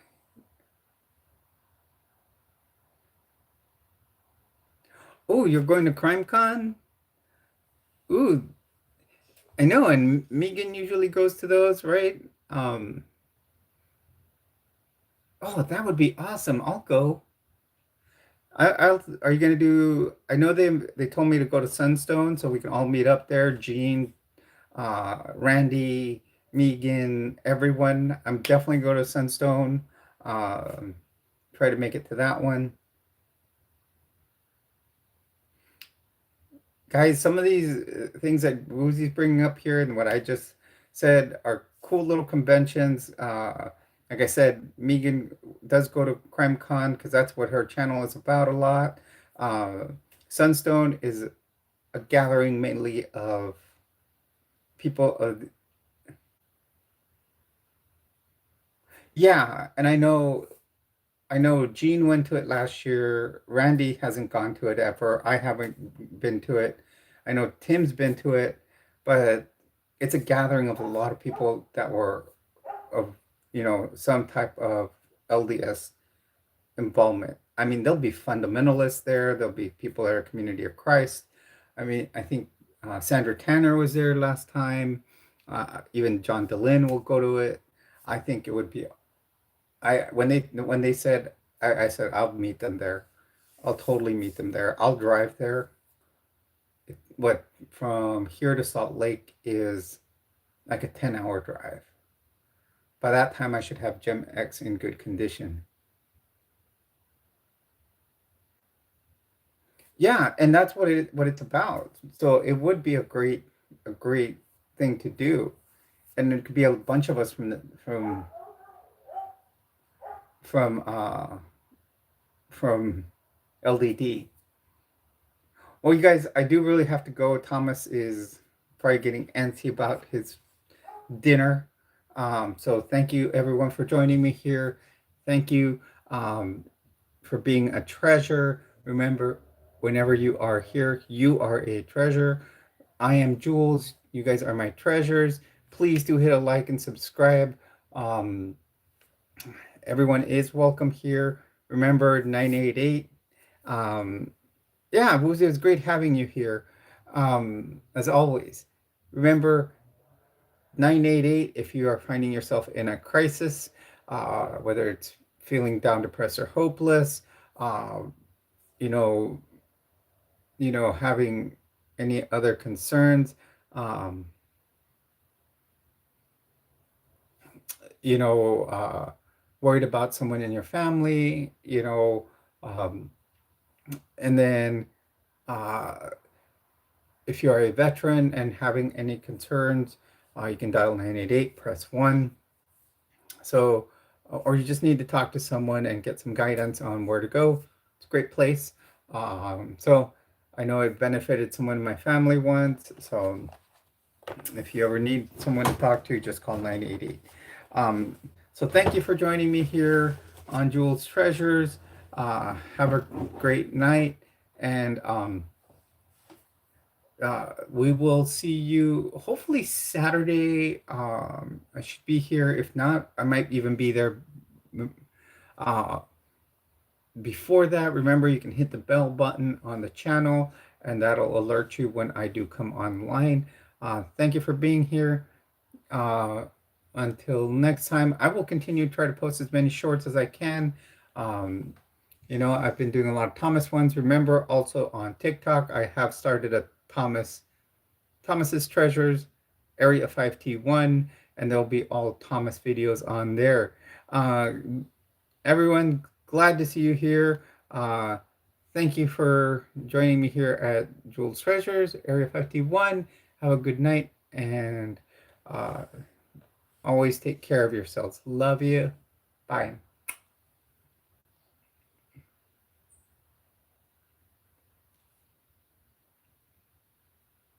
Oh, you're going to CrimeCon? Ooh, I know, and Megan usually goes to those, right? Oh, that would be awesome. I'll go. Are you gonna do? I know they told me to go to Sunstone, so we can all meet up there. Gene, Randy, Megan, everyone. I'm definitely going to Sunstone. Um, Try to make it to that one. Guys, some of these things that Woozy's bringing up here and what I just said are cool little conventions. Like I said, Megan does go to CrimeCon because that's what her channel is about a lot. Uh, Sunstone is a gathering mainly of people of, yeah, and I know Gene went to it last year. Randy hasn't gone to it ever. I haven't been to it. I know Tim's been to it, but it's a gathering of a lot of people that were of, some type of LDS involvement. I mean, there'll be fundamentalists there. There'll be people that are Community of Christ. I mean, I think Sandra Tanner was there last time. Even John Dehlin will go to it. I think it would be when they said I said I'll meet them there. I'll totally meet them there. I'll drive there. What from here to Salt Lake is like a 10-hour drive. By that time I should have Gem X in good condition. Yeah, and that's what it's about. So it would be a great thing to do. And it could be a bunch of us from LDD. Well, you guys, I do really have to go. Thomas is probably getting antsy about his dinner. So thank you everyone for joining me here. Thank you for being a treasure. Remember, whenever you are here, you are a treasure. I am Jules. You guys are my treasures. Please do hit a like and subscribe. Um, Everyone is welcome here. Remember 988. Yeah, it was great having you here. As always, remember 988 if you are finding yourself in a crisis, whether it's feeling down, depressed, or hopeless, uh, you know, having any other concerns, um, you know, uh, worried about someone in your family, and then uh, if you are a veteran and having any concerns, you can dial 988, press 1. So, or you just need to talk to someone and get some guidance on where to go. It's a great place. So I know it benefited someone in my family once. So if you ever need someone to talk to, just call 988. So thank you for joining me here on Jules Treasures. Have a great night, and we will see you hopefully Saturday. I should be here. If not, I might even be there. Uh, Before that, remember you can hit the bell button on the channel, and that'll alert you when I do come online. Thank you for being here. Uh, until next time, I will continue to try to post as many shorts as I can. I've been doing a lot of Thomas ones. Remember, also on TikTok, I have started a Thomas's Treasures, Area 5T1, and there'll be all Thomas videos on there. Everyone, glad to see you here. Thank you for joining me here at Jules Treasures, Area 5T1. Have a good night, and always take care of yourselves. Love you. Bye.